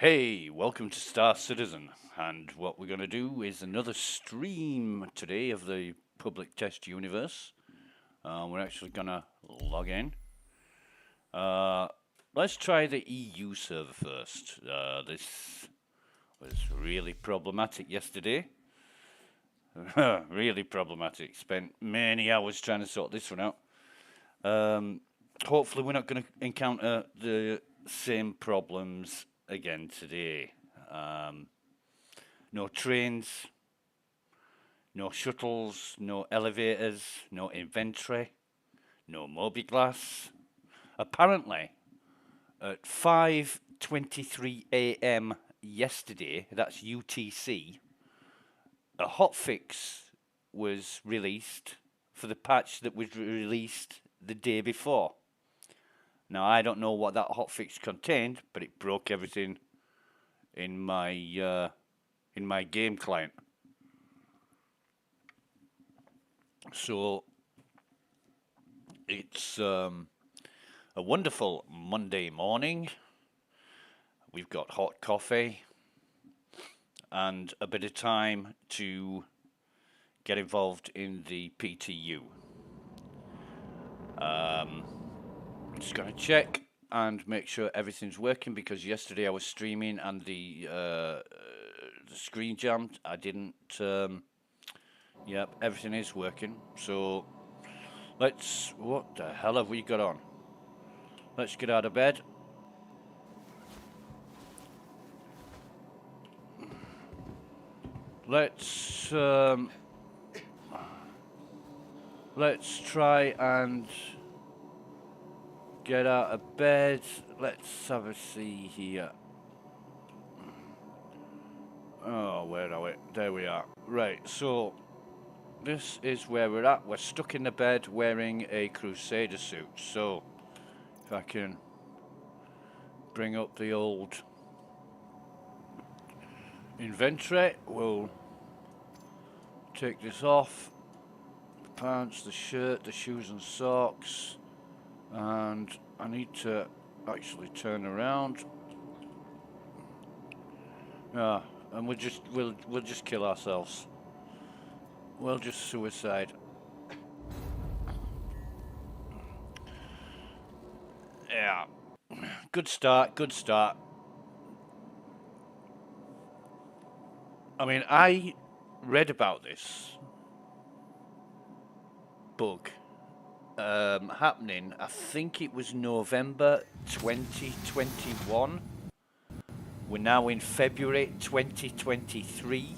Hey, welcome to Star Citizen. And what we're going to do is another stream today of the public test universe. We're actually going to log in. Let's try the EU server first. This was really problematic yesterday. Really problematic. Spent many hours trying to sort this one out. Hopefully, we're not going to encounter the same problems again today. No trains, no shuttles, no elevators, no inventory, no mobiGlass. Apparently, at 5:23 a.m. yesterday, that's UTC, a hotfix was released for the patch that was released the day before. Now, I don't know what that hotfix contained, but it broke everything in my game client. So it's a wonderful Monday morning. We've got hot coffee and a bit of time to get involved in the PTU. Just going to check and make sure everything's working, because yesterday I was streaming and the screen jammed. I didn't. Yep, everything is working. So let's. What the hell have we got on? Let's get out of bed. Let's try and get out of bed. Let's have a see here. Oh, where are we? There we are. Right, so this is where we're at. We're stuck in the bed wearing a Crusader suit. So if I can bring up the old inventory, we'll take this off. The pants, the shirt, the shoes and socks. And I need to actually turn around. And we'll just kill ourselves. We'll just suicide. Yeah. Good start, good start. I mean, I read about this bug happening, I think it was November 2021. We're now in February 2023.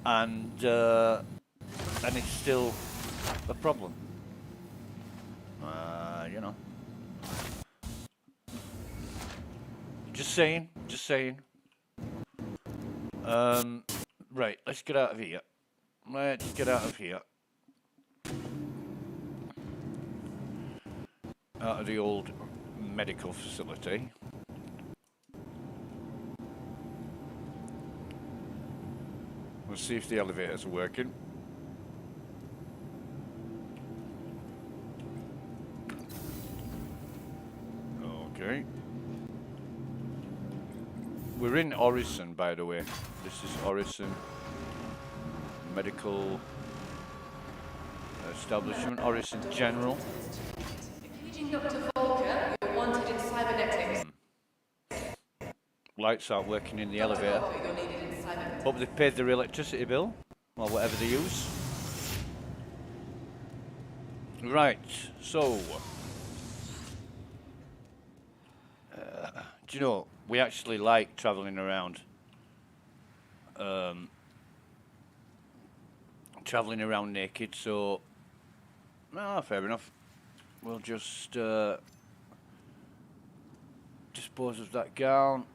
And it's still a problem. You know. Just saying. Right, let's get out of here. Out of the old medical facility. Let's see if the elevators are working. Okay. We're in Orison, by the way. This is Orison Medical Establishment, Orison General. Dr. Volker, you're wanted in cybernetics. Lights aren't working in the elevator. Hope they paid their electricity bill, or whatever they use. Right, so... do you know, we actually like travelling around. Travelling around naked, so... No, fair enough. We'll just dispose of that gown.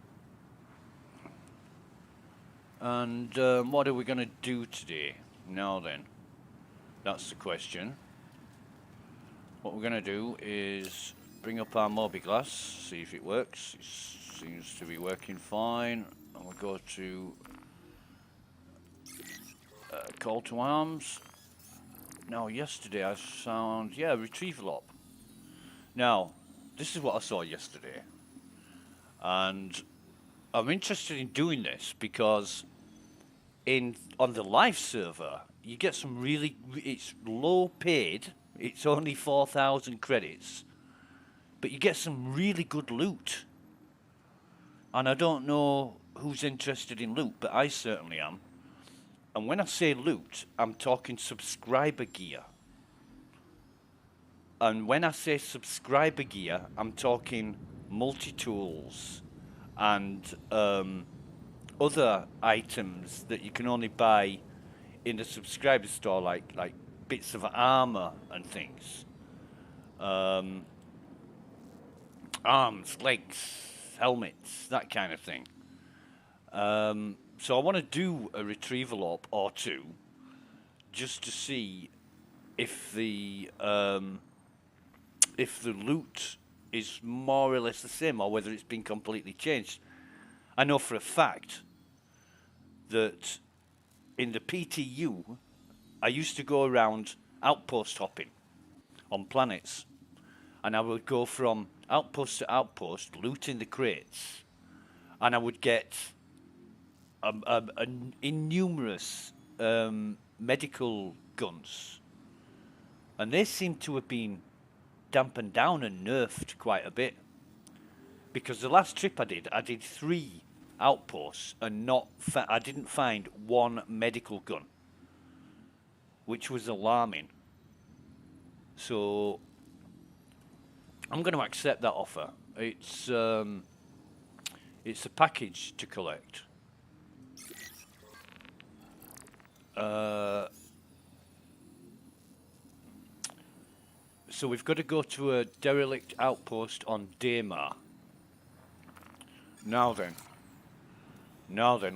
And what are we going to do today? Now then, that's the question. What we're going to do is bring up our mobiGlass, see if it works. It seems to be working fine. And we'll go to call to arms. Now, yesterday I found, retrieval op. Now, this is what I saw yesterday. And I'm interested in doing this because in on the live server you get some really. It's low paid. It's only 4,000 credits, but you get some really good loot. And I don't know who's interested in loot, but I certainly am. And when I say loot, I'm talking subscriber gear. And when I say subscriber gear, I'm talking multi-tools and other items that you can only buy in the subscriber store, like bits of armor and things, arms, legs, helmets, that kind of thing. So I want to do a retrieval op or two, just to see if the loot is more or less the same, or whether it's been completely changed. I know for a fact that in the PTU, I used to go around outpost hopping on planets, and I would go from outpost to outpost, looting the crates, and I would get innumerous medical guns, and they seem to have been dampened down and nerfed quite a bit. Because the last trip I did 3 outposts and I didn't find one medical gun, which was alarming. So I'm going to accept that offer. It's a package to collect. So we've got to go to a derelict outpost on Daymar. Now then,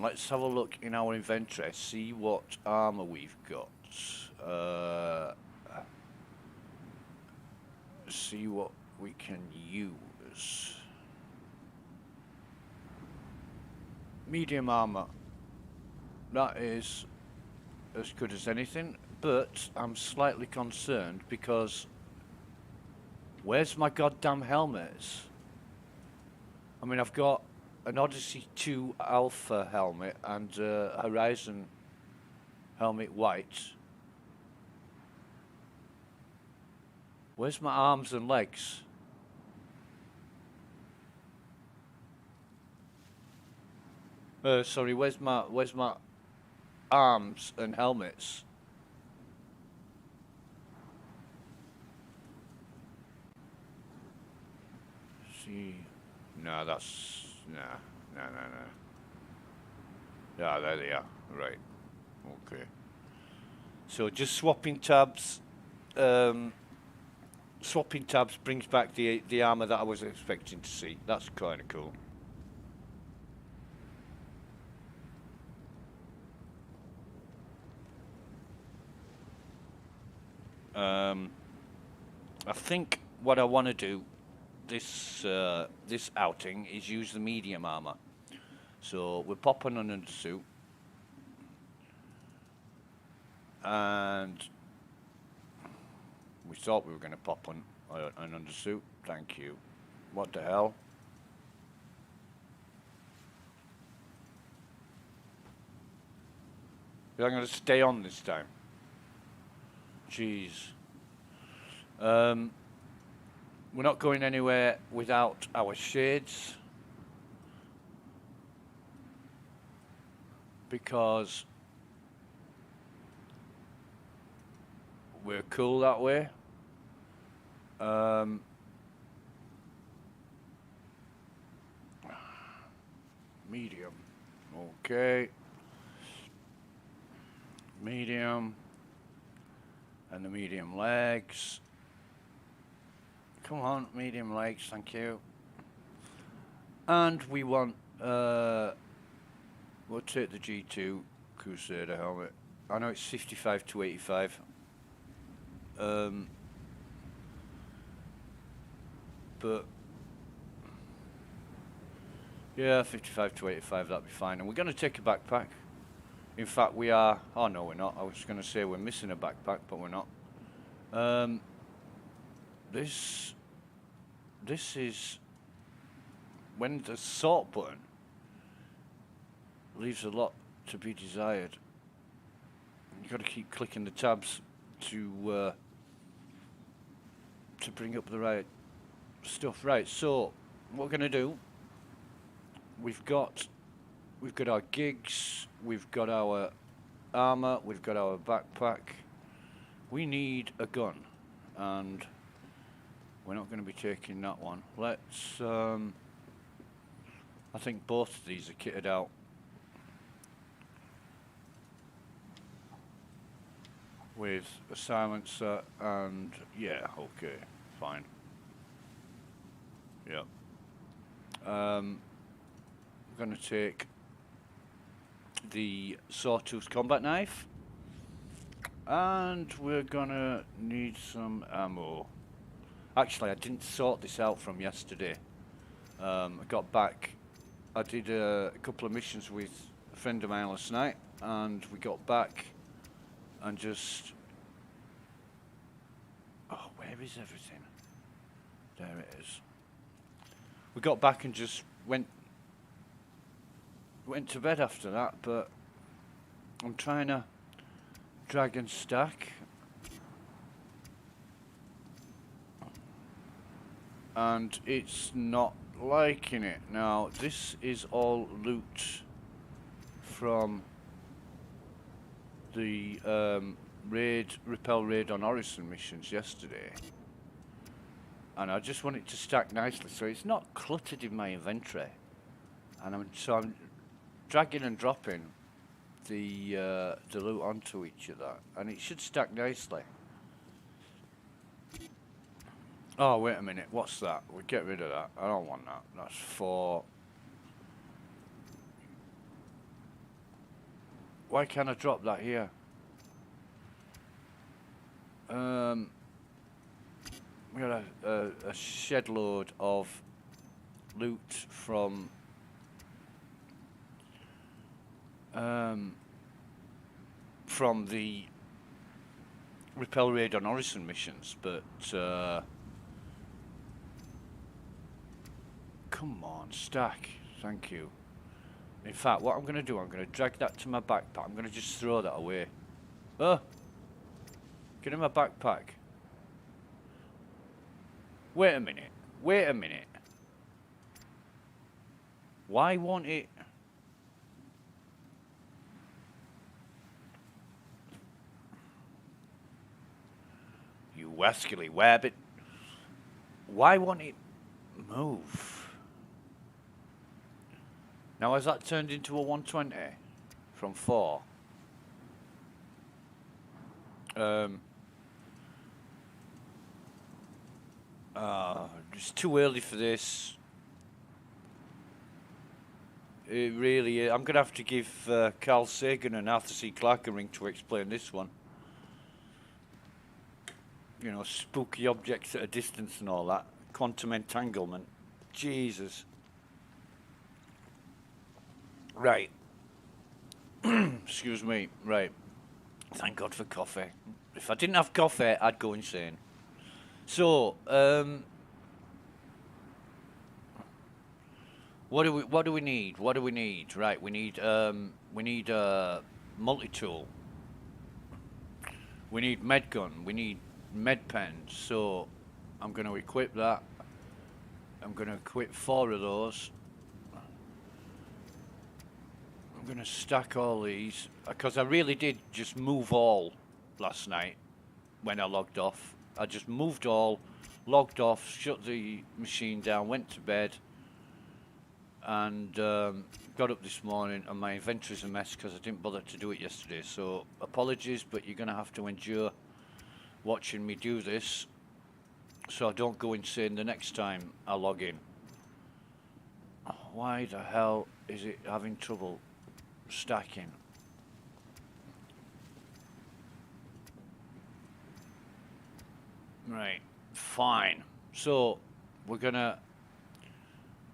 let's have a look in our inventory, see what armor we've got. See what we can use. Medium armor. That is as good as anything, but I'm slightly concerned because where's my goddamn helmets? I mean, I've got an Odyssey 2 Alpha helmet and Horizon helmet white. Where's my arms and legs? Sorry, where's my arms and helmets? See, no, that's no. Yeah, there they are. Right. Okay. So just swapping tabs. Swapping tabs brings back the armor that I was expecting to see. That's kind of cool. I think what I want to do this outing is use the medium armor. So we're popping on under suit, and we thought we were going to pop on an undersuit. Thank you. What the hell? I'm going to stay on this time. Jeez. We're not going anywhere without our shades, because we're cool that way. Medium. Okay. Medium. And the medium legs. Come on, medium legs, thank you. And we want, we'll take the G2 Crusader helmet. I know it's 55 to 85. But yeah, 55 to 85, that'd be fine. And we're going to take a backpack. In fact, we are. Oh no, we're not. I was going to say we're missing a backpack, but we're not. This is when the sort button leaves a lot to be desired. You got to keep clicking the tabs to bring up the right stuff. Right. So what we're gonna do? We've got our gigs. We've got our armor. We've got our backpack. We need a gun, and we're not going to be taking that one. Let's. I think both of these are kitted out. With a silencer and yeah, okay, fine. Yeah. I'm gonna take the sawtooth combat knife, and we're gonna need some ammo. Actually, I didn't sort this out from yesterday. I got back. I did a couple of missions with a friend of mine last night, and we got back and just. Oh, where is everything? There it is. We got back and just went to bed after that, but I'm trying to drag and stack. And it's not liking it. Now, this is all loot from the repel raid on Orison missions yesterday. And I just want it to stack nicely so it's not cluttered in my inventory. And I'm dragging and dropping the loot onto each of that, and it should stack nicely. Oh, wait a minute, what's that? We'll get rid of that. I don't want that. That's for... Why can't I drop that here? We got a shed load of loot from the repel raid on Orison missions, but come on, stack. Thank you. In fact, what I'm going to do, I'm going to drag that to my backpack. I'm going to just throw that away. Oh! Get in my backpack. Wait a minute. Wait a minute. Why won't it... You wascally wabbit. Why won't it move? Now, has that turned into a 120 from 4? It's too early for this. It really is. I'm going to have to give Carl Sagan and Arthur C. Clarke a ring to explain this one. You know, spooky objects at a distance and all that. Quantum entanglement. Jesus. Right. Excuse me. Right. Thank God for coffee. If I didn't have coffee, I'd go insane. So, what do we need? What do we need? Right, we need a multi-tool. We need med gun. We need med pens. So, I'm going to equip that. I'm going to equip 4 of those. I'm going to stack all these because I really did just move all last night when I logged off. I just moved all, logged off, shut the machine down, went to bed, and got up this morning, and my inventory's a mess because I didn't bother to do it yesterday. So apologies, but you're going to have to endure watching me do this so I don't go insane the next time I log in. Why the hell is it having trouble stacking? Right, fine. So we're gonna.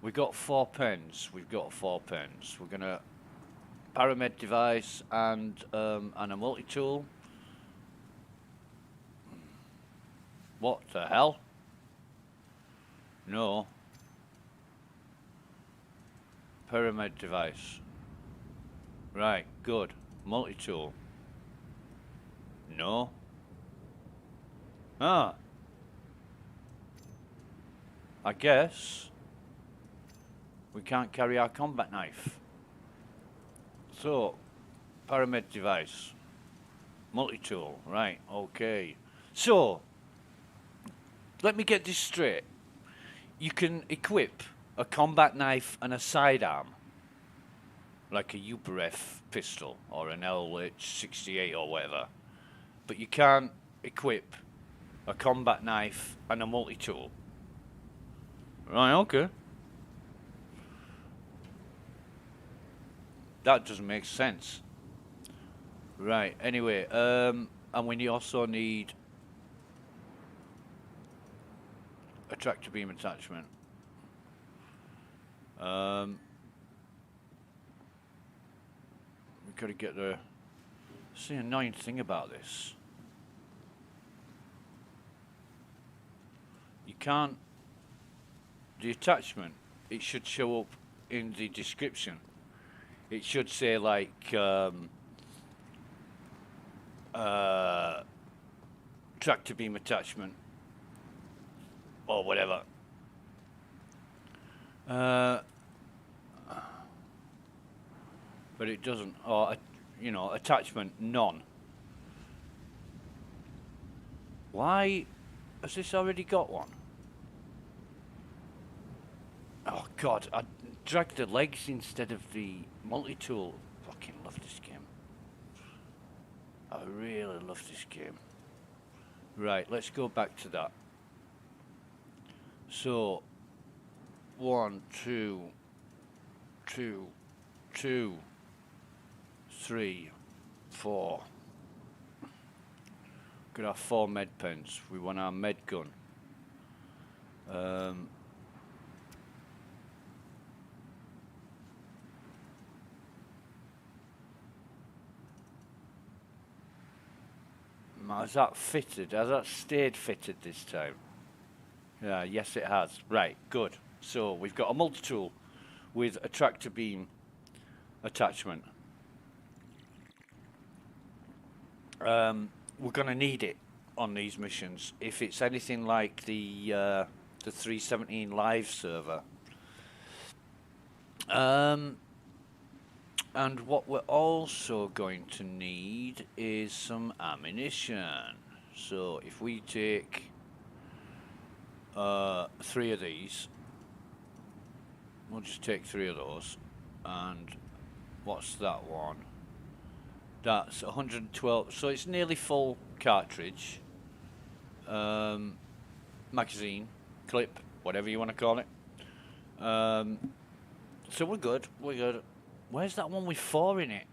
We got 4 pens. We've got 4 pens. We're gonna paramed device and a multi-tool. What the hell? No. Paramed device. Right, good. Multi-tool. No. Ah. I guess we can't carry our combat knife. So, pyramid device. Multi-tool. Right, okay. So, let me get this straight. You can equip a combat knife and a sidearm, like a UPRF pistol or an LH68 or whatever, but you can't equip a combat knife and a multi-tool. Right, okay. That doesn't make sense. Right, anyway, and we also need a tractor beam attachment. We've got to get the... That's the annoying thing about this. You can't... The attachment, it should show up in the description. It should say like tractor beam attachment or whatever. But it doesn't. Or you know, attachment none. Why has this already got one? Oh God, I dragged the legs instead of the multi-tool. Fucking love this game. I really love this game. Right, let's go back to that. So, 1, 2, 2, 2, 3, 4. Got our 4 med pens. We want our med gun. Has that fitted? Has that stayed fitted this time? Yeah, yes it has. Right, good. So we've got a multi-tool with a tractor beam attachment. We're going to need it on these missions. If it's anything like the 317 live server. And what we're also going to need is some ammunition. So if we take 3 of these, we'll just take 3 of those. And what's that one? That's 112. So it's nearly full cartridge, magazine, clip, whatever you want to call it. So we're good. We're good. Where's that one with 4 in it?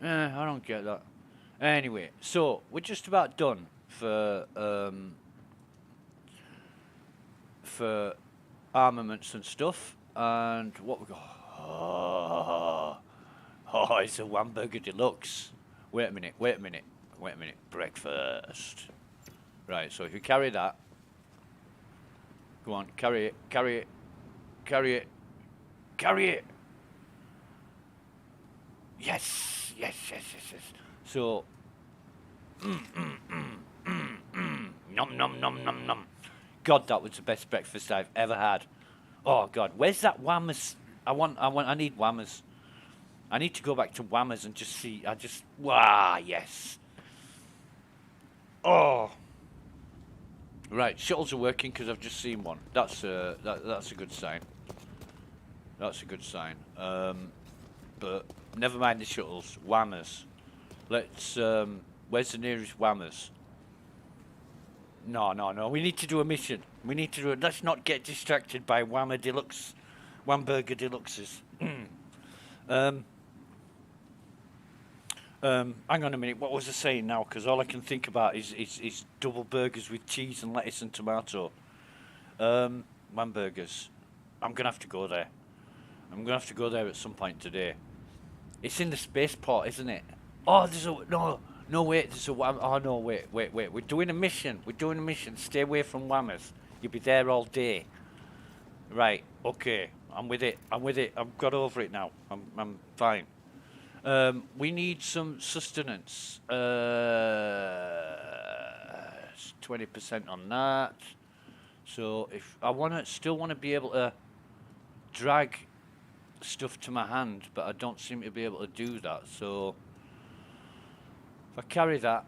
I don't get that. Anyway, so we're just about done for armaments and stuff. And what we got? Oh, it's a Wamburger Deluxe. Wait a minute. Breakfast. Right, so if you carry that, go on, carry it. Yes. So, nom. God, that was the best breakfast I've ever had. Oh God, where's that Whammers? I need Whammers. I need to go back to Whammers and just see. Wow, yes. Oh. Right, shuttles are working because I've just seen one. That's a good sign. That's a good sign. But never mind the shuttles. Whammers. Let's. Where's the nearest Whammers? No. We need to do a mission. Let's not get distracted by Whammer Deluxe, Wamburger Deluxes. Hang on a minute. What was I saying now? Because all I can think about is double burgers with cheese and lettuce and tomato. Wamburgers. I'm gonna have to go there. At some point today. It's in the spaceport, isn't it? Oh, there's a no. Wait, there's a Wham. Oh no, wait. We're doing a mission. Stay away from Whammers. You'll be there all day. Right. Okay. I'm with it. I'm with it. I've got over it now. I'm fine. We need some sustenance. 20% on that. So if I still want to be able to drag stuff to my hand, but I don't seem to be able to do that. So if I carry that,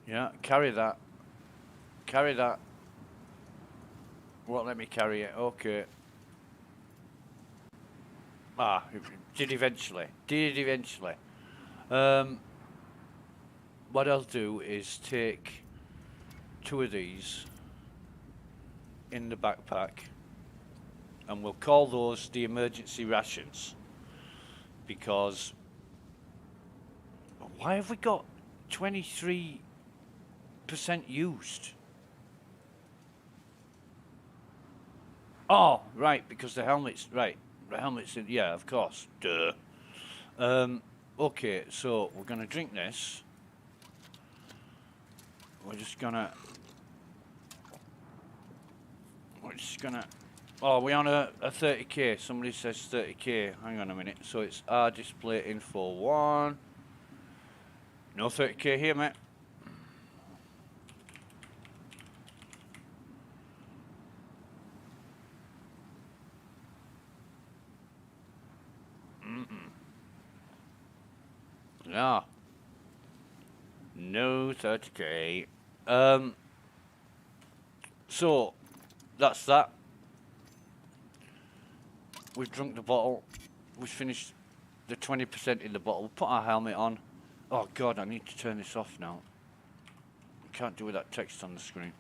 yeah, carry that, won't let me carry it. Okay. Ah, it did eventually. What I'll do is take 2 of these in the backpack, and we'll call those the emergency rations, because why have we got 23% used? Oh, right, because the helmet's right. The helmet's in, yeah, of course. Duh. Okay, so we're gonna drink this. We're just gonna. Oh, we're on a 30k. Somebody says 30k. Hang on a minute. So it's our display info 1. No 30k here, mate. No. No 30k. So that's that. We've drunk the bottle. We've finished the 20% in the bottle. We'll put our helmet on. Oh god, I need to turn this off now. I can't do with that text on the screen.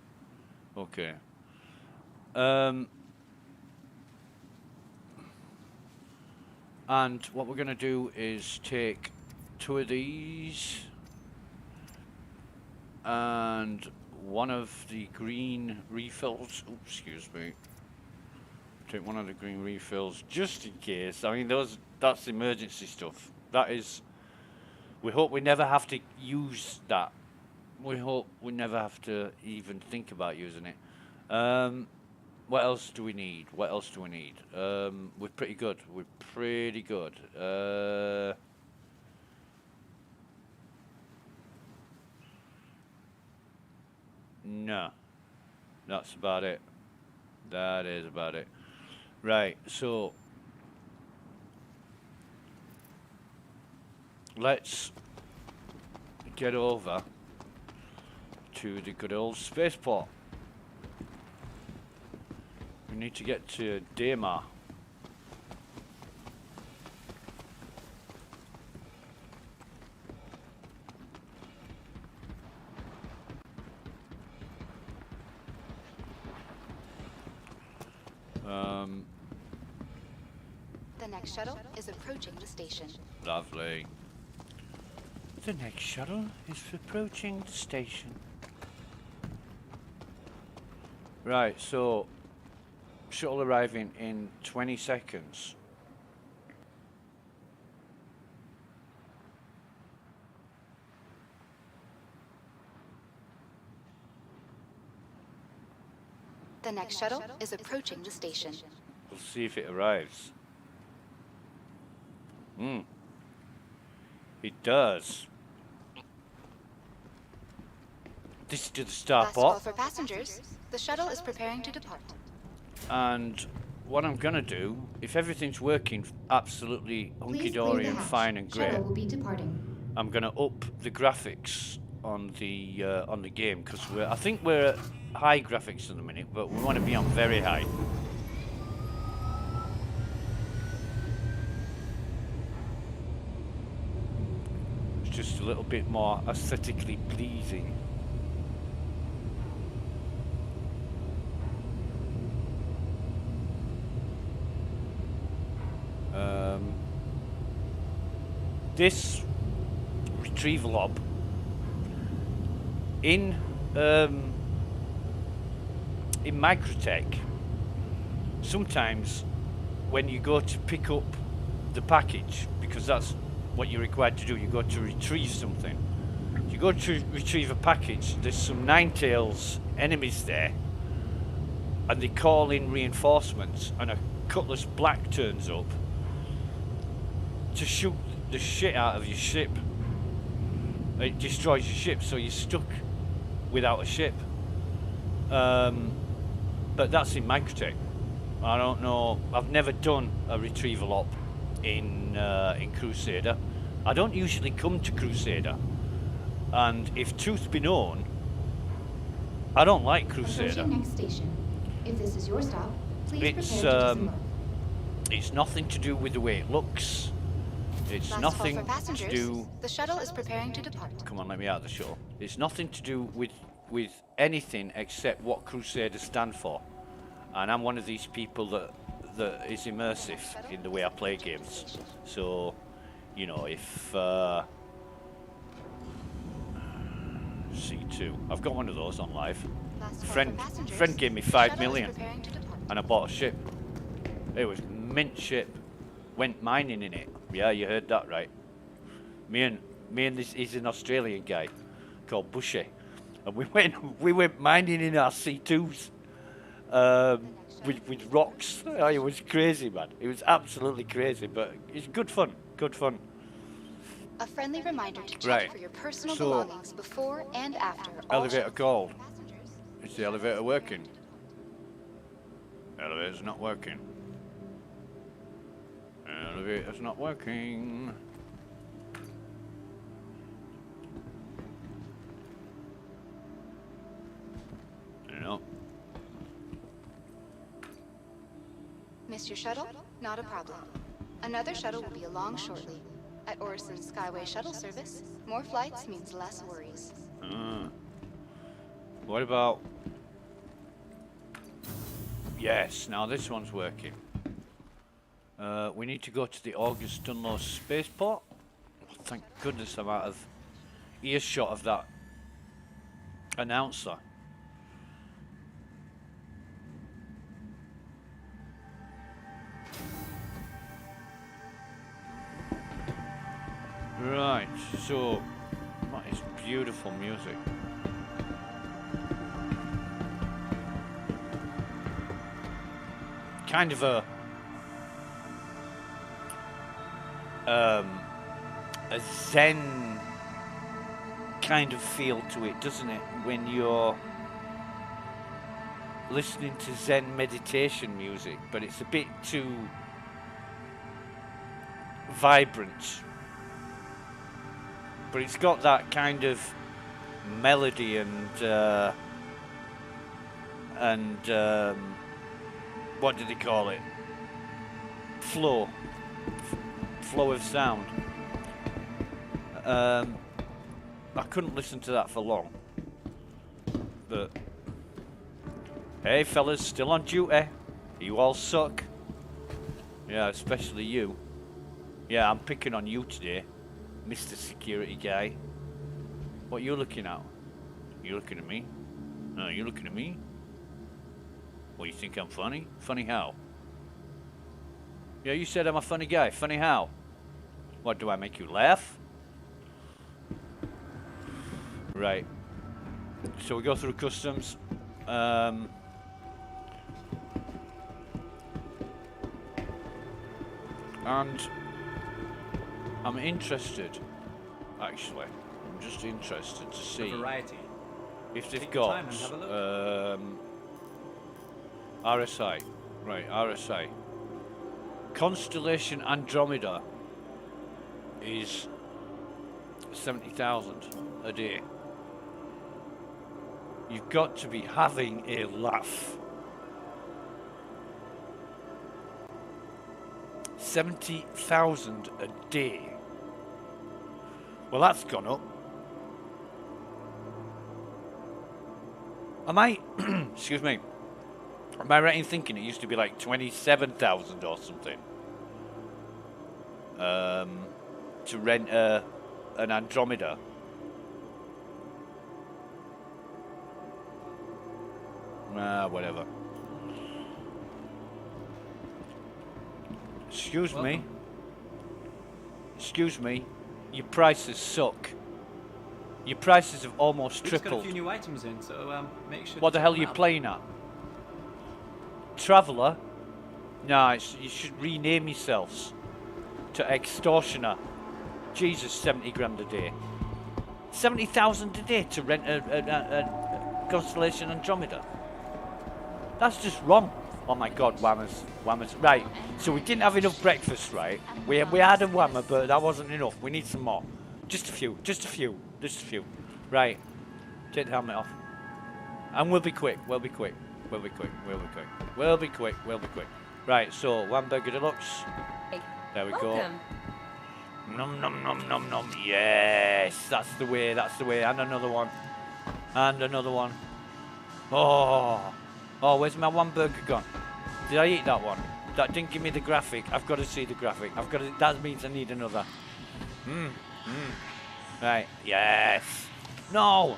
Okay. And what we're gonna do is take 2 of these and 1 of the green refills. Oops, excuse me. Take 1 of the green refills just in case. I mean, that's emergency stuff. That is. We hope we never have to use that. We hope we never have to even think about using it. What else do we need? We're pretty good. No. That's about it. That is about it. Right, so let's get over to the good old spaceport. We need to get to Daymar. The next shuttle is approaching the station. Lovely. The next shuttle is approaching the station. Right, so shuttle arriving in 20 seconds. The next shuttle is approaching the station. We'll see if it arrives. It does. This is to the Last call starport. for passengers. The shuttle is preparing to depart. And what I'm gonna do, if everything's working absolutely hunky-dory and fine and great, Shuttle will be departing. I'm gonna up the graphics on the game, because I think we're at high graphics at the minute, but we want to be on very high. It's just a little bit more aesthetically pleasing. This retrieval ob in Microtech, sometimes when you go to pick up the package, because that's what you're required to do, you go to retrieve something. You go to retrieve a package, there's some Ninetales enemies there, and they call in reinforcements, and a Cutlass Black turns up to shoot the shit out of your ship. It destroys your ship, so you're stuck without a ship. But that's in Microtech. I don't know. I've never done a retrieval op in Crusader. I don't usually come to Crusader, and if truth be known, I don't like Crusader. Approaching next station. If this is your stop, please It's prepare to disembark. it's nothing to do with the way it looks. It's Last call nothing for to passengers. do. The shuttle is preparing to depart. Come on, let me out of the shuttle. It's nothing to do with anything except what Crusader stand for. And I'm one of these people that is immersive in the way I play games. So, you know, if C2, I've got one of those on live. Last call Friend for passengers. friend gave me The 5 shuttle is million, preparing to depart. and I bought a ship. It was mint ship. Went mining in it. Yeah, you heard that right. Me and this, he's an Australian guy called Bushy, and we went mining in our C2s with rocks. Oh, it was crazy, man. It was absolutely crazy, but it's good fun. Good fun. A friendly reminder to check Right. for your personal So, belongings before and after all elevator shuttle called. passengers. Is the elevator working? Elevator's not working. Elevator's not working. No. Missed your shuttle? Not a problem. Another shuttle will be along shortly. At Orison Skyway Shuttle Service, more flights means less worries. What about... Yes, now this one's working. We need to go to the August Dunlos spaceport. Thank goodness I'm out of earshot of that announcer. Right, so that is beautiful music. Kind of a Zen kind of feel to it, doesn't it? When you're listening to Zen meditation music, but it's a bit too vibrant. But it's got that kind of melody and what do they call it? Flow of sound. I couldn't listen to that for long. But hey fellas, still on duty. You all suck. Yeah, especially you. Yeah, I'm picking on you today, Mr. Security Guy. What are you looking at? You looking at me? No, you looking at me? What, you think I'm funny? Funny how? Yeah, you said I'm a funny guy. Funny how? What, do I make you laugh? Right. So we go through customs. And I'm interested, actually. I'm just interested to see if they've got RSI. Right, RSI. Constellation Andromeda is 70,000 a day. You've got to be having a laugh. 70,000 a day. Well, that's gone up. Am I, excuse me, am I right in thinking it used to be like 27,000 or something? To rent an Andromeda. Whatever. Excuse me. Excuse me. Your prices suck. Your prices have almost We just got a tripled. few new items in, so make sure. What the to hell are check you them out. playing at? Traveller? Nah, you should rename yourselves to Extortioner. Jesus, 70 grand a day. 70,000 a day to rent a Constellation Andromeda. That's just wrong. Oh my God, whammers. Right, so we didn't have enough breakfast, right? We had a whammer, but that wasn't enough. We need some more. Just a few. Right, take the helmet off. And we'll be quick. Right, so one burger deluxe. There we go. Nom nom nom nom nom. Yes, that's the way. And another one. Oh, where's my one burger gone? Did I eat that one? That didn't give me the graphic. I've got to see the graphic. That means I need another. Right. Yes. No.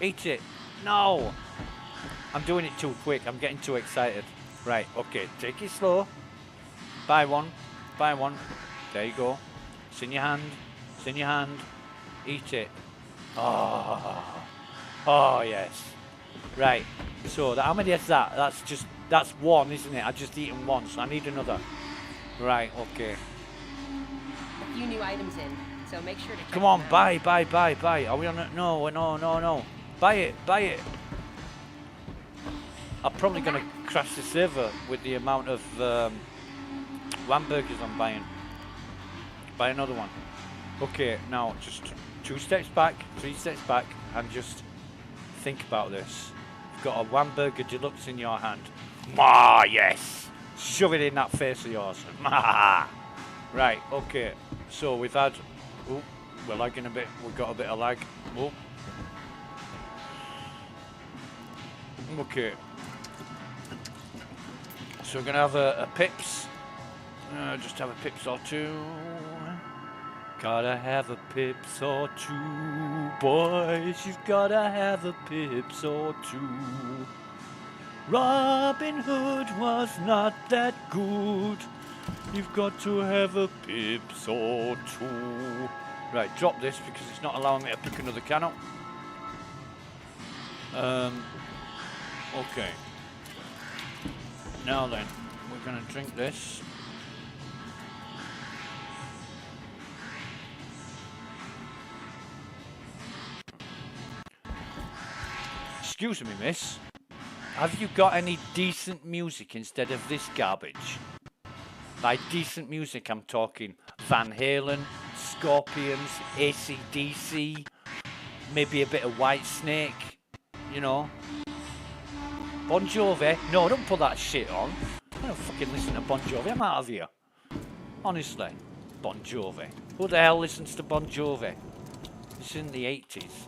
Eat it. No. I'm doing it too quick. I'm getting too excited. Right. Okay. Take it slow. Buy one. There you go. It's in your hand. Eat it. Oh yes. Right. So how many is that? That's one, isn't it? I just eaten one, so I need another. Right. Okay. A few new items in, so make sure to check Come on, them out. buy. Are we on it? No. Buy it. I'm probably gonna crash the server with the amount of hamburgers I'm buying. Buy another one. Okay, now just 2 steps back, 3 steps back, and just think about this. You've got a one burger deluxe in your hand. Yes! Shove it in that face of yours. Right, okay. So we've had... Oh, we're lagging a bit. We've got a bit of lag. Oh. Okay. So we're going to have a pips. Just have a pips or two. Gotta have a pips or two, boys. You've gotta have a pips or two. Robin Hood was not that good. You've got to have a pips or two. Right, drop this because it's not allowing me to pick another can up. Okay. Now then, we're gonna drink this. Excuse me, miss. Have you got any decent music instead of this garbage? By decent music, I'm talking Van Halen, Scorpions, AC/DC, maybe a bit of Whitesnake, you know. Bon Jovi? No, don't put that shit on. I don't fucking listen to Bon Jovi. I'm out of here. Honestly. Bon Jovi. Who the hell listens to Bon Jovi? It's in the 80s.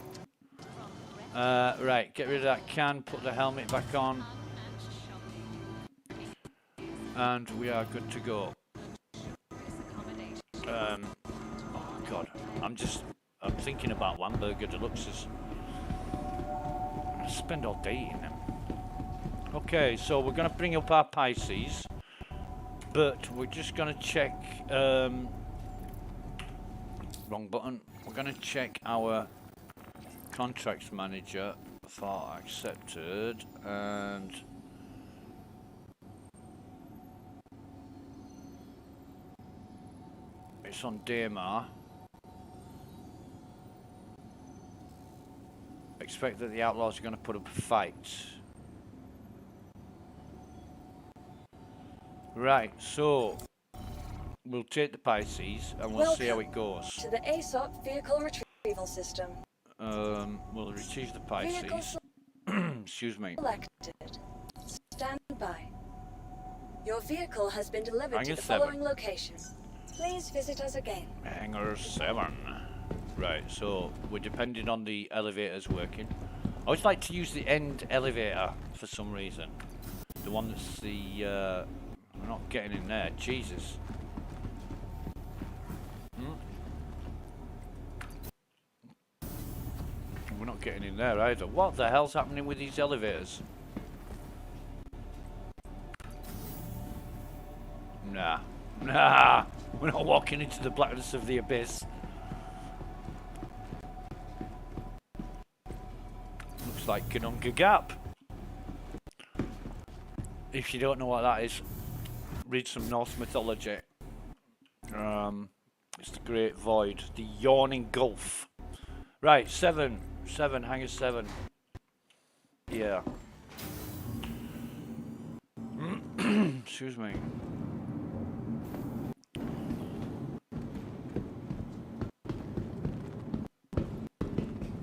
Right, get rid of that can, put the helmet back on. And we are good to go. Oh God, I'm thinking about one burger deluxes. I spend all day eating them. Okay, so we're gonna bring up our Pisces, but we're just gonna check, wrong button. We're gonna check our contracts manager for accepted, and it's on Daymar. Expect that the outlaws are going to put up a fight. Right, so we'll take the Pisces and we'll see how it goes. To the ASOP vehicle retrieval system. We'll retrieve the Pisces. Excuse me. Selected. Stand by. Your vehicle has been delivered Hangar to the 7. following location. Please visit us again. Hangar 7. Right, so we're depending on the elevators working. I always like to use the end elevator for some reason. The one that's the... we're not getting in there. Jesus. We're not getting in there either. What the hell's happening with these elevators? Nah. We're not walking into the blackness of the abyss. Looks like Kanunga Gap. If you don't know what that is, read some Norse mythology. It's the Great Void, the Yawning Gulf. Right, 7, hangar 7. Yeah. Excuse me.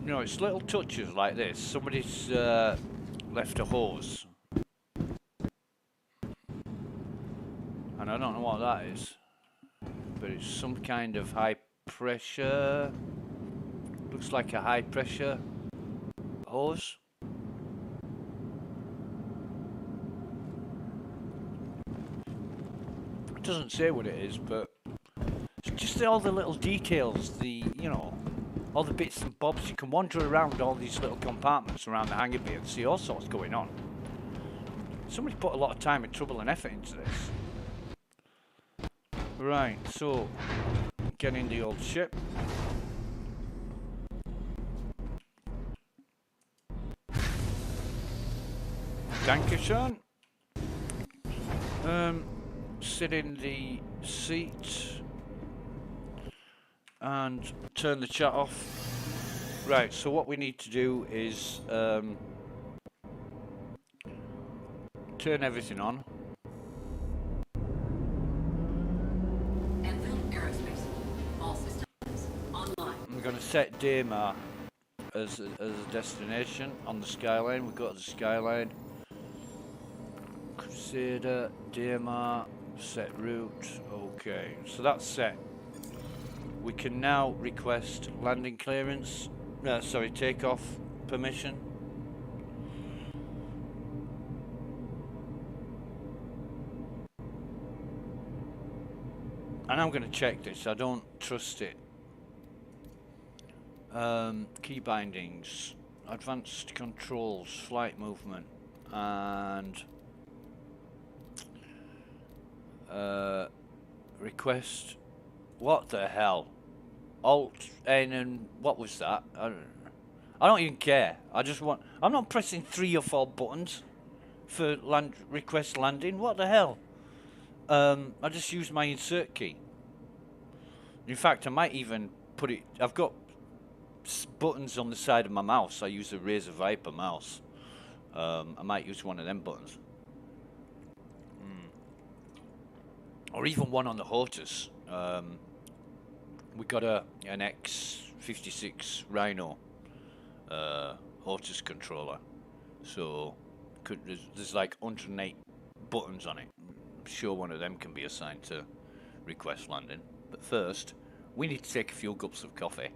You know, it's little touches like this. Somebody's left a hose. And I don't know what that is. But it's some kind of high pressure. Looks like a high pressure hose. It doesn't say what it is, but it's just all the little details, you know, all the bits and bobs. You can wander around all these little compartments around the hangar bay and see all sorts going on. Somebody put a lot of time and trouble and effort into this. Right, so get in the old ship. Dankeschön. Sit in the seat and turn the chat off. Right, so what we need to do is turn everything on. I'm going to set Daymar as a destination on the skyline. We go to the skyline. Crusader, Daymar, set route. Okay, so that's set. We can now request landing clearance. Sorry, takeoff permission. And I'm going to check this. I don't trust it. Key bindings, advanced controls, flight movement, and request. What the hell? Alt N and what was that? I don't even care. I just want. I'm not pressing 3 or 4 buttons for request landing. What the hell? I just use my insert key. In fact, I might even put it. I've got buttons on the side of my mouse. I use a Razer Viper mouse. I might use one of them buttons. Or even one on the Hortus. We got an X56 Rhino Hortus controller. So there's like 108 buttons on it. I'm sure one of them can be assigned to request landing. But first, we need to take a few gulps of coffee.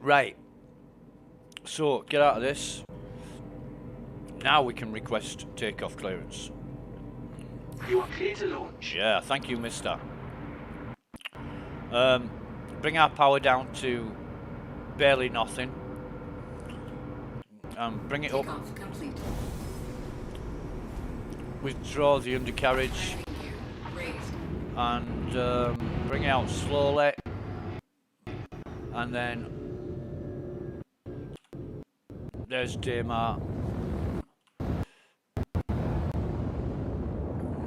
Right. So, get out of this. Now we can request takeoff clearance. You are clear to launch. Yeah, thank you, mister. Bring our power down to barely nothing. Bring it up. Takeoff complete. Withdraw the undercarriage. Raised. And bring it out slowly. And then there's Daymar.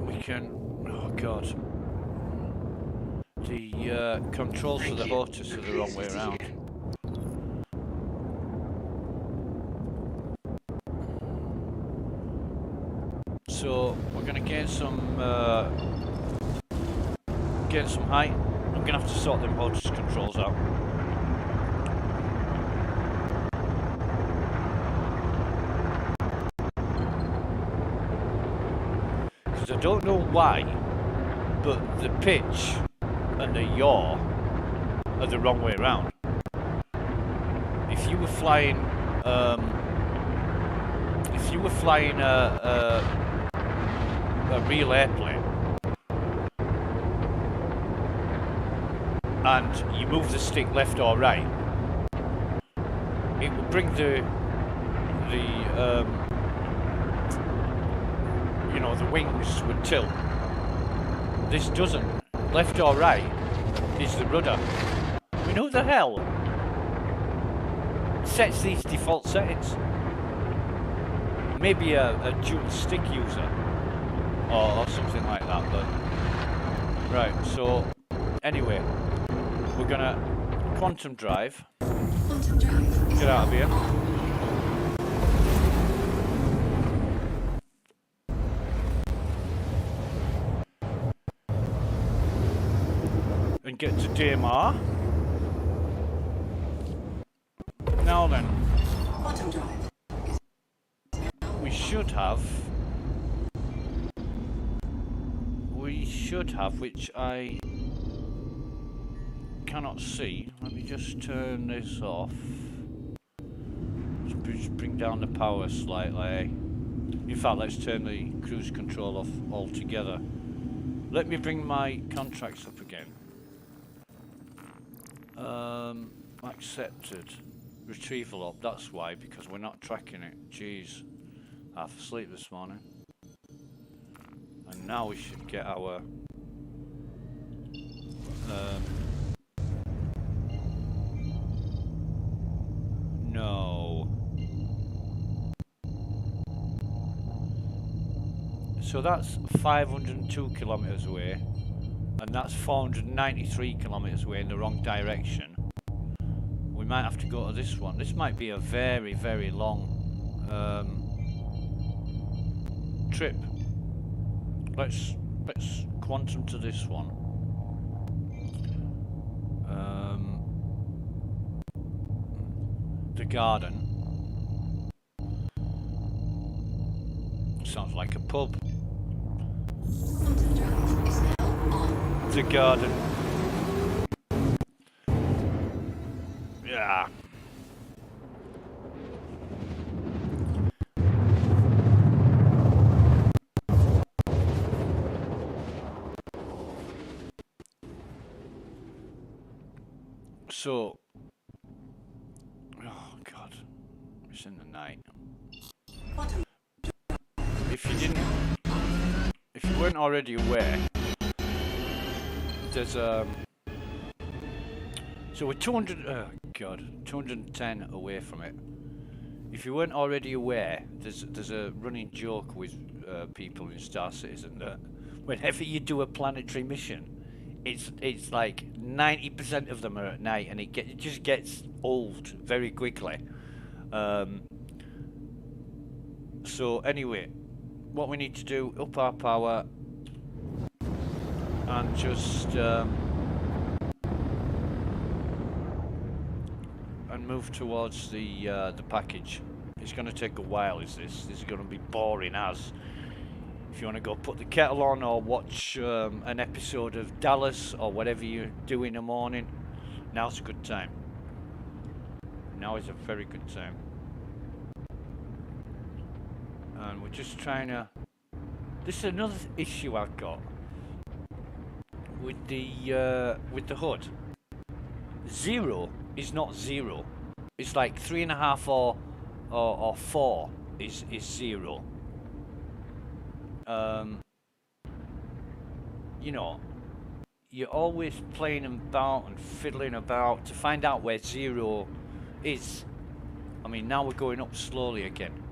We can. Oh God. The controls for the Hortus are the wrong way around. So we're going to gain some height. I'm going to have to sort them Hortus controls out. Because I don't know why, but the pitch and the yaw are the wrong way around. If you were flying, a real airplane and you move the stick left or right, it would bring the wings would tilt. This doesn't. Left or right is the rudder. I mean, who the hell sets these default settings? maybe a dual stick user or something like that. But right, so anyway, we're gonna quantum drive. Quantum drive is Get out of here. And get to DMR. Now then, quantum drive. we should have, which I cannot see. Let me just turn this off. Just bring down the power slightly. In fact, let's turn the cruise control off altogether. Let me bring my contracts up again. Accepted. Retrieval up, that's why, because we're not tracking it. Jeez. Half asleep this morning. And now we should get our... no. So that's 502 kilometers away, and that's 493 kilometers away in the wrong direction. We might have to go to this one. This might be a very, very long trip. Let's quantum to this one. The garden. Sounds like a pub. Quantum drive is now on. The garden. Yeah. So, oh God, it's in the night. Quantum If you weren't already aware, there's so we're 210 away from it. If you weren't already aware, there's a running joke with people in Star Citizen that whenever you do a planetary mission, it's like 90% of them are at night, and it just gets old very quickly. So anyway, what we need to do, up our power and just and move towards the package. It's going to take a while. This is going to be boring as. If you want to go put the kettle on or watch an episode of Dallas or whatever you do in the morning, now's a good time. Now is a very good time. And we're just trying to... This is another issue I've got with the hood. 0 is not 0. It's like 3.5 or 4 is 0. You know, you're always playing about and fiddling about to find out where 0 is. I mean, now we're going up slowly again.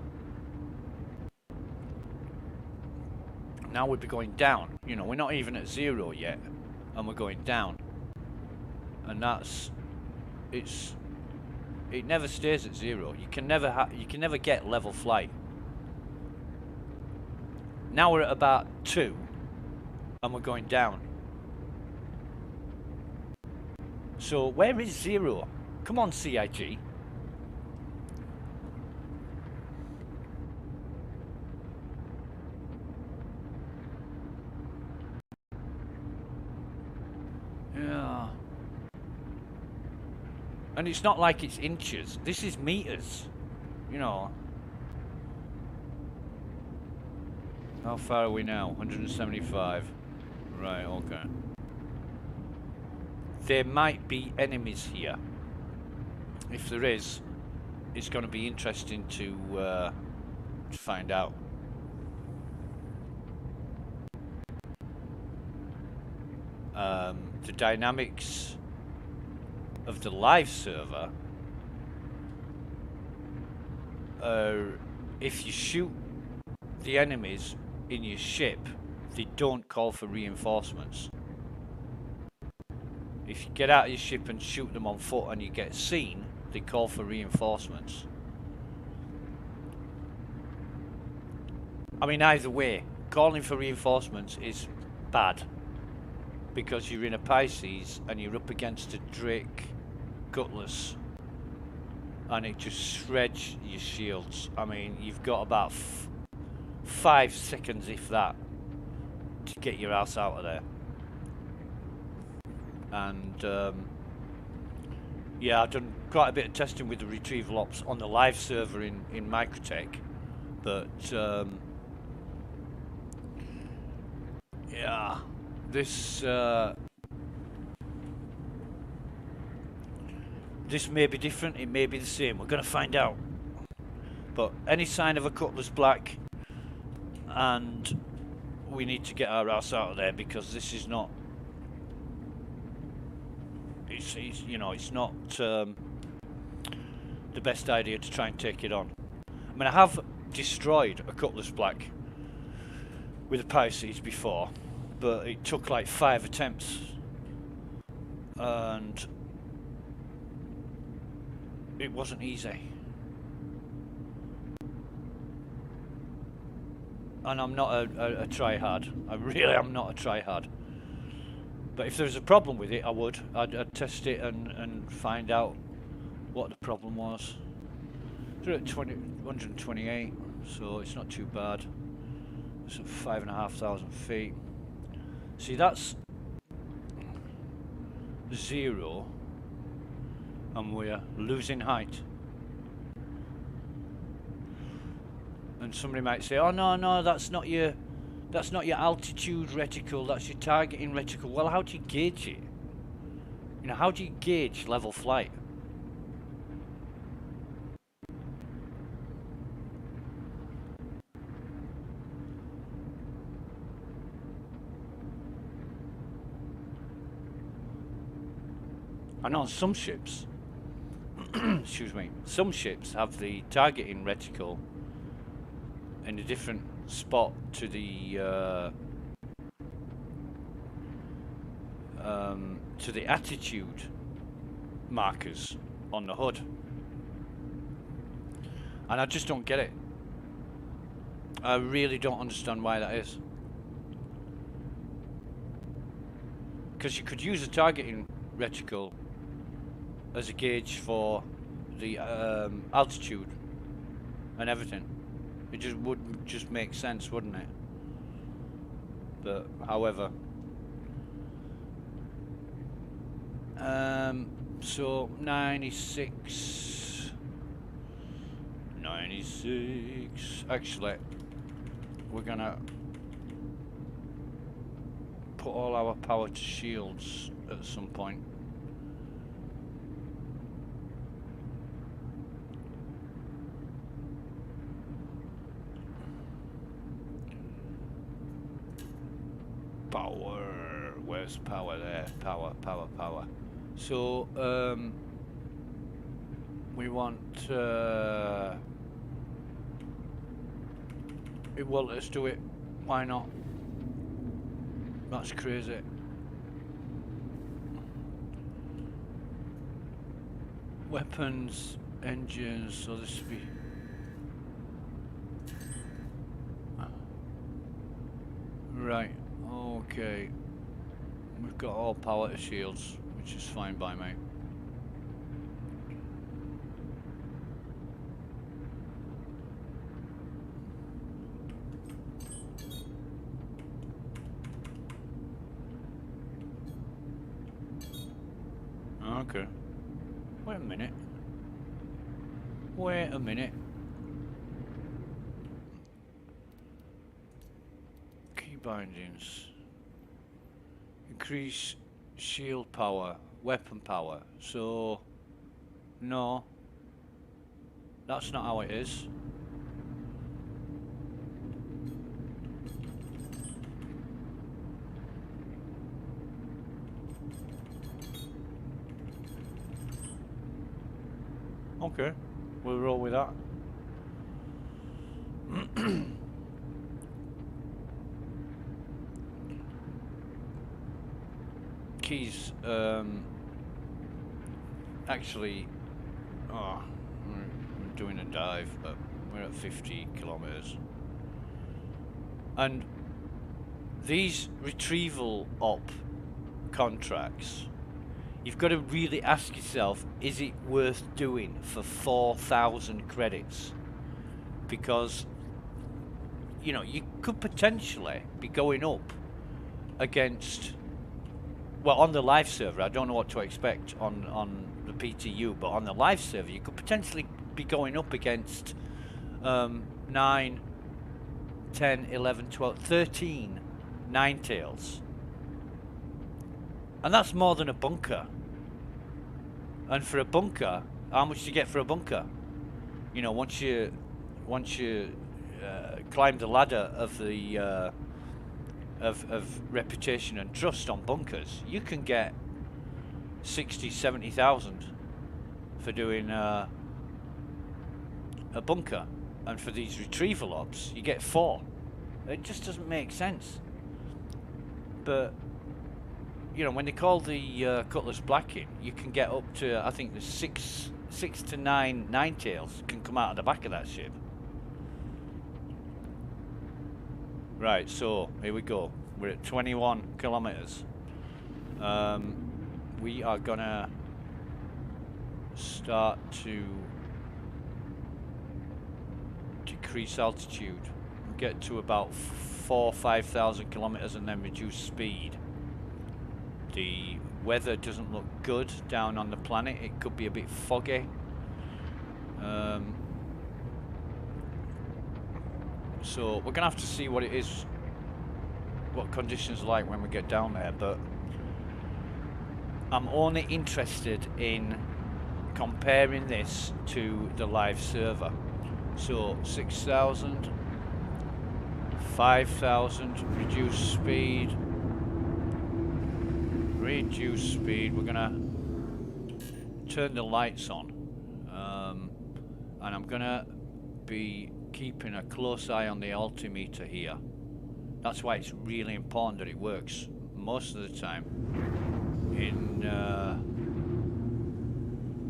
Now we'd be going down. You know, we're not even at 0 yet, and we're going down. And it never stays at 0. You can never get level flight. Now we're at about 2, and we're going down. So where is 0? Come on, CIG. Yeah. And it's not like it's inches. This is meters. You know. How far are we now? 175. Right, okay. There might be enemies here. If there is, it's going to be interesting to find out. The dynamics of the live server are if you shoot the enemies in your ship, they don't call for reinforcements. If you get out of your ship and shoot them on foot and you get seen, they call for reinforcements. I mean, either way, calling for reinforcements is bad, because you're in a Pisces and you're up against a Drake Cutlass and it just shreds your shields. I mean, you've got about 5 seconds, if that, to get your ass out of there. And yeah, I've done quite a bit of testing with the retrieval ops on the live server in Microtech, but yeah, this may be different, it may be the same, we're going to find out. But any sign of a Cutlass Black, and we need to get our ass out of there, because this is not, it's you know, it's not the best idea to try and take it on. I mean, I have destroyed a Cutlass Black with a Pisces before, but it took like 5 attempts, and it wasn't easy. And I'm not a try-hard. I really am not a try-hard. But if there's a problem with it, I'd test it and find out what the problem was. They're at 128, so it's not too bad. It's at 5,500 feet. See, that's 0, and we're losing height. And somebody might say, "Oh no, that's not your altitude reticle. That's your targeting reticle." Well, how do you gauge it? You know, how do you gauge level flight? I know some ships, excuse me, some ships have the targeting reticle in a different spot to the attitude markers on the hood, and I just don't get it. I really don't understand why that is, because you could use a targeting reticle as a gauge for the altitude and everything. It just would just make sense, wouldn't it? But however, so 96. Actually, we're gonna put all our power to shields at some point. Power. Where's power? There. Power. So, we want, well, let's do it. Why not? That's crazy. Weapons, engines, so this would be... Right, okay. We've got all power to shields, which is fine by me. Okay. Wait a minute. Key bindings. Increase shield power, weapon power. So, no. That's not how it is. Okay, we'll roll with that. Keys, actually, oh, we're doing a dive, but we're at 50 kilometers. And these retrieval op contracts, you've got to really ask yourself, is it worth doing for 4,000 credits? Because, you know, you could potentially be going up against, well, on the live server, I don't know what to expect on the PTU, but on the live server, you could potentially be going up against 9, 10, 11, 12, 13 Ninetales. And that's more than a bunker. And for a bunker, how much do you get for a bunker? You know, once you climb the ladder of the of reputation and trust on bunkers, you can get 60, 70,000 for doing a bunker, and for these retrieval ops, you get 4. It just doesn't make sense. But you know, when they call the Cutlass Black in, you can get up to, I think there's 6 to 9 Ninetales can come out of the back of that ship. Right, so here we go. We're at 21 kilometers. We are gonna start to decrease altitude, get to about 4,000-5,000 kilometers, and then reduce speed. The weather doesn't look good down on the planet. It could be a bit foggy. So we're gonna have to see what it is, what conditions are like when we get down there. But I'm only interested in comparing this to the live server. So 6,000, 5,000, reduce speed. Reduce speed. We're gonna turn the lights on, and I'm gonna be keeping a close eye on the altimeter here. That's why it's really important that it works most of the time.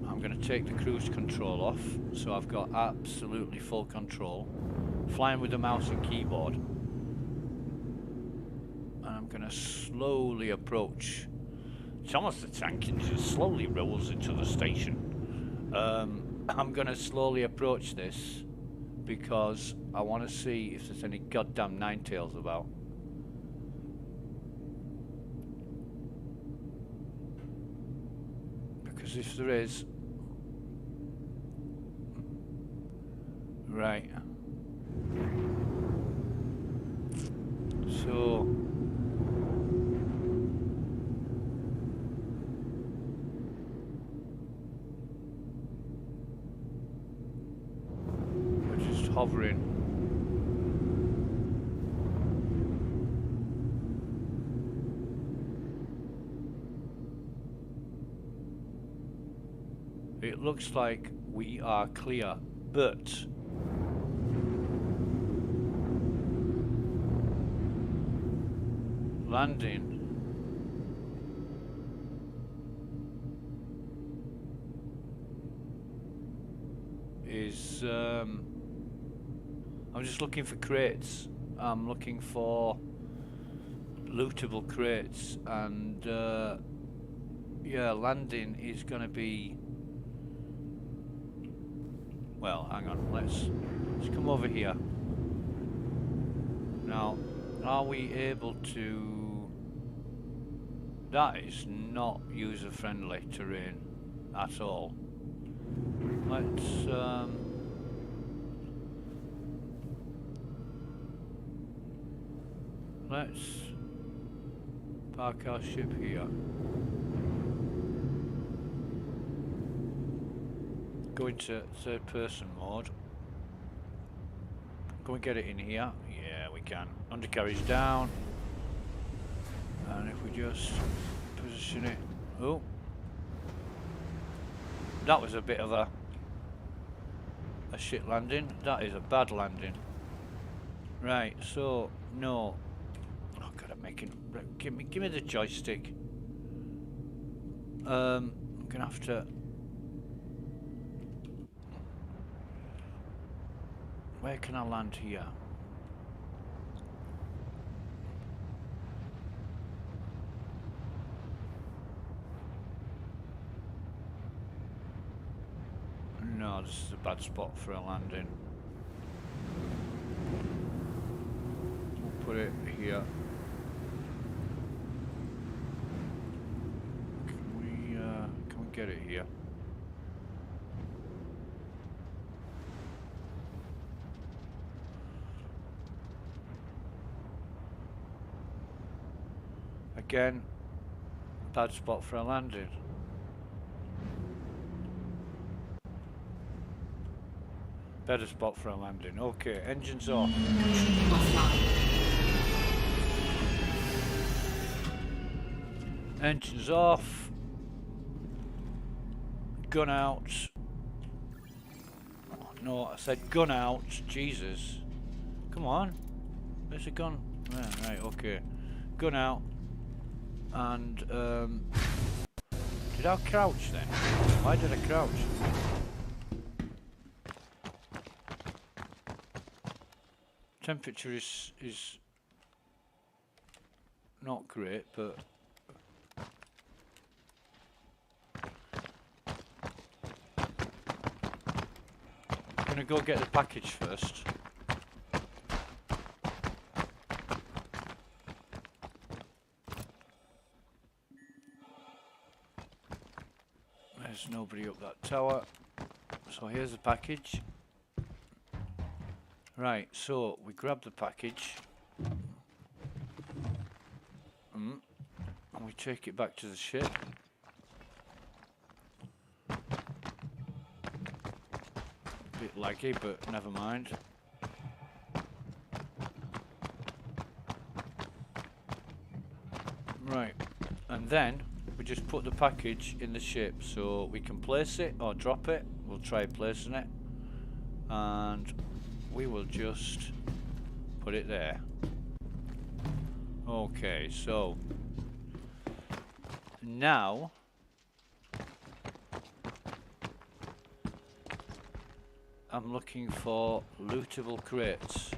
I'm gonna take the cruise control off, so I've got absolutely full control, flying with the mouse and keyboard, and I'm gonna slowly approach. Thomas the Tank Engine slowly rolls into the station. I'm gonna slowly approach this because I want to see if there's any goddamn Ninetales about. Because if there is... Right. So... hovering. It looks like we are clear, but landing is I'm just looking for crates. I'm looking for lootable crates, and yeah, landing is gonna be, well, hang on, let's come over here. Now, are we able to... That is not user-friendly terrain at all. Let's park our ship here. Go into third person mode. Can we get it in here? Yeah, we can. Undercarriage down. And if we just position it... Oh. That was a bit of a shit landing. That is a bad landing. Right, so no. Oh god, I'm making. Right, give me the joystick. I'm gonna have to. Where can I land here? No, this is a bad spot for a landing. We'll put it here. Can we get it here? Again, bad spot for a landing. Better spot for a landing. Okay, engines off. Engines off. Gun out. Oh, no, I said gun out. Jesus. Come on. There's a gun. Yeah, right, okay. Gun out. And, did I crouch then? Why did I crouch? Temperature is not great, but I'm gonna go get the package first. There's nobody up that tower, so here's the package. Right, so we grab the package and we take it back to the ship. Bit laggy, but never mind. Right, and then we just put the package in the ship so we can place it or drop it. We'll try placing it, and we will just put it there. Okay, so now I'm looking for lootable crates.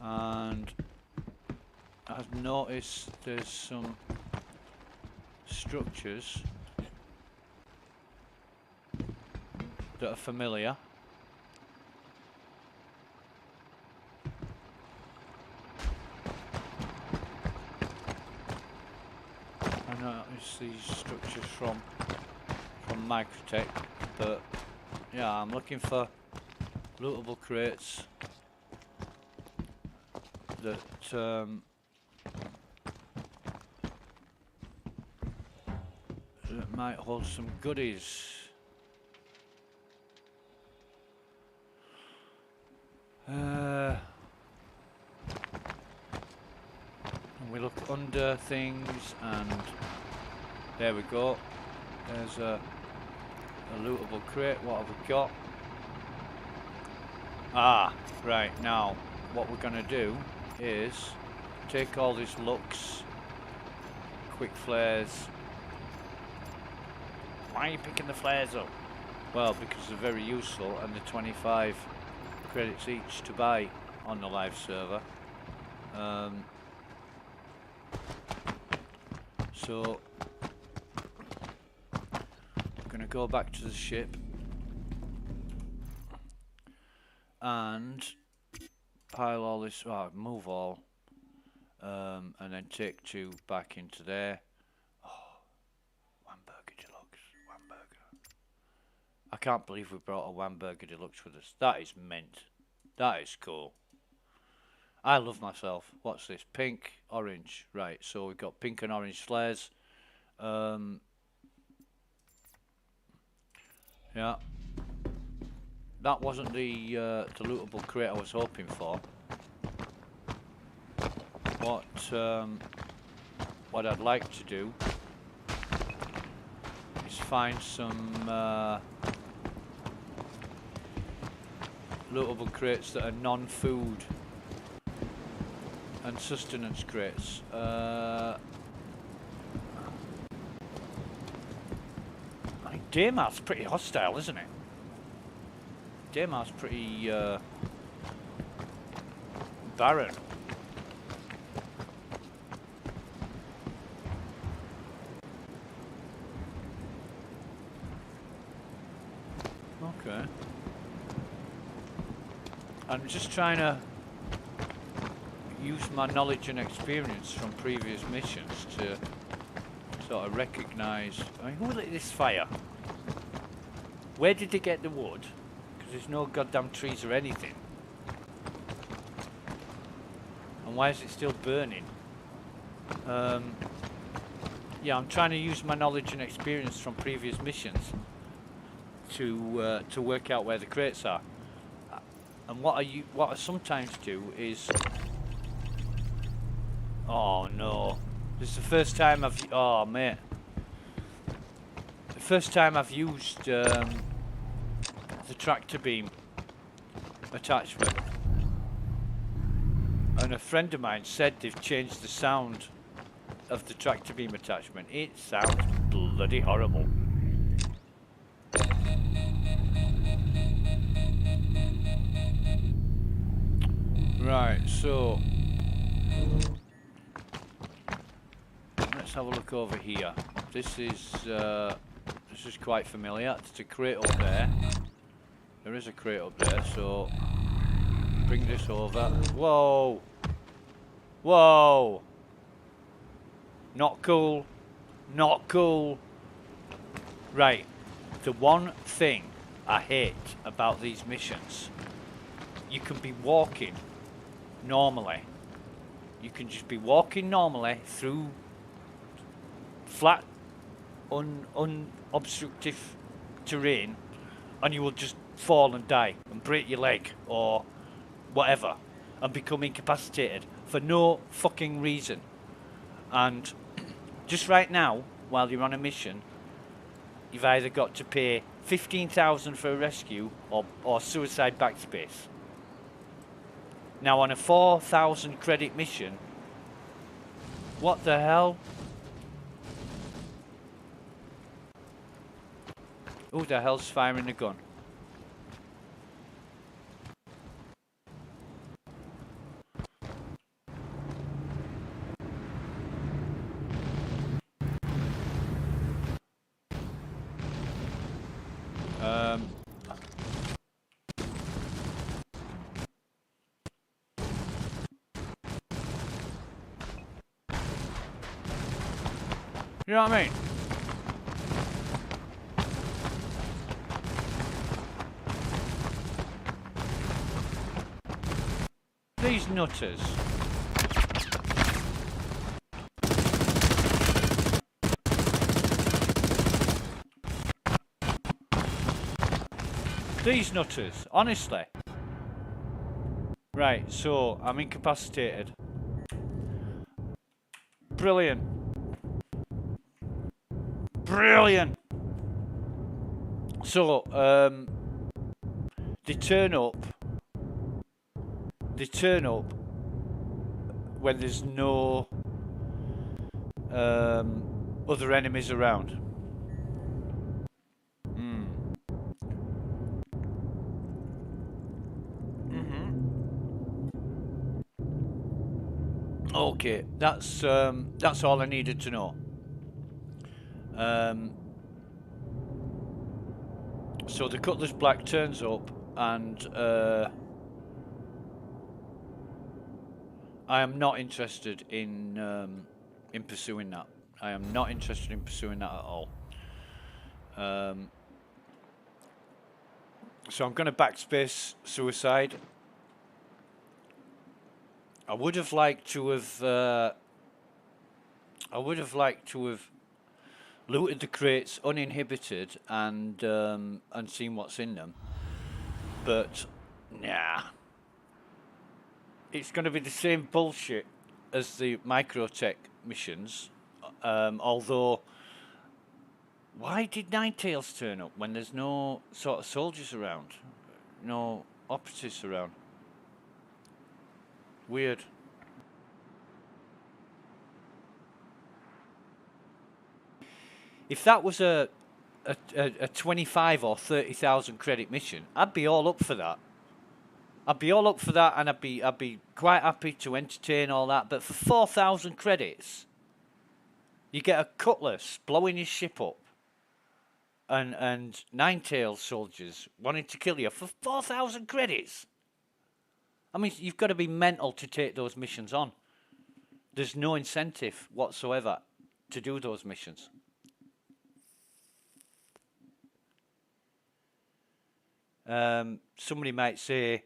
And I've noticed there's some structures that are familiar. I noticed these structures from Microtech, but yeah, I'm looking for lootable crates that that might hold some goodies. And we look under things, and there we go. There's a lootable crate. What have we got? Ah, right, now what we're gonna do is take all these looks, quick flares. Why are you picking the flares up? Well, because they're very useful, and they're 25 credits each to buy on the live server. So I'm gonna go back to the ship and pile all this, move all, and then take 2 back into there. Oh, Whamburger Deluxe, Whamburger. I can't believe we brought a Whamburger Deluxe with us. That is mint. That is cool. I love myself. What's this? Pink, orange. Right, so we've got pink and orange flares. Yeah. That wasn't the lootable crate I was hoping for. What I'd like to do is find some lootable crates that are non-food and sustenance crates. I mean, Daymar's pretty hostile, isn't it? Daymar's pretty barren. Okay. I'm just trying to use my knowledge and experience from previous missions to sort of recognise. I mean, who lit this fire? Where did they get the wood? Because there's no goddamn trees or anything. And why is it still burning? Yeah, I'm trying to use my knowledge and experience from previous missions to work out where the crates are. And what I sometimes do is, oh no, this is the first time I've, oh mate, the first time I've used the tractor beam attachment, and a friend of mine said they've changed the sound of the tractor beam attachment. It sounds bloody horrible. Right, so let's have a look over here. This is quite familiar. There's a crate up there. There is a crate up there, so bring this over. Whoa! Whoa! Not cool. Not cool. Right. The one thing I hate about these missions, you can be walking normally. You can just be walking normally through flat, unobstructive terrain, and you will just fall and die and break your leg or whatever and become incapacitated for no fucking reason. And just right now, while you're on a mission, you've either got to pay 15,000 for a rescue or suicide backspace. Now on a 4,000 credit mission, what the hell? Who the hell's firing the gun? You know what I mean? These nutters. These nutters, honestly. Right, so I'm incapacitated. Brilliant. Brilliant. So, they turn up when there's no other enemies around. Okay, that's all I needed to know. So the Cutlass Black turns up, and I am not interested in pursuing that. I am not interested in pursuing that at all. So I'm going to backspace suicide. I would have liked to have. Looted the crates uninhibited and seen what's in them, but nah. It's going to be the same bullshit as the microtech missions. Although, why did Ninetales turn up when there's no sort of soldiers around? No operatives around. Weird. If that was a 25 or 30,000 credit mission, I'd be all up for that. I'd be all up for that, and I'd be quite happy to entertain all that. But for 4,000 credits, you get a cutlass blowing his ship up, and nine-tailed soldiers wanting to kill you for 4,000 credits. I mean, you've got to be mental to take those missions on. There's no incentive whatsoever to do those missions. Somebody might say,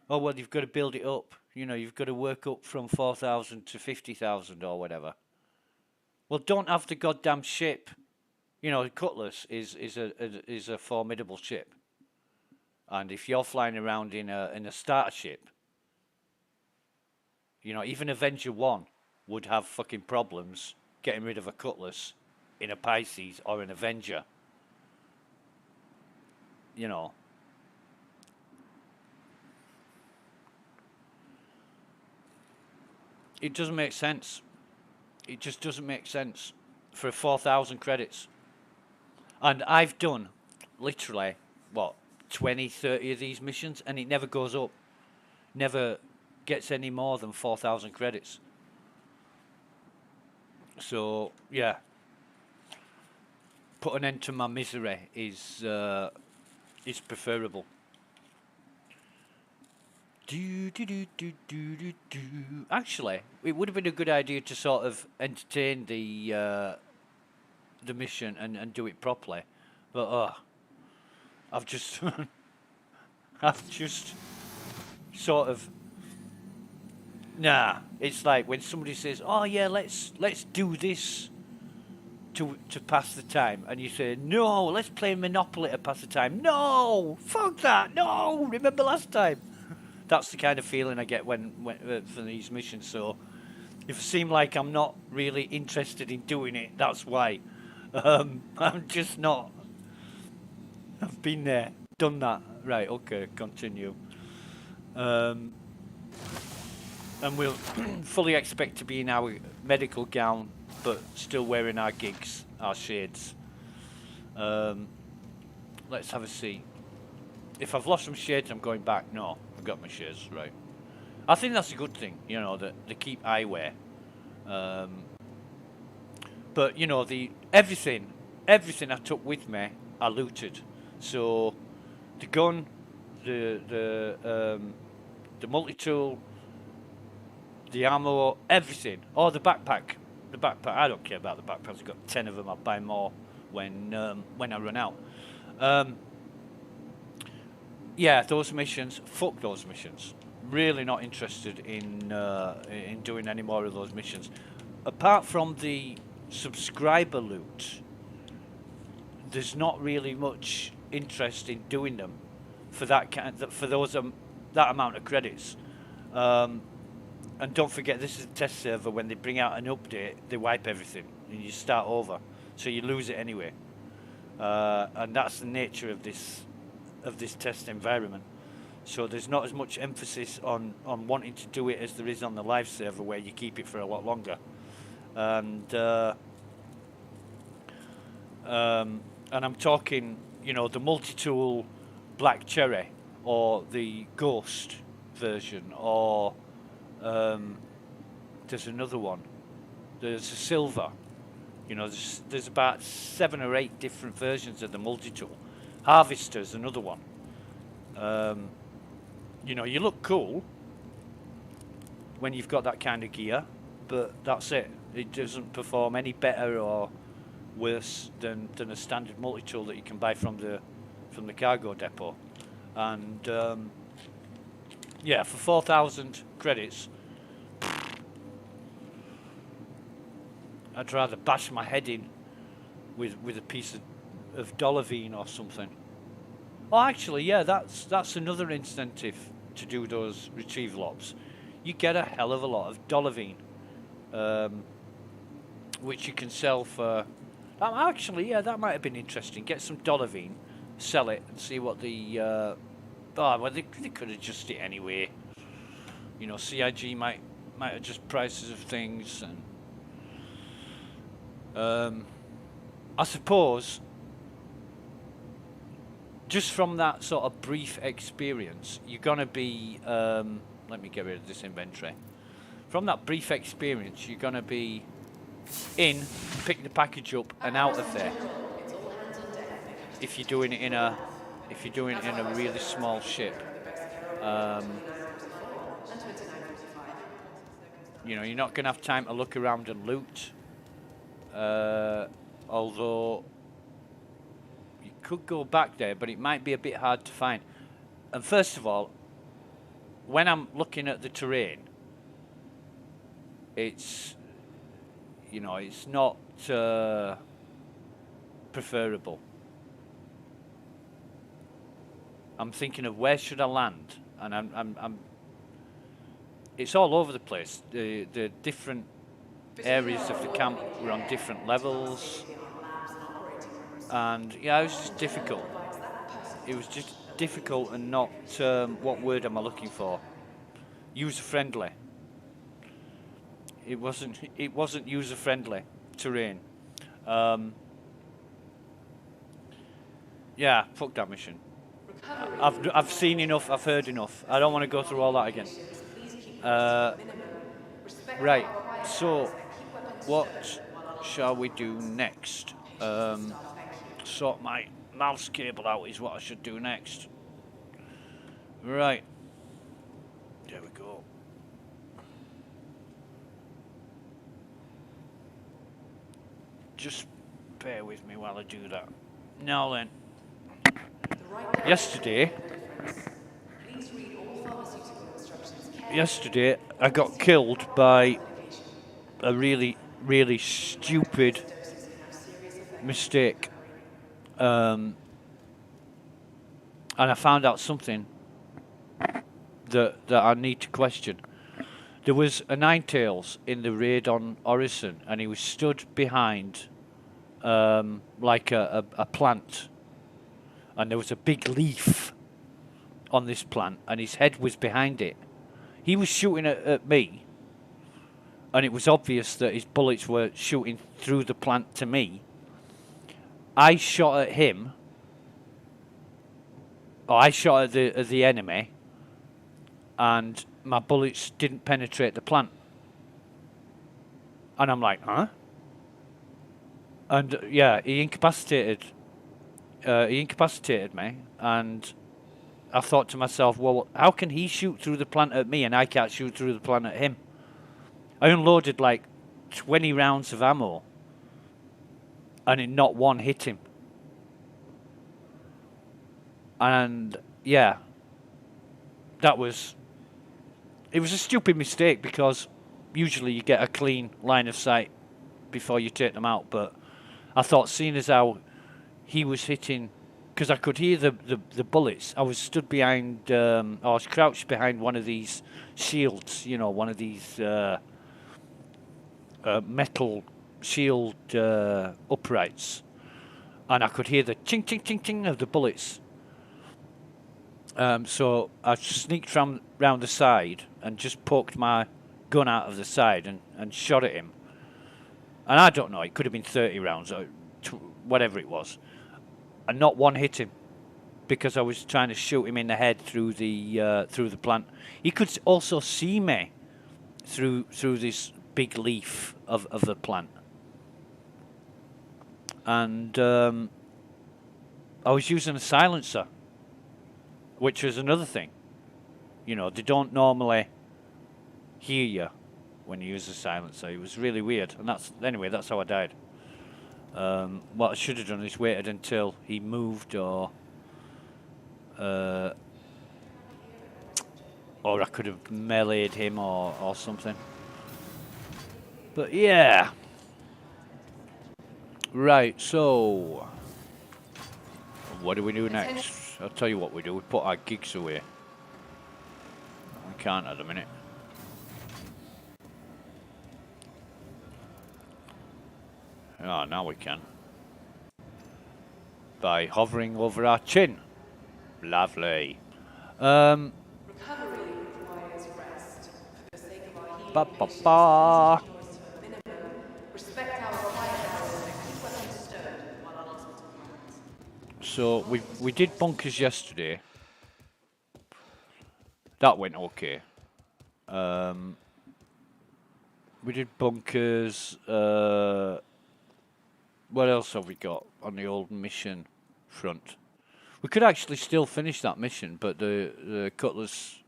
oh, well, you've got to build it up. You know, you've got to work up from 4,000 to 50,000 or whatever. Well, don't have the goddamn ship. You know, the Cutlass is a formidable ship. And if you're flying around in a starter ship, you know, even Avenger 1 would have fucking problems getting rid of a Cutlass in a Pisces or an Avenger. You know. It doesn't make sense. It just doesn't make sense for 4,000 credits. And I've done literally, what, 20, 30 of these missions, and it never goes up. Never gets any more than 4,000 credits. So, yeah. Put an end to my misery is preferable. Actually, it would have been a good idea to sort of entertain the mission and do it properly, but I've just I've just sort of It's like when somebody says, "Oh yeah, let's do this to pass the time," and you say, "No, let's play Monopoly to pass the time." No, fuck that. No, remember last time. That's the kind of feeling I get when for these missions. So if it seems like I'm not really interested in doing it, that's why. I'm just not. I've been there, done that. Right, okay, continue. And we'll fully expect to be in our medical gown, but still wearing our gigs, our shades. Let's have a see. If I've lost some shades, I'm going back. No, I've got my shades, right. I think that's a good thing, you know, that they keep eyewear. But, you know, everything I took with me, I looted. So, the gun, the multi-tool, the ammo, everything. Oh, the backpack. I don't care about the backpacks. I've got 10 of them. I'll buy more when I run out. Yeah, those missions. Fuck those missions. Really not interested in doing any more of those missions. Apart from the subscriber loot, there's not really much interest in doing them for that amount of credits. And don't forget, this is a test server. When they bring out an update, they wipe everything and you start over, so you lose it anyway. And that's the nature of this test environment. So there's not as much emphasis on wanting to do it as there is on the live server, where you keep it for a lot longer. And I'm talking, you know, the multi-tool Black Cherry, or the Ghost version, or there's another one. There's a Silver. You know, there's about 7 or 8 different versions of the multi-tool. Harvester's another one. You know, you look cool when you've got that kind of gear, but that's it. It doesn't perform any better or worse than a standard multi-tool that you can buy from the cargo depot. And yeah, for 4,000 credits, I'd rather bash my head in with a piece of Dollarvine or something. Oh, actually, yeah, that's another incentive to do those retrieval ops. You get a hell of a lot of Dollarvine, which you can sell for. Actually, yeah, that might have been interesting. Get some Dollarvine, sell it, and see what the Oh, well, they could adjust it anyway. You know, CIG might adjust prices of things, and I suppose just from that sort of brief experience, you're gonna be. Let me get rid of this inventory. From that brief experience, you're gonna be in, pick the package up, and out of there. If you're doing it in a really small ship, you know, you're not gonna have time to look around and loot. Although you could go back there, but it might be a bit hard to find. And first of all, when I'm looking at the terrain, it's, you know, it's not preferable. I'm thinking of where should I land, and I'm it's all over the place. The different areas of the camp were on different levels, and yeah, it was just difficult. It was just difficult and not, what word am I looking for? User friendly. It wasn't user friendly terrain. Yeah, fuck that mission. I've seen enough. I've heard enough. I don't want to go through all that again. Right. So, what shall we do next? Sort my mouse cable out is what I should do next. Right. There we go. Just bear with me while I do that. Now then. Yesterday, I got killed by a really, really stupid mistake. And I found out something that I need to question. There was a Ninetales in the raid on Orison, and he was stood behind like a plant. And there was a big leaf on this plant, and his head was behind it. He was shooting at me, and it was obvious that his bullets were shooting through the plant to me. I shot at him, or I shot at the enemy, and my bullets didn't penetrate the plant. And I'm like, huh? And yeah, he incapacitated me, and I thought to myself, well, how can he shoot through the plant at me and I can't shoot through the plant at him? I unloaded like 20 rounds of ammo, and not one hit him. And yeah, it was a stupid mistake, because usually you get a clean line of sight before you take them out, but I thought, seeing as how he was hitting, because I could hear the bullets. I was stood behind, I was crouched behind one of these shields, you know, one of these metal shield uprights, and I could hear the ching ching ching ching of the bullets. So I sneaked round the side and just poked my gun out of the side and shot at him. And I don't know, it could have been 30 rounds or whatever it was. And not one hit him, because I was trying to shoot him in the head through the plant. He could also see me through this big leaf of the plant. And I was using a silencer, which was another thing. You know, they don't normally hear you when you use a silencer. It was really weird, and that's how I died. What I should have done is waited until he moved, or I could have meleeed him or something. But yeah. Right, so what do we do next? I'll tell you what we do. We put our gigs away. We can't at the minute. Oh, now we can. By hovering over our chin. Lovely. Recovery requires rest. For the sake of our healing Ba ba patients, ba. please keep noise to a minimum. Respect our quiet hours and keep weapons stowed while our hospital runs. So we did bunkers yesterday. That went okay. We did bunkers. What else have we got on the old mission front? We could actually still finish that mission, but the Cutlass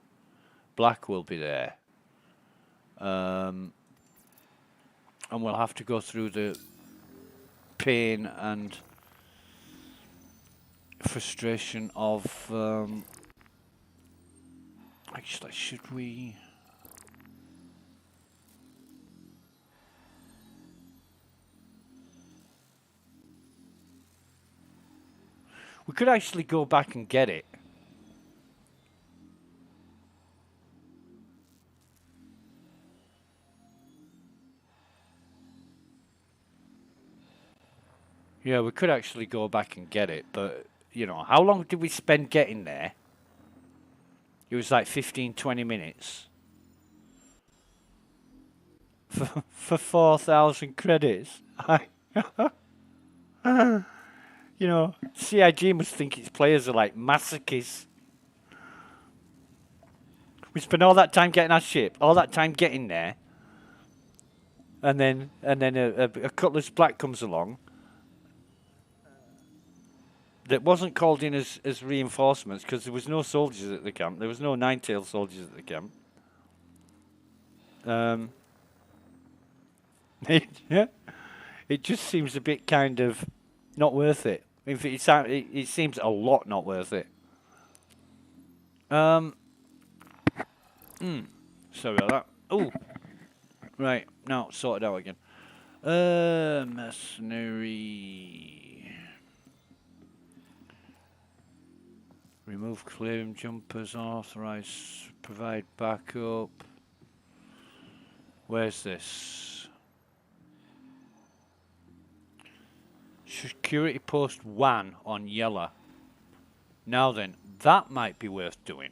Black will be there. And we'll have to go through the pain and frustration of... actually, should we... We could actually go back and get it. Yeah, we could actually go back and get it, but, you know, how long did we spend getting there? It was like 15, 20 minutes. For 4,000 credits. You know, CIG must think its players are like masochists. We spent all that time getting our ship, all that time getting there, and then a Cutlass Black comes along that wasn't called in as reinforcements because there was no soldiers at the camp. There was no Ninetail soldiers at the camp. It just seems a bit kind of not worth it. In fact, it seems a lot not worth it. Sorry about that. Oh, right. Now, sort it out again. Mercenary. Remove clearing jumpers. Authorize. Provide backup. Where's this? Security post 1 on yellow. Now then, that might be worth doing.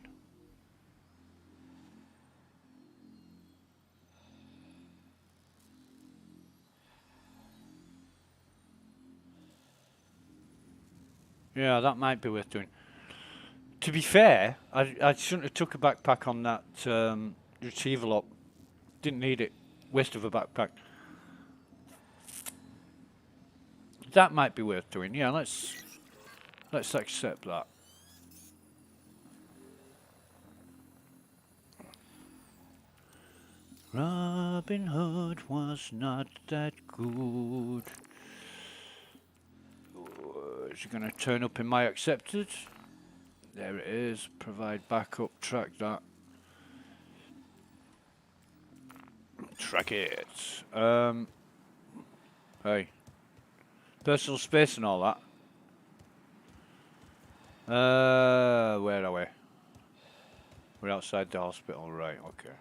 Yeah, that might be worth doing. To be fair, I shouldn't have took a backpack on that retrieval up. Didn't need it. Waste of a backpack. That might be worth doing. Yeah, let's accept that. Robin Hood was not that good. Is it going to turn up in my accepted? There it is. Provide backup. Track that. Track it. Hey. Personal space and all that. Where are we? We're outside the hospital, right? Okay.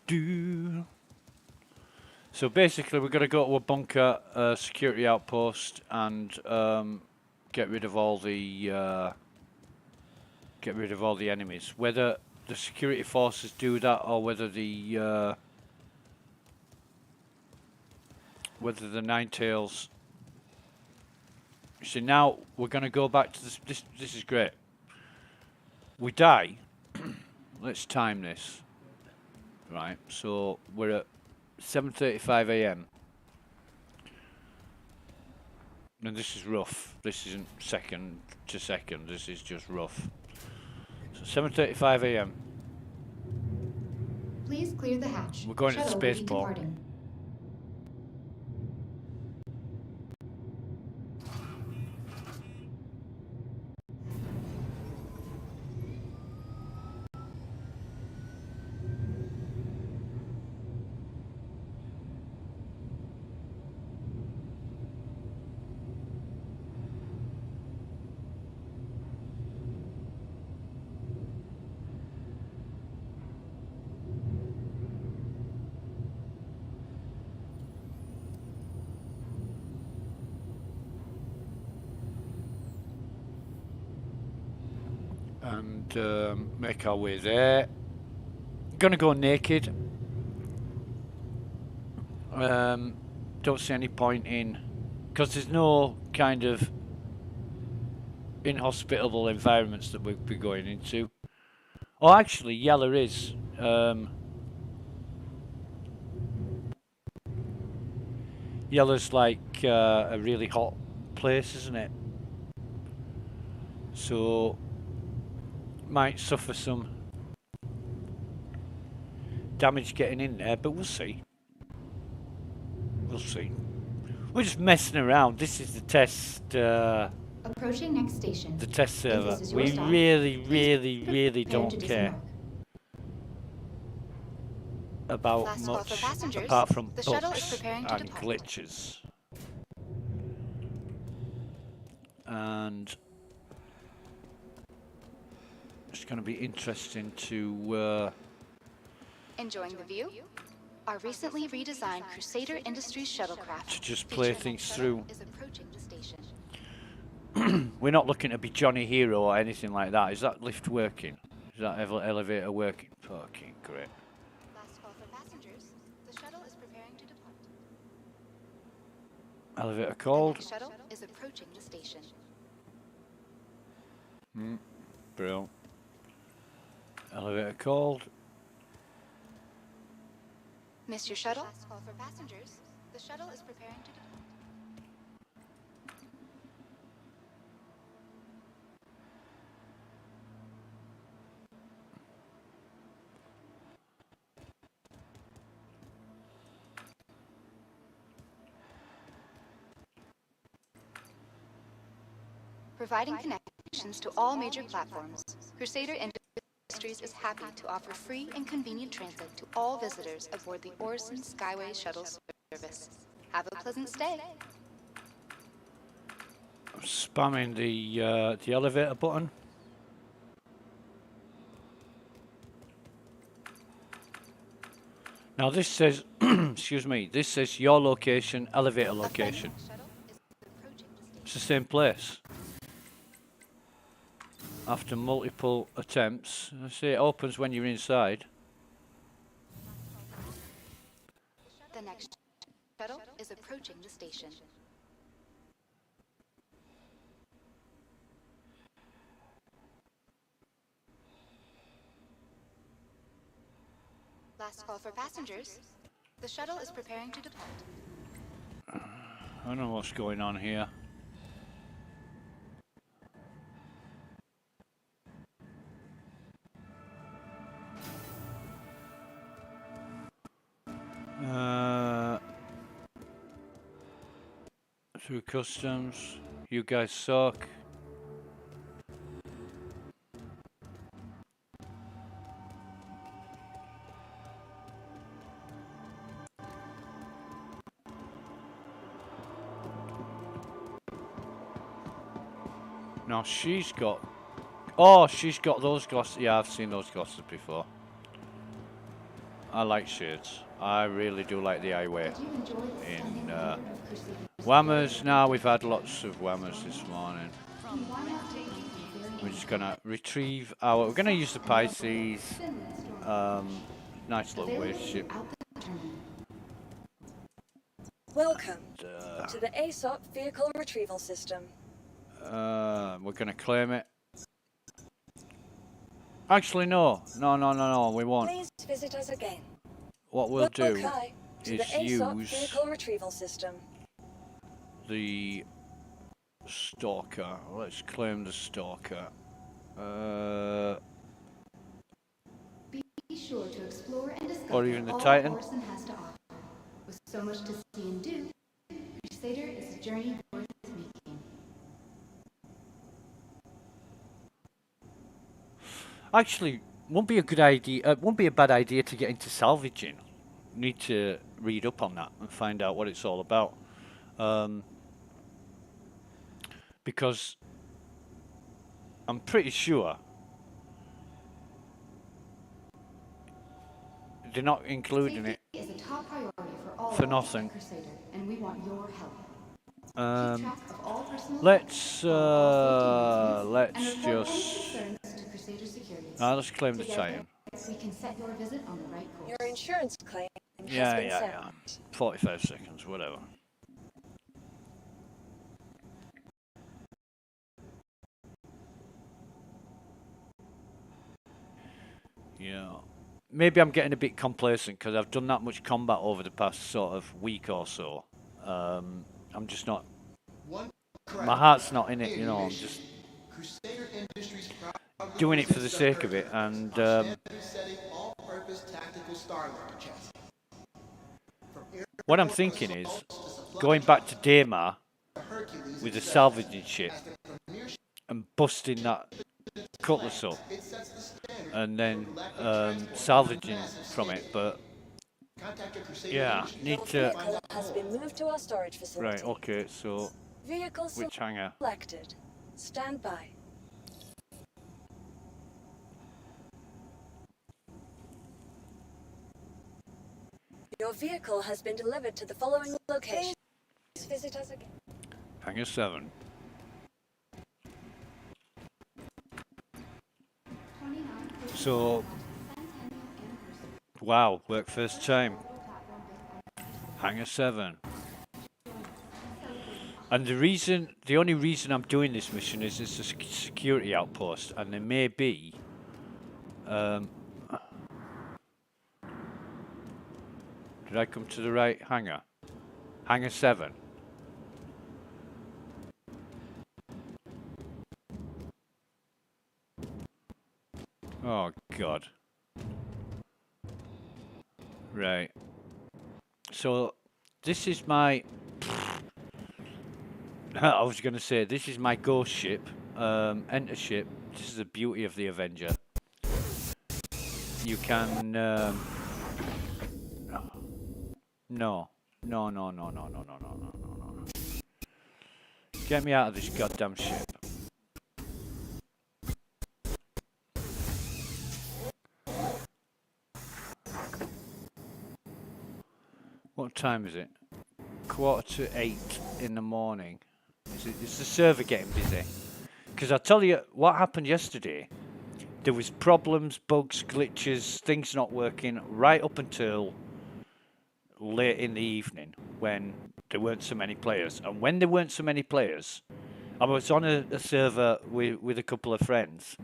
Do. So basically, we're gonna go to a bunker, security outpost, and get rid of all the enemies. Whether the security forces do that or whether the Ninetails. So now we're gonna go back to this. This is great. We die. Let's time this. Right. So we're at 7:35 a.m. And this is rough. This isn't second to second. This is just rough. So 7:35 a.m. Please clear the hatch. We're going to the Shuttle will be spaceport. departing. make our way there. Gonna go naked. Don't see any point in, because there's no kind of inhospitable environments that we'll be going into. Oh, actually, Yella is. Yella's like a really hot place, isn't it? So might suffer some damage getting in there, but we'll see. We'll see. We're just messing around. This is the test. Approaching next station. The test If server. this is your We stop, really prepare don't to care about Last call for much passengers. apart from The shuttle is bugs preparing to and depart. glitches. And it's going to be interesting to Enjoying the view? Our recently redesigned Crusader Industries shuttlecraft to just play featuring things a through. shuttle is approaching the station. We're not looking to be Johnny Hero or anything like that. Is that lift working? Is that elevator working? Fucking great. Last call for passengers. The shuttle is preparing to depart. Elevator The called. next shuttle is approaching the station. Brilliant. Elevator called. Missed your shuttle? Last call for passengers. The shuttle is preparing to depart. Providing connections to all major platforms, Crusader Industries is happy to offer free and convenient transit to all visitors aboard the Orson Skyway Shuttle service. Have a pleasant stay. I'm spamming the elevator button. Now this says, excuse me, this says your location, elevator location. It's the same place. After multiple attempts, I see it opens when you're inside. The next shuttle is approaching the station. Last call for passengers. The shuttle is preparing to depart. I don't know what's going on here. Through customs. You guys suck. Now she's got... Oh, she's got those glasses. Yeah, I've seen those glasses before. I like shades. I really do like the eyewear. In Whammers, now we've had lots of Whammers this morning. We're just gonna retrieve our... We're gonna use the Pisces. Nice little waste ship. Welcome to the ASOP Vehicle Retrieval System. We're gonna claim it. Actually, no, we won't. Please visit us again. What we'll do Welcome to the is ASOP use Vehicle Retrieval System. the Stalker. Let's claim the Stalker. Be sure to explore and discover Or even the all Titan. Orson has to offer. With so much to see and do, Crusader is a journey worth making. Actually, won't be a good idea. Won't be a bad idea to get into salvaging. Need to read up on that and find out what it's all about. Because I'm pretty sure they're not including it Safety is a top priority for all for of us nothing. at Crusader, and we want your help. Keep Um, track of all personal let's effects, follow all safety let's rules, and report any just concerns to Crusader Crusader securities. Let's claim the Together, Titan. we can set your visit on the right course. Your insurance claim Yeah, has been yeah, settled. yeah. 45 seconds, whatever. Yeah. Maybe I'm getting a bit complacent because I've done that much combat over the past sort of week or so. I'm just not. My heart's not in it, you know. I'm just doing it for the sake of it, and what I'm thinking is going back to Daymar with the salvaging ship and busting that cutlass up, and then salvaging from it. But yeah, need Your to. vehicle has been moved to our storage facility. Right. Okay. So Vehicle which hangar? selected. Stand by. Your vehicle has been delivered to the following location. Please visit us again. Hangar 7. So, wow, work first time. Hangar 7. And the only reason I'm doing this mission is it's a security outpost, and there may be, did I come to the right hangar? Hangar 7. Oh, God. Right. So, this is my... I was going to say, this is my ghost ship. Enter ship. This is the beauty of the Avenger. You can... No. No. No, no, no, no, no, no, no, no, no, no. Get me out of this goddamn ship. What time is it? 7:45 in the morning. Is the server getting busy? Because I tell you what happened yesterday. There was problems, bugs, glitches, things not working right up until late in the evening when there weren't so many players. And when there weren't so many players, I was on a server with a couple of friends,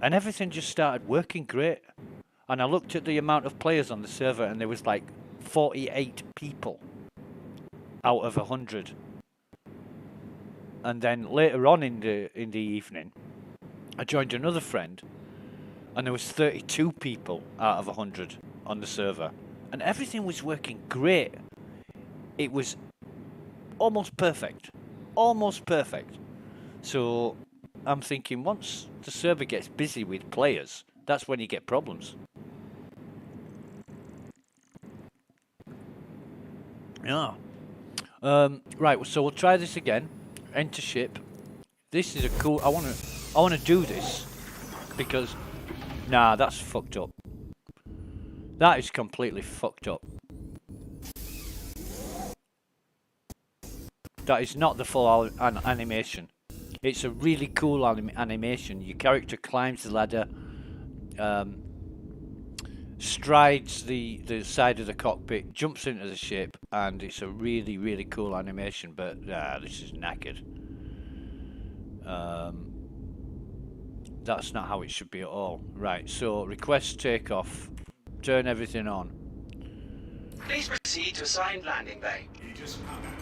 and everything just started working great. And I looked at the amount of players on the server, and there was like 48 people out of 100. And then later on in the evening, I joined another friend, and there was 32 people out of 100 on the server, and everything was working great. It was almost perfect, almost perfect. So I'm thinking once the server gets busy with players, that's when you get problems. Yeah. Right. So we'll try this again. Enter ship. This is a cool. I wanna do this because nah, that's fucked up. That is completely fucked up. That is not the full animation. It's a really cool animation. Your character climbs the ladder, strides the side of the cockpit, jumps into the ship, and it's a really, really cool animation. But this is knackered. That's not how it should be at all. Right, so request takeoff. Turn everything on. Please proceed to assigned landing bay.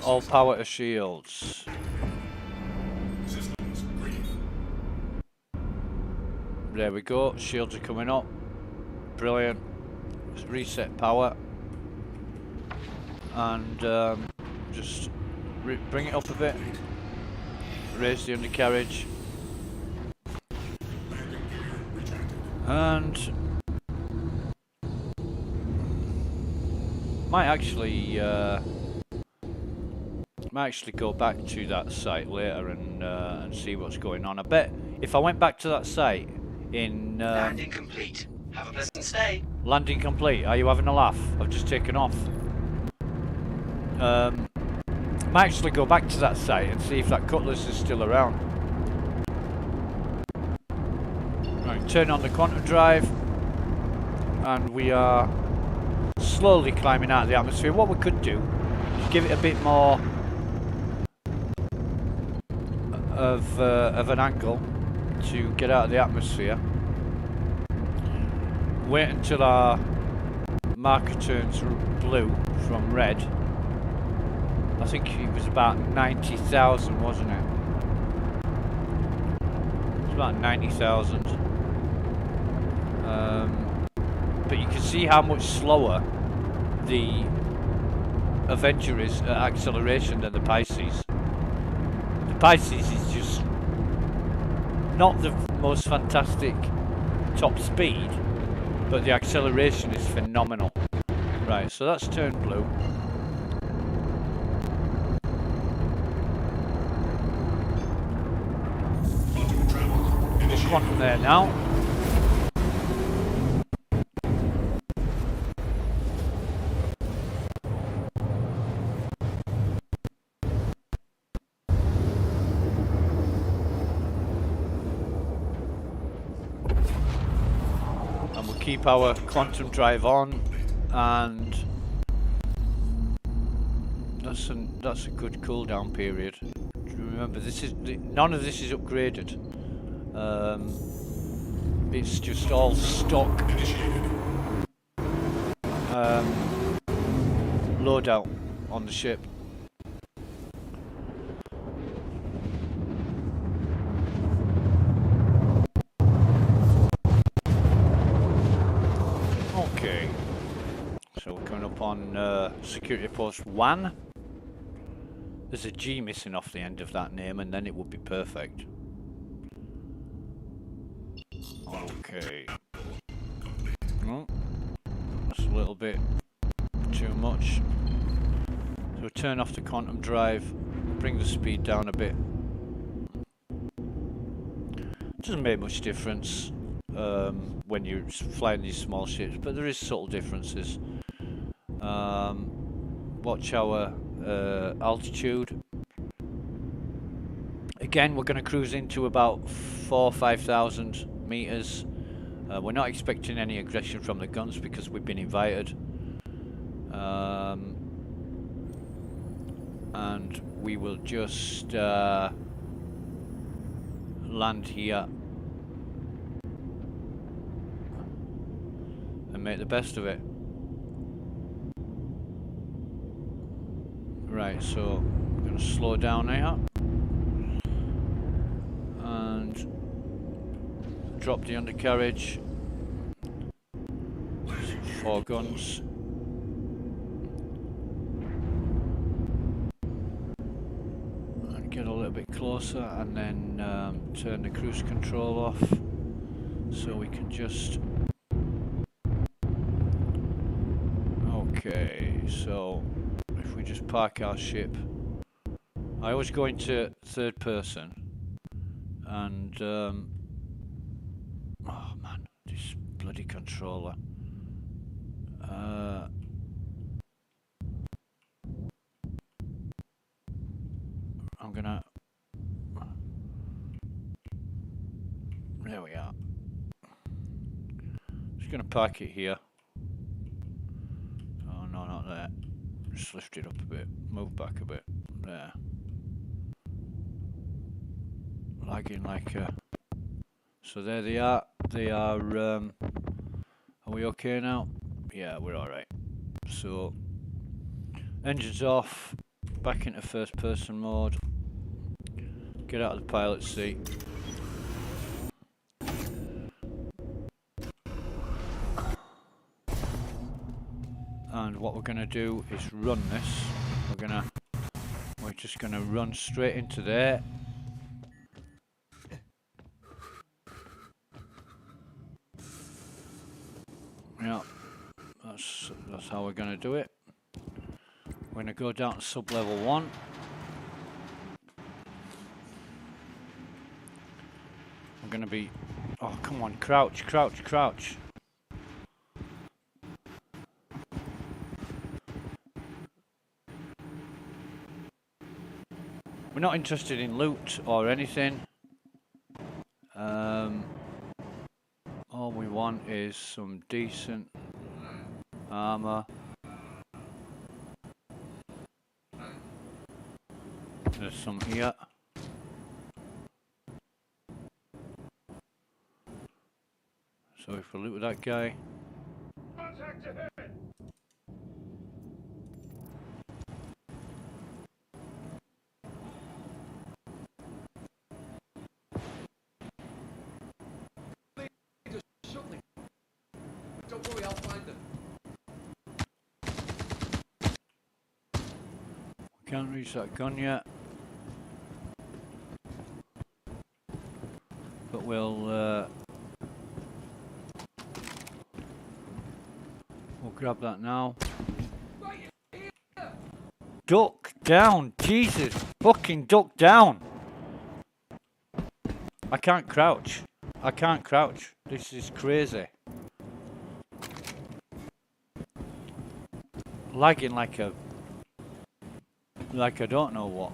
All power to shields. There we go. Shields are coming up. Brilliant. Let's reset power. And just bring it up a bit. Raise the undercarriage. And might actually go back to that site later and see what's going on. I bet if I went back to that site in Landing complete. Have a pleasant stay. landing complete. Are you having a laugh? I've just taken off. Might actually go back to that site and see if that cutlass is still around. turn on the quantum drive, and we are slowly climbing out of the atmosphere. What we could do is give it a bit more of an angle to get out of the atmosphere. Wait until our marker turns blue from red. I think it was about 90,000, wasn't it? It's about 90,000. But you can see how much slower the Avenger is at acceleration than the Pisces. The Pisces is just not the most fantastic top speed, but the acceleration is phenomenal. Right, so that's turned blue. Quantum there now. And we'll keep our quantum drive on, and that's a good cooldown period. Remember, none of this is upgraded. It's just all stock loadout on the ship. Okay, so we're coming up on security post 1. There's a G missing off the end of that name, and then it would be perfect. Okay. No, that's a little bit too much. So turn off the quantum drive, bring the speed down a bit. Doesn't make much difference when you're flying these small ships, but there is subtle differences. Watch our altitude. Again, we're going to cruise into about 4,000 or 5,000 meters. We're not expecting any aggression from the guns because we've been invited. And we will just land here and make the best of it. Right, so I'm going to slow down here and drop the undercarriage. 4 guns. And get a little bit closer, and then turn the cruise control off so we can just... Okay, so if we just park our ship, I always go into third person, and oh man, this bloody controller. I'm gonna... There we are. Just gonna park it here. Oh no, not there. Just lift it up a bit. Move back a bit. There. Lagging like a... So there they are. They are... Are we okay now? Yeah, we're alright. So... Engines off. Back into first person mode. Get out of the pilot seat. And what we're gonna do is run this. We're just gonna run straight into there. Yeah, that's how we're gonna do it. We're gonna go down to sub-level 1. I'm gonna be... Oh, come on, crouch, crouch, crouch. We're not interested in loot or anything. is some decent armor. There's some here. So if we look with that guy. Don't worry, I'll find them. Can't reach that gun yet. But we'll grab that now. Duck down! Jesus! Fucking duck down! I can't crouch. I can't crouch. This is crazy. Lagging like I don't know what.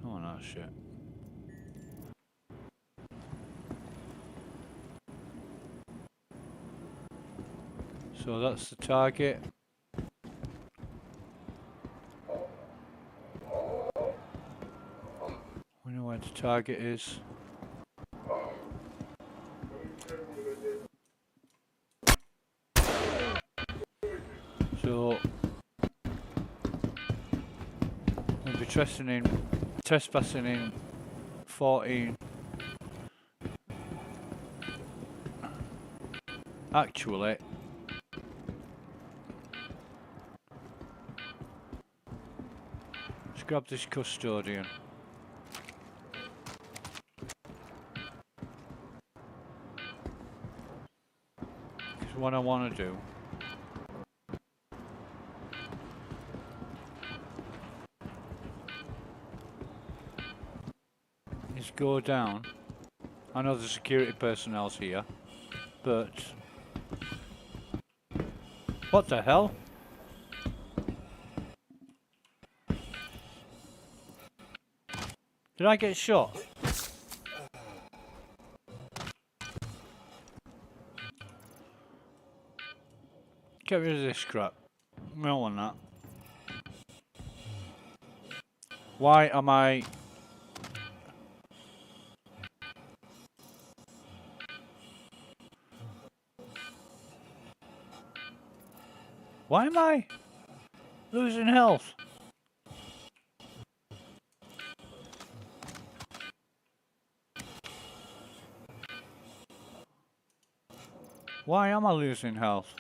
Oh no shit. So that's the target. We know where the target is. So we'll be trespassing in 14. Actually, let's grab this custodian. Because what I want to do is go down. I know the security personnel's here, but what the hell? Did I get shot? Get rid of this crap. I don't want that. Why am I... Why am I losing health? Why am I losing health?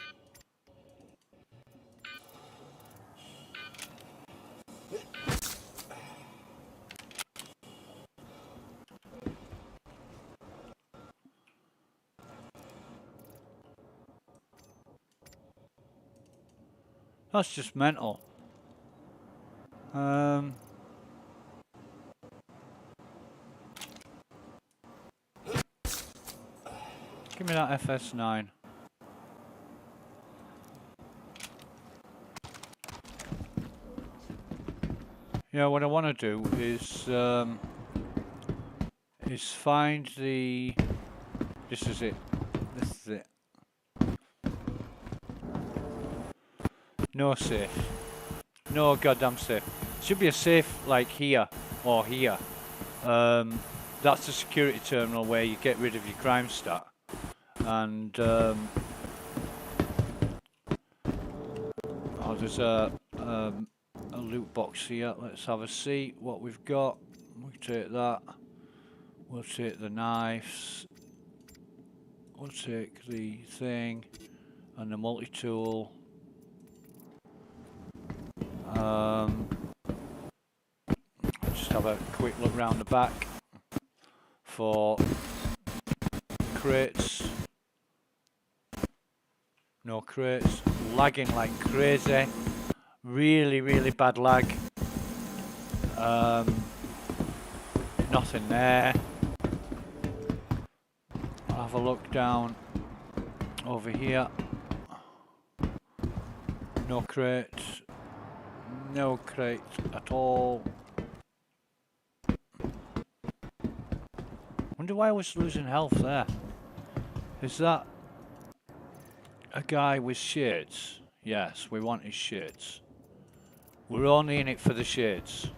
That's just mental. Give me that FS9. Yeah, what I want to do is find the... This is it. This is it. No safe. No goddamn safe. Should be a safe like here or here. That's the security terminal where you get rid of your crime stat. And oh, there's a loot box here. Let's have a see what we've got. We'll take that. We'll take the knives. We'll take the thing and the multi-tool. Just have a quick look round the back for crates. No crates. Lagging like crazy. Really, really bad lag. Nothing there. I'll have a look down Over here. No crates. No crates at all. Wonder why I was losing health there. Is that a guy with shades? Yes, we want his shades. We're only in it for the shades.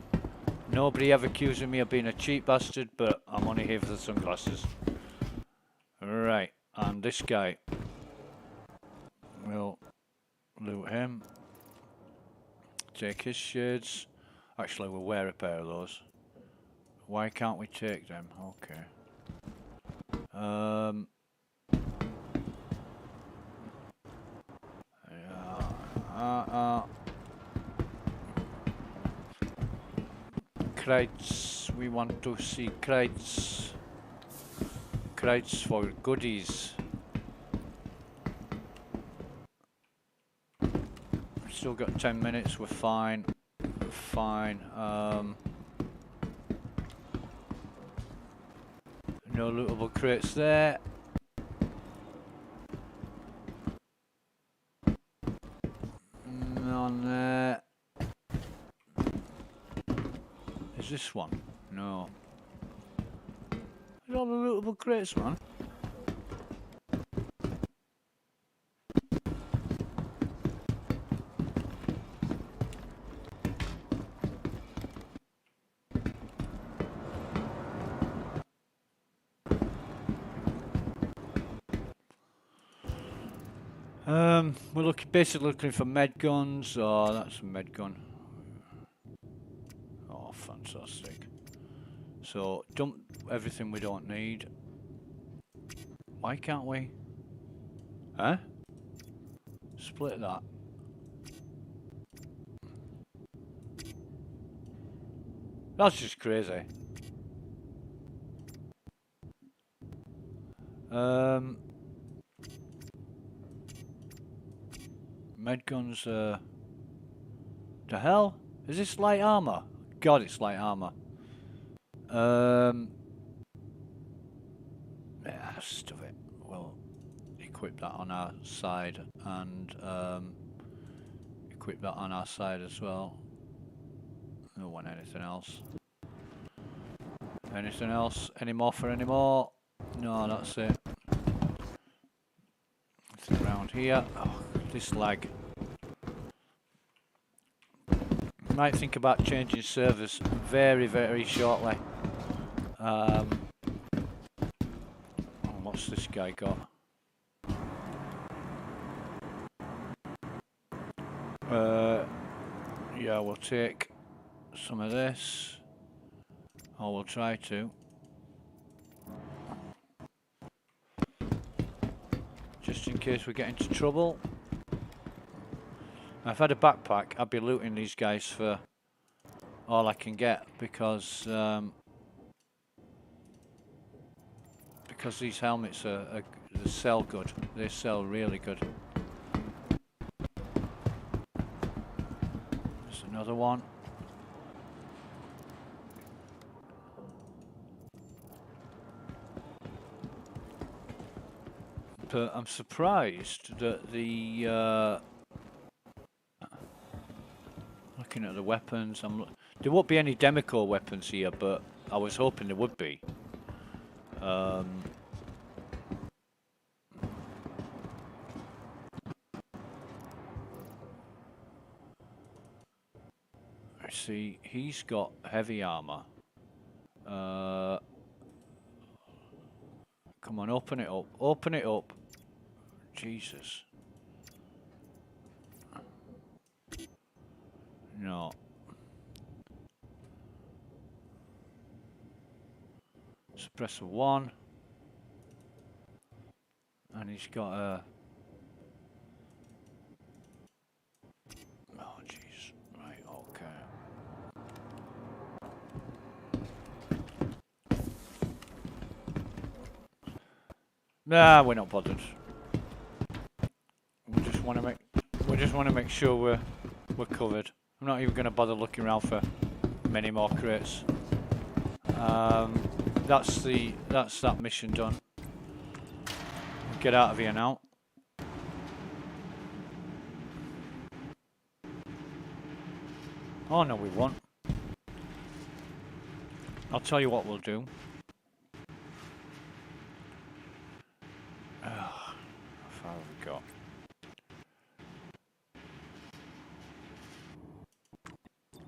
Nobody ever accusing me of being a cheap bastard, but I'm only here for the sunglasses. Right, and this guy. We'll loot him. Take his shades. Actually, we'll wear a pair of those. Why can't we take them? Okay. Crates. We want to see crates. Crates for goodies. Still got 10 minutes. We're fine. We're fine. No lootable crates there. None there. Is this one? No. There's all the lootable crates, man. We're basically looking for med guns. Oh, that's a med gun. Oh, fantastic. So, dump everything we don't need. Why can't we? Huh? Split that. That's just crazy. Med guns, the hell? Is this light armor? God, it's light armor. Yeah, stuff it. We'll equip that on our side and equip that on our side as well. Don't want anything else. Anything else? Any more for any more? No, that's it. Nothing around here. Oh, this lag. Might think about changing servers very, very shortly. Oh, what's this guy got? Yeah, we'll take some of this. Or we'll try to. Just in case we get into trouble. If I had a backpack, I'd be looting these guys for all I can get because these helmets they sell good. They sell really good. There's another one. But I'm surprised that the looking at the weapons, there won't be any Demico weapons here, but I was hoping there would be. I see he's got heavy armor. Come on, open it up. Open it up. Jesus. No. Suppressor 1. And he's got a... Oh, jeez. Right, okay. Nah, we're not bothered. We just want to make sure we're covered. I'm not even going to bother looking around for many more crates. That's that mission done. Get out of here now. Oh no, we won't. I'll tell you what we'll do. How far have we got?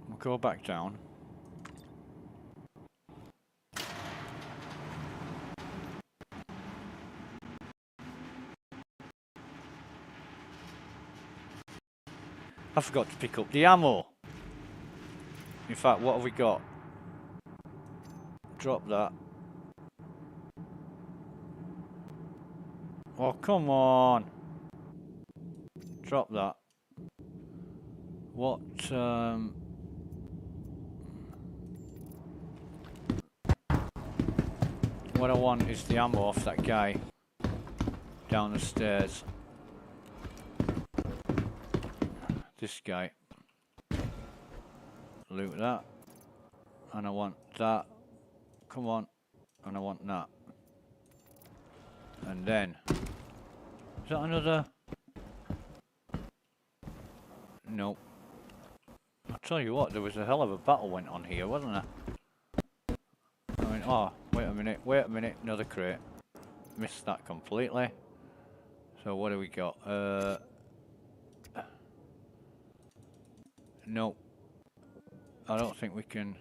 We'll go back down. I forgot to pick up the ammo. In fact, what have we got? Drop that. Oh, come on. Drop that. What, what I want is the ammo off that guy down the stairs. This guy. Loot that. And I want that. Come on. And I want that. And then... Is that another? Nope. I'll tell you what, there was a hell of a battle went on here, wasn't there? I mean, oh, wait a minute, another crate. Missed that completely. So what do we got? Nope. I don't think we can,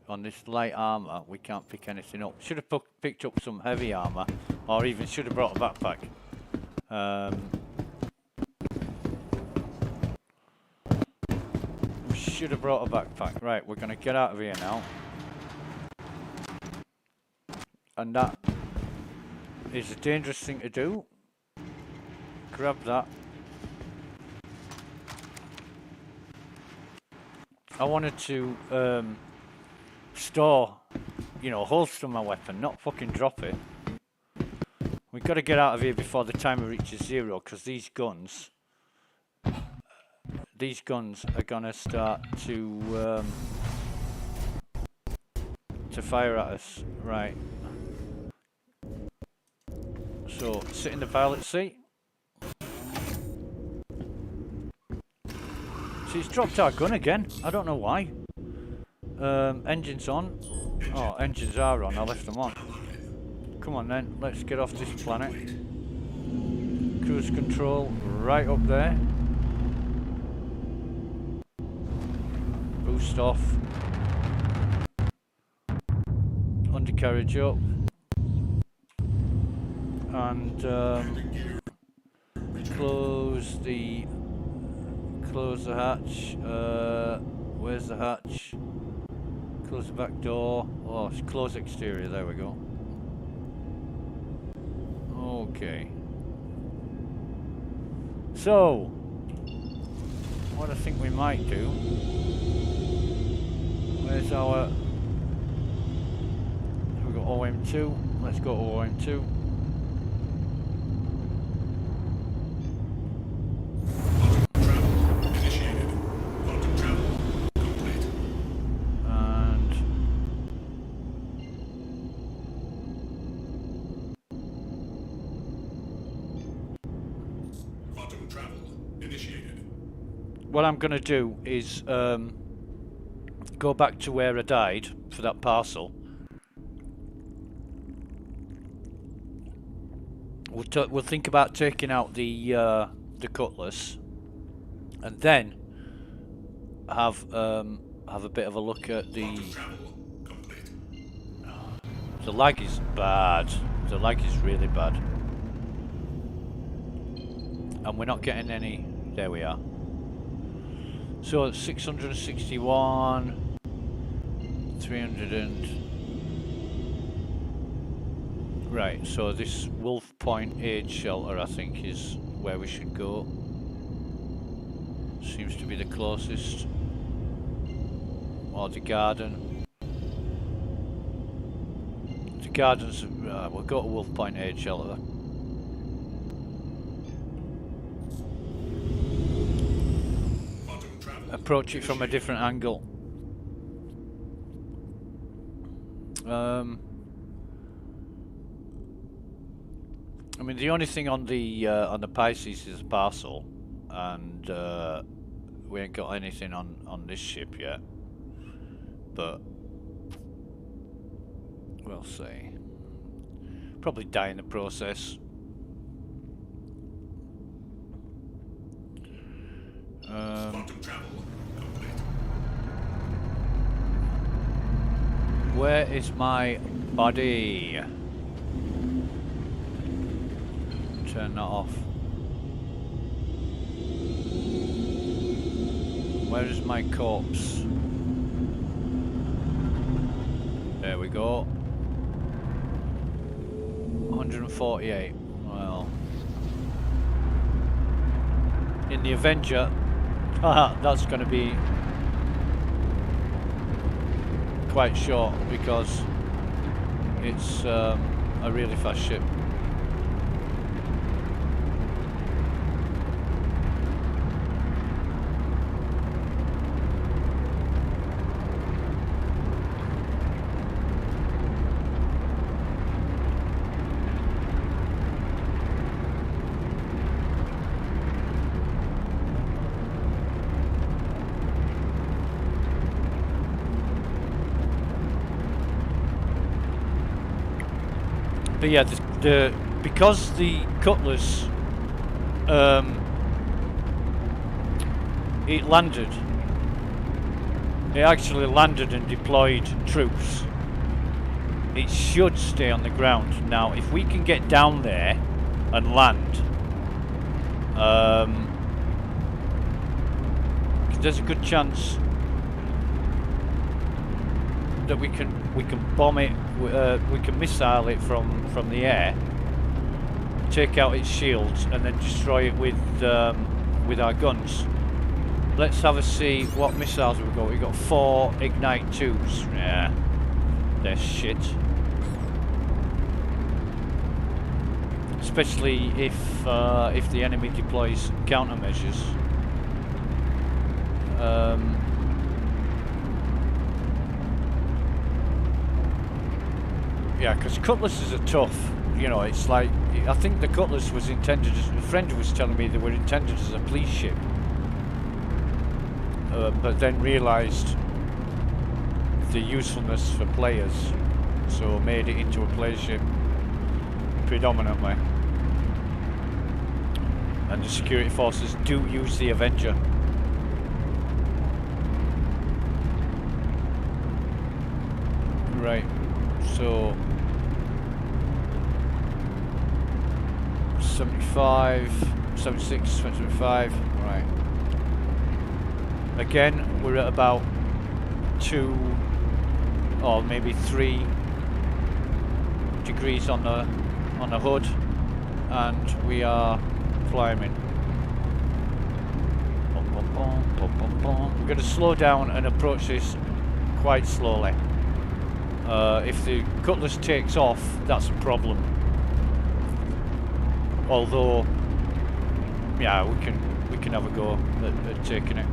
on this light armor, we can't pick anything up. Should have picked up some heavy armor, or even should have brought a backpack. We should have brought a backpack. Right, we're gonna get out of here now. And that is a dangerous thing to do. Grab that. I wanted to store, you know, holster my weapon, not fucking drop it. We've got to get out of here before the timer reaches 0, because these guns are gonna start to fire at us. Right. So sit in the pilot's seat. It's dropped our gun again. I don't know why. Engines on. Oh, engines are on. I left them on. Come on then. Let's get off this planet. Cruise control right up there. Boost off. Undercarriage up. And close the hatch. Where's the hatch? Close the back door. Oh, it's close exterior. There we go. Okay. So, what I think we might do. Where's our... We've got OM2. Let's go to OM2. What I'm going to do is go back to where I died for that parcel. We'll think about taking out the cutlass, and then have a bit of a look at the lag is bad. The lag is really bad, and we're not getting any. There we are. So 661, 300 and... Right, so this Wolf Point Aid Shelter, I think, is where we should go. Seems to be the closest. Or the garden. The gardens, we'll go to Wolf Point Aid Shelter. Approach it from a different angle. I mean, the only thing on the Pisces is a parcel, and we ain't got anything on this ship yet, but we'll see. Probably die in the process. Where is my body? Turn that off. Where is my corpse? There we go. 148. Well, in the Avenger, that's going to be quite short because it's a really fast ship. But yeah, because the Cutlass it landed. It actually landed and deployed troops. It should stay on the ground. Now, if we can get down there and land, there's a good chance that we can bomb it. We can missile it from the air, take out its shields, and then destroy it with our guns. Let's have a see what missiles we've got. We've got 4 Ignite 2s. Yeah, they're shit. Especially if the enemy deploys countermeasures. Yeah, because Cutlasses are tough. You know, it's like, I think the Cutlass was intended as, a friend was telling me they were intended as a police ship. But then realised the usefulness for players, so made it into a player ship predominantly. And the security forces do use the Avenger. Right, so 75, 76, 75, right. Again, we're at about 2 or maybe 3 degrees on the hood, and we are climbing. We're going to slow down and approach this quite slowly. If the Cutlass takes off, that's a problem. Although, yeah, we can have a go at taking it.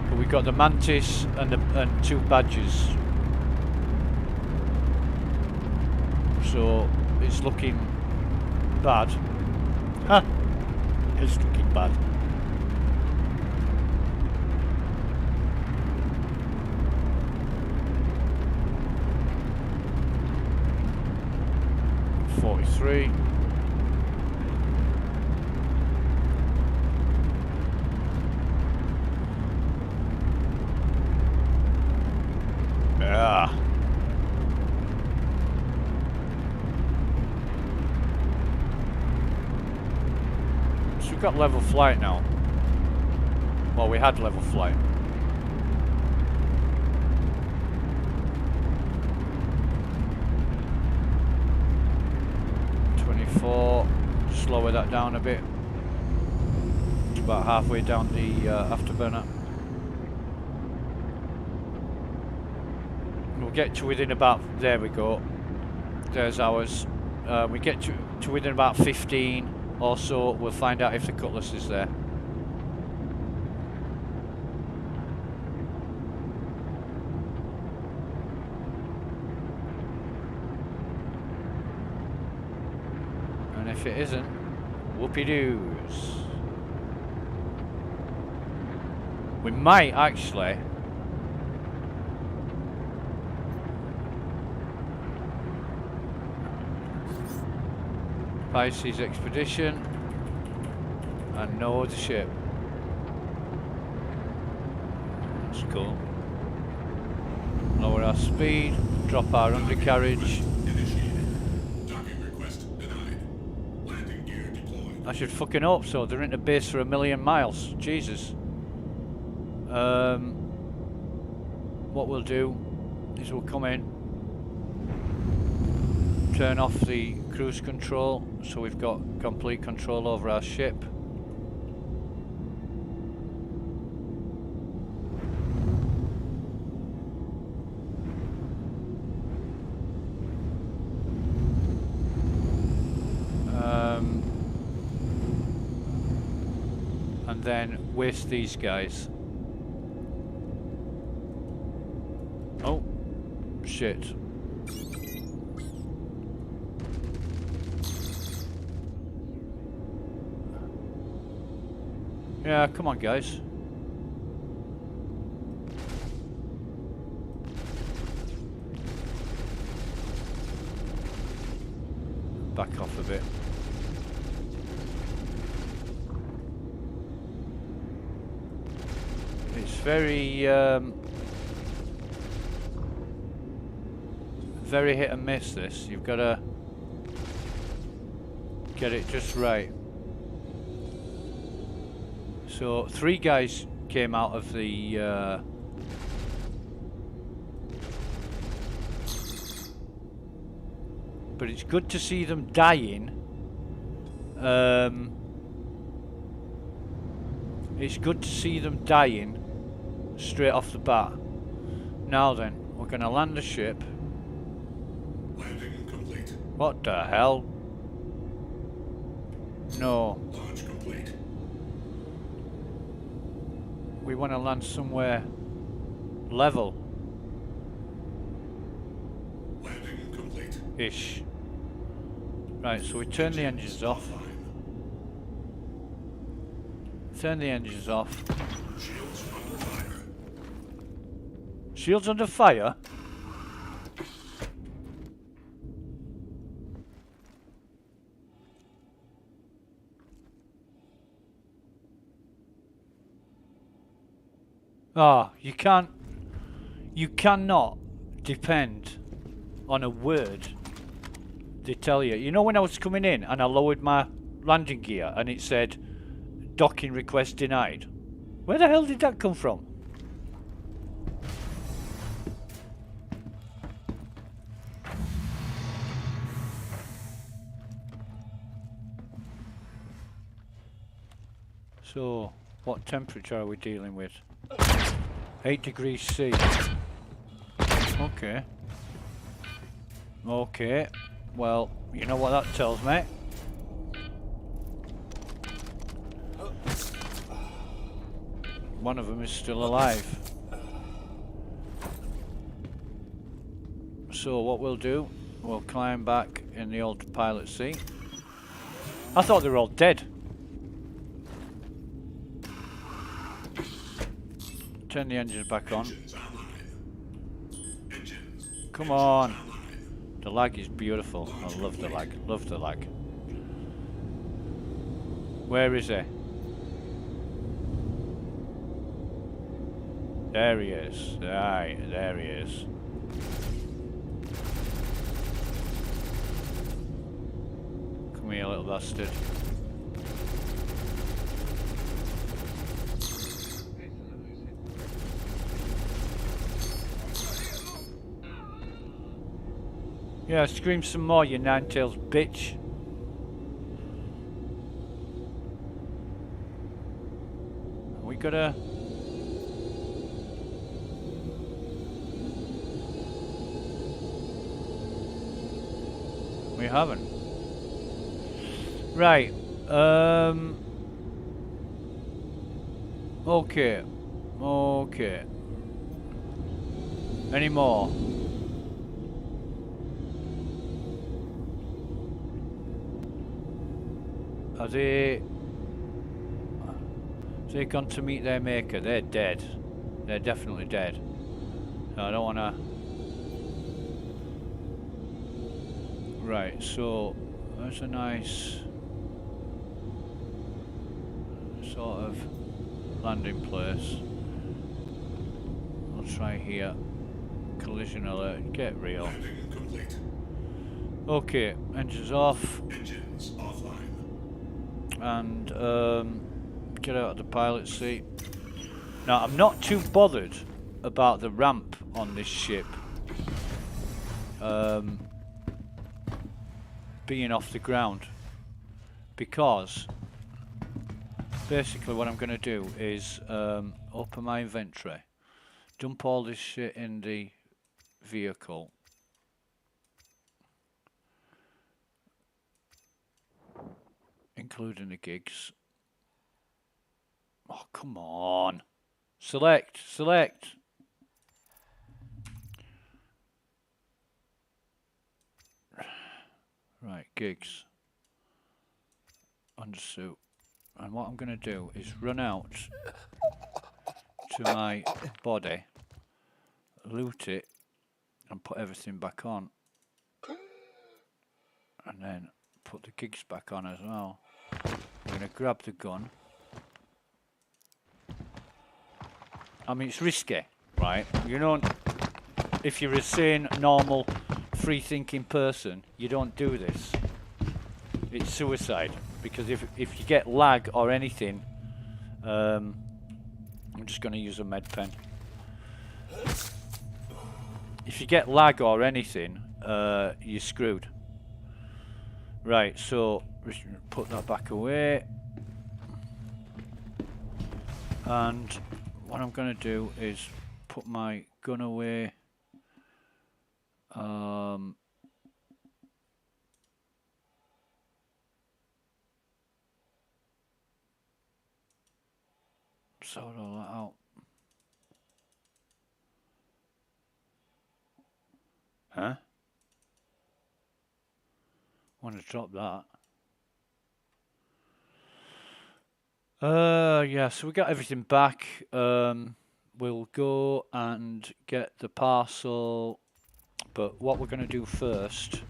But we've got the Mantis and 2 Badgers, so it's looking bad. Huh? It's looking bad. .43. Yeah. So we've got level flight now. Well, we had level flight. Just lower that down a bit. It's about halfway down the afterburner. We'll get to within about, there we go. There's ours. We get to within about 15 or so. We'll find out if the Cutlass is there. If it isn't, whoopie-doos. We might actually. Pisces expedition. And no other ship. That's cool. Lower our speed. Drop our undercarriage. I should fucking hope so. They're in the base for 1,000,000 miles. Jesus. What we'll do is we'll come in, turn off the cruise control so we've got complete control over our ship. And then waste these guys. Oh, shit. Yeah, come on, guys. Back off a bit. It's very, very hit and miss, this. You've got to get it just right. So 3 guys came out of the but it's good to see them dying. It's good to see them dying straight off the bat. Now then, we're going to land the ship. Landing complete. What the hell? No. Launch complete. We want to land somewhere level. Landing complete. Ish. Right, so we turn the engines off. Turn the engines off. Shields under fire. Shields under fire? Ah, you cannot depend on a word they tell you. You know when I was coming in and I lowered my landing gear and it said docking request denied? Where the hell did that come from? So, what temperature are we dealing with? 8 degrees C. Okay. Okay. Well, you know what that tells me. One of them is still alive. So what we'll do, we'll climb back in the old pilot seat. I thought they were all dead. Turn the engines back on. Engines online. Engines. Come on. The lag is beautiful. I love the lag. Love the lag. Where is he? There he is. Aye, there he is. Come here, little bastard. Yeah, scream some more, you nine-tails bitch. We gotta... We haven't. Right. Okay. Okay. Any more? Are they... They've gone to meet their maker. They're dead. They're definitely dead. So I don't wanna... Right, so there's a nice sort of landing place. I'll try here. Collision alert, get real. Landing complete. Okay, engines off. Engines offline. And get out of the pilot seat. Now, I'm not too bothered about the ramp on this ship being off the ground, because basically what I'm going to do is open my inventory, dump all this shit in the vehicle, including the gigs. Oh, come on. Select. Right, gigs. Undersuit. And what I'm going to do is run out to my body, loot it, and put everything back on. And then put the gigs back on as well. I'm going to grab the gun. I mean, it's risky, right? You don't, if you're a sane, normal, free-thinking person, you don't do this. It's suicide, because if you get lag or anything, I'm just going to use a med pen. If you get lag or anything, you're screwed. Right, so put that back away, and what I'm going to do is put my gun away. Sort all that out. Huh? Want to drop that? Yeah, so we got everything back. We'll go and get the parcel, but what we're going to do first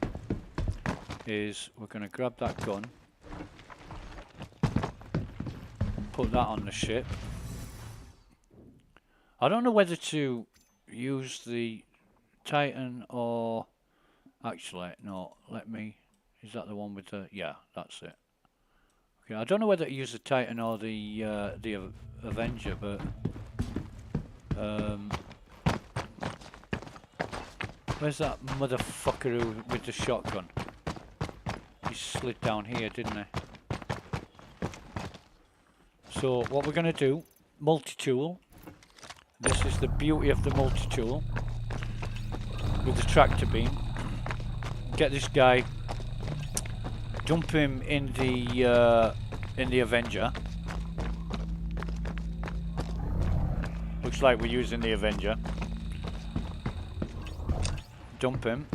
is we're going to grab that gun, put that on the ship. I don't know whether to use the Titan or... Actually, no, let me... Is that the one with the... Yeah, that's it. Okay, I don't know whether to use the Titan or the Avenger, but... where's that motherfucker who, with the shotgun? He slid down here, didn't he? So, what we're going to do, multi-tool. This is the beauty of the multi-tool. With the tractor beam. Get this guy, dump him in the Avenger. Looks like we're using the Avenger. Dump him.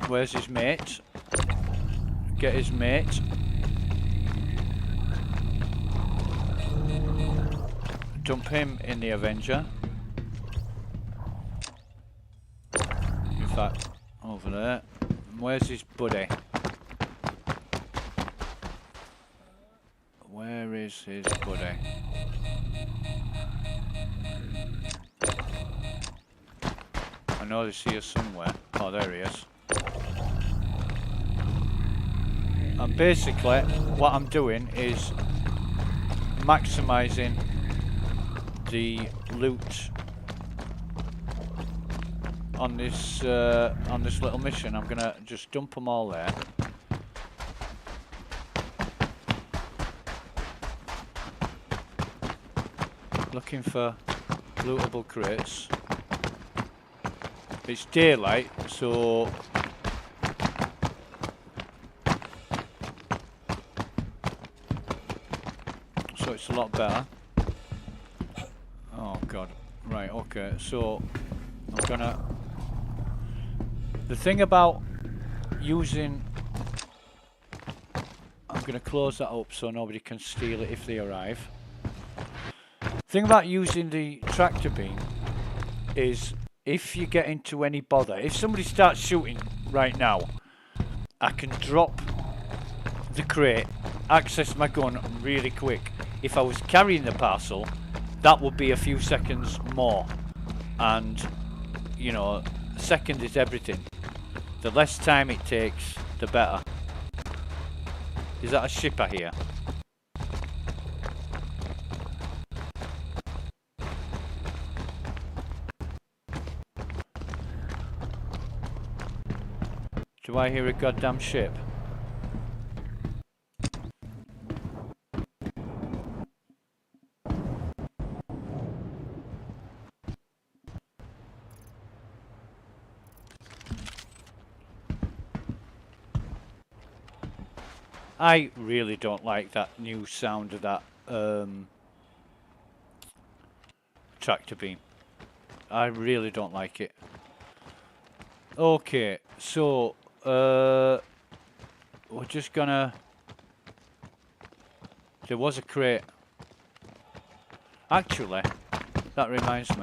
Where's his mate? Get his mate. Dump him in the Avenger. In fact, over there. Where's his buddy? Where is his buddy? I know he's here somewhere. Oh, there he is. And basically, what I'm doing is maximizing the loot on this little mission. I'm gonna just dump them all there. Looking for lootable crates. It's daylight, so it's a lot better. Oh god. Right, okay, so I'm gonna... The thing about using... I'm gonna close that up so nobody can steal it if they arrive. Thing about using the tractor beam is if you get into any bother, if somebody starts shooting right now, I can drop the crate, access my gun really quick. If I was carrying the parcel, that would be a few seconds more. And, you know, a second is everything. The less time it takes, the better. Is that a ship I hear? Do I hear a goddamn ship? I really don't like that new sound of that tractor beam. I really don't like it. Okay, so we're just gonna... There was a crate. Actually, that reminds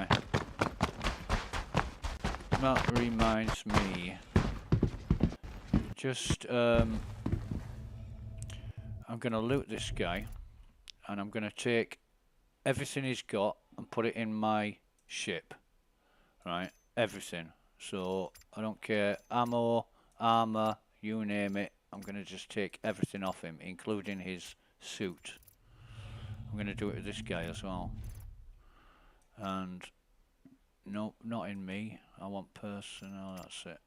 me. Just I'm gonna loot this guy, and I'm gonna take everything he's got and put it in my ship. Right, everything. So I don't care, ammo, armor, you name it. I'm gonna just take everything off him, including his suit. I'm gonna do it with this guy as well. And nope, not in me. I want personnel. That's it.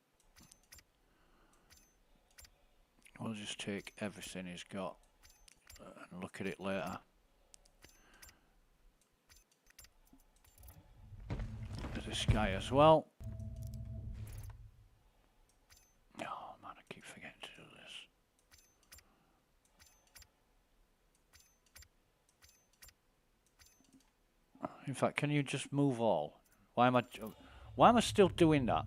We'll just take everything he's got and look at it later. There's this guy as well. Oh man, I keep forgetting to do this. In fact, can you just move all? Why am I still doing that?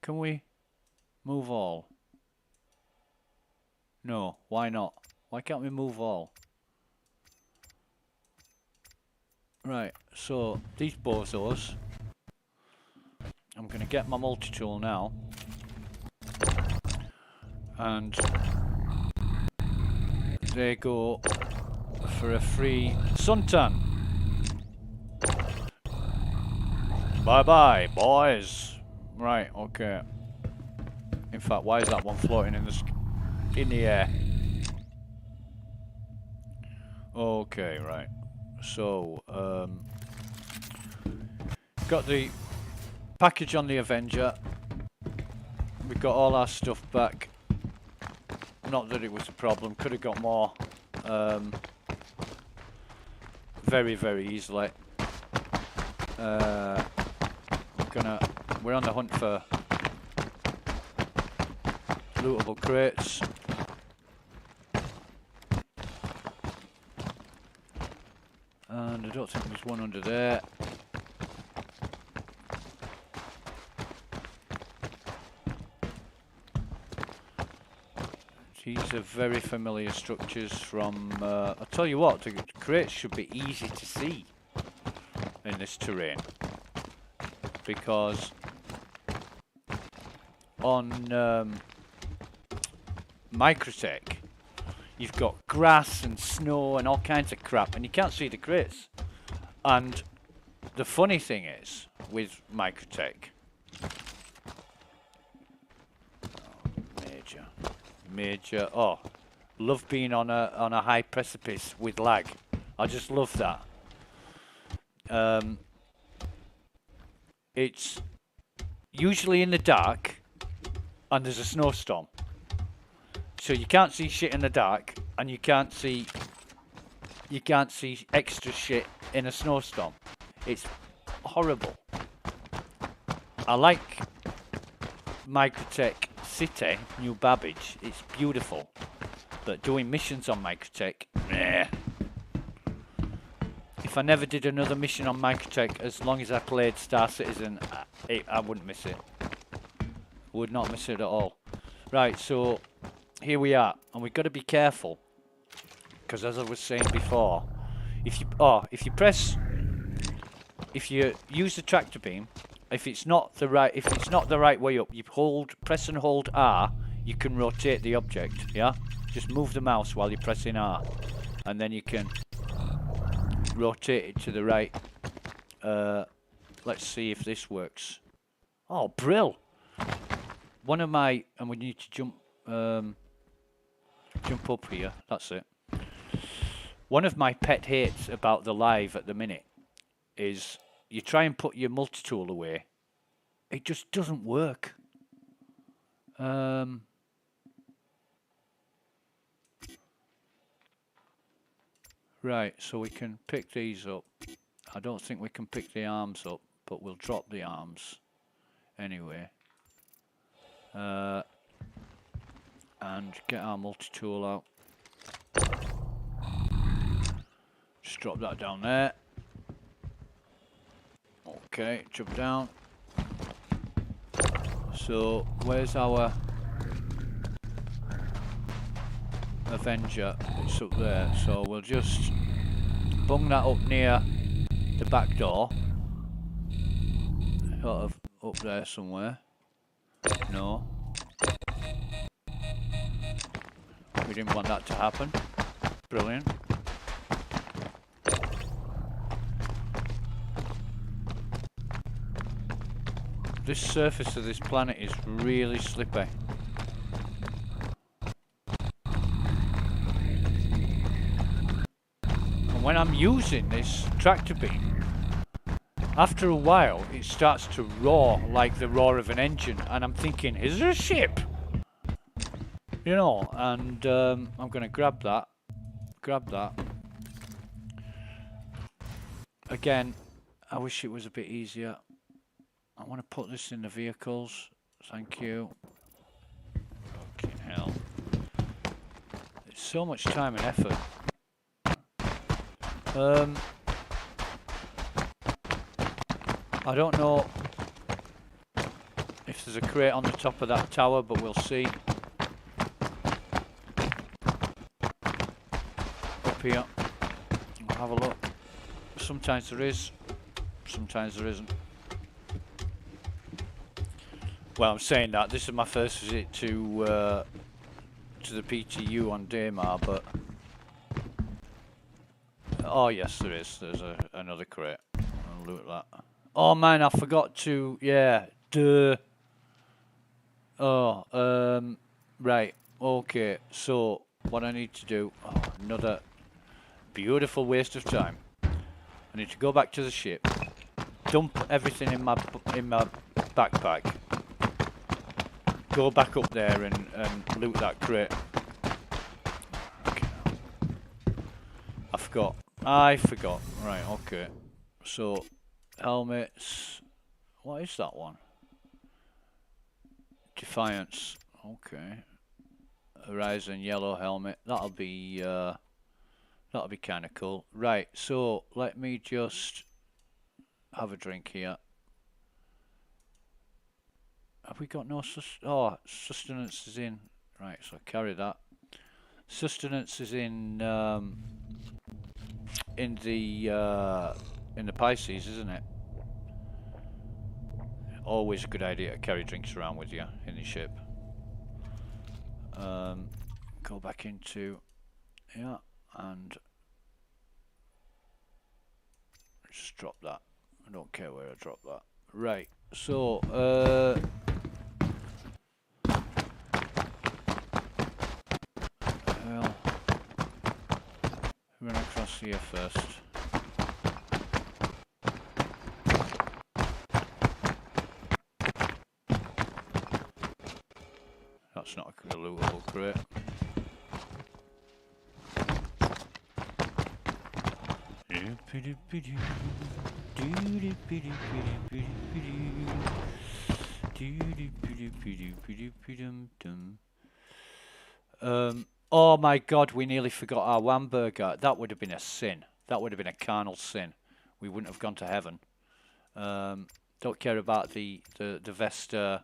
Can we move all? No, why not? Why can't we move all? Right, so these bozos. I'm gonna get my multi-tool now. And they go for a free suntan. Bye bye, boys. Right, okay. In fact, why is that one floating in the air? Okay, right. So, got the package on the Avenger. We got all our stuff back. Not that it was a problem. Could have got more. Very, very easily. We're on the hunt for lootable crates. And I don't think there's one under there. These are very familiar structures from... I'll tell you what, the crates should be easy to see in this terrain. Because on Microtech, you've got grass and snow and all kinds of crap, and you can't see the crates. And the funny thing is, with Microtech, major, oh, love being on a high precipice with lag. I just love that. It's usually in the dark, and there's a snowstorm. So you can't see shit in the dark, and you can't see extra shit in a snowstorm. It's horrible. I like Microtech City, New Babbage. It's beautiful. But doing missions on Microtech, nah. If I never did another mission on Microtech, as long as I played Star Citizen, I wouldn't miss it. Would not miss it at all. Right, so here we are, and we've got to be careful, because as I was saying before, if you use the tractor beam, if it's not the right way up, you press and hold R. You can rotate the object. Yeah, just move the mouse while you're pressing R, and then you can rotate it to the right. Let's see if this works. Oh, brill! One of my, and we need to jump up here. That's it. One of my pet hates about the live at the minute is you try and put your multi-tool away. It just doesn't work. Right, so we can pick these up. I don't think we can pick the arms up, but we'll drop the arms anyway. And get our multi-tool out. Just drop that down there. Okay, jump down. So, where's our Avenger? It's up there. So we'll just bung that up near the back door. Sort of up there somewhere. No. We didn't want that to happen. Brilliant. This surface of this planet is really slippy. And when I'm using this tractor beam, after a while it starts to roar like the roar of an engine, and I'm thinking, is there a ship? You know, and I'm going to grab that. Again, I wish it was a bit easier. I want to put this in the vehicles. Thank you. Fucking hell. It's so much time and effort. I don't know if there's a crate on the top of that tower, but we'll see. Up here. I'll have a look. Sometimes there is, sometimes there isn't. Well, I'm saying that this is my first visit to the PTU on Daymar, but oh yes, there is. There's another crate. I'll loot that. Oh man, I forgot to. Yeah, duh. Oh, right. Okay. So what I need to do? Oh, another beautiful waste of time. I need to go back to the ship, dump everything in my backpack. Go back up there and loot that crate. Okay. I forgot. Right, okay. So, helmets. What is that one? Defiance. Okay. Horizon yellow helmet. That'll be kind of cool. Right, so let me just have a drink here. Have we got no sustenance is in. Right, so carry that. Sustenance is in the Pisces, isn't it? Always a good idea to carry drinks around with you in the ship. Go back into and just drop that. I don't care where I drop that. Right, so well, run across here first. That's not a lootable crate. Oh my god, we nearly forgot our Wamburger. That would have been a sin. That would have been a carnal sin. We wouldn't have gone to heaven. Don't care about the Vestal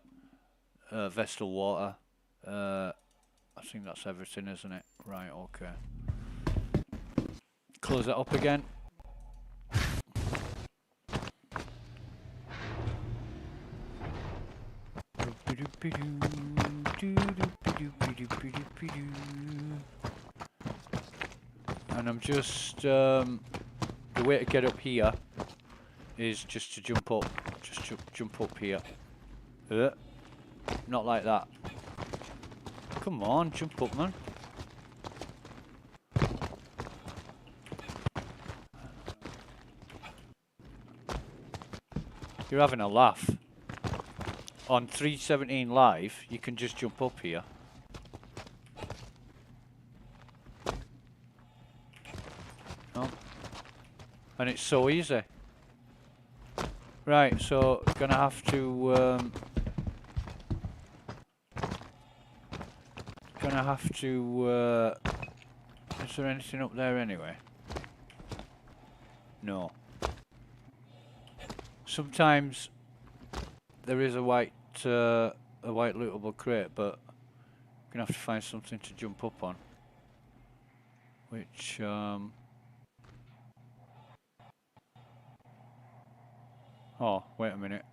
water. I think that's everything, isn't it? Right, okay. Close that up again. And I'm just the way to get up here is just to jump up. Just jump up here. Not like that. Come on, jump up, man. You're having a laugh. On 317 Live, you can just jump up here. Oh. And it's so easy. Right, so gonna have to is there anything up there anyway? No. Sometimes there is a white lootable crate, but I'm gonna have to find something to jump up on. Which oh, wait a minute.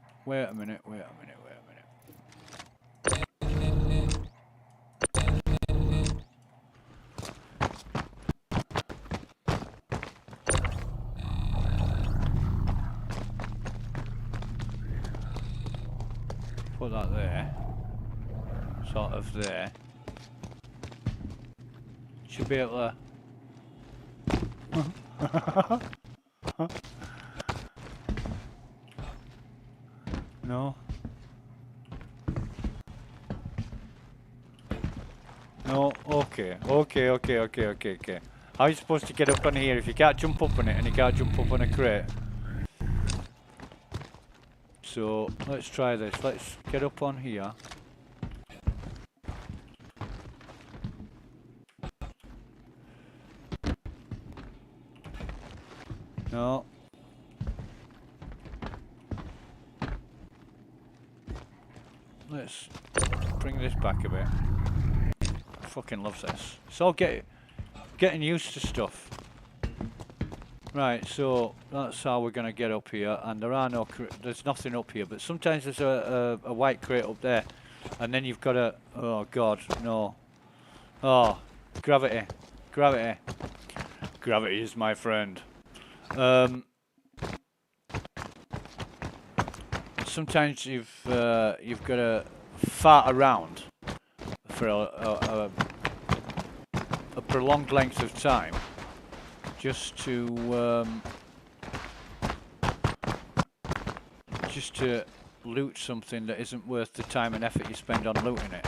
Put that there. Sort of there. Should be able to... No. No, okay. How are you supposed to get up on here if you can't jump up on it and you can't jump up on a crate? So, let's try this. Let's get up on here. No. Let's bring this back a bit. I fucking love this. It's all getting used to stuff. Right, so that's how we're gonna get up here, and there's nothing up here, but sometimes there's a white crate up there, and then you've got to, oh god, no. Oh, gravity is my friend. Sometimes you've got to fart around for a prolonged length of time, just to loot something that isn't worth the time and effort you spend on looting it.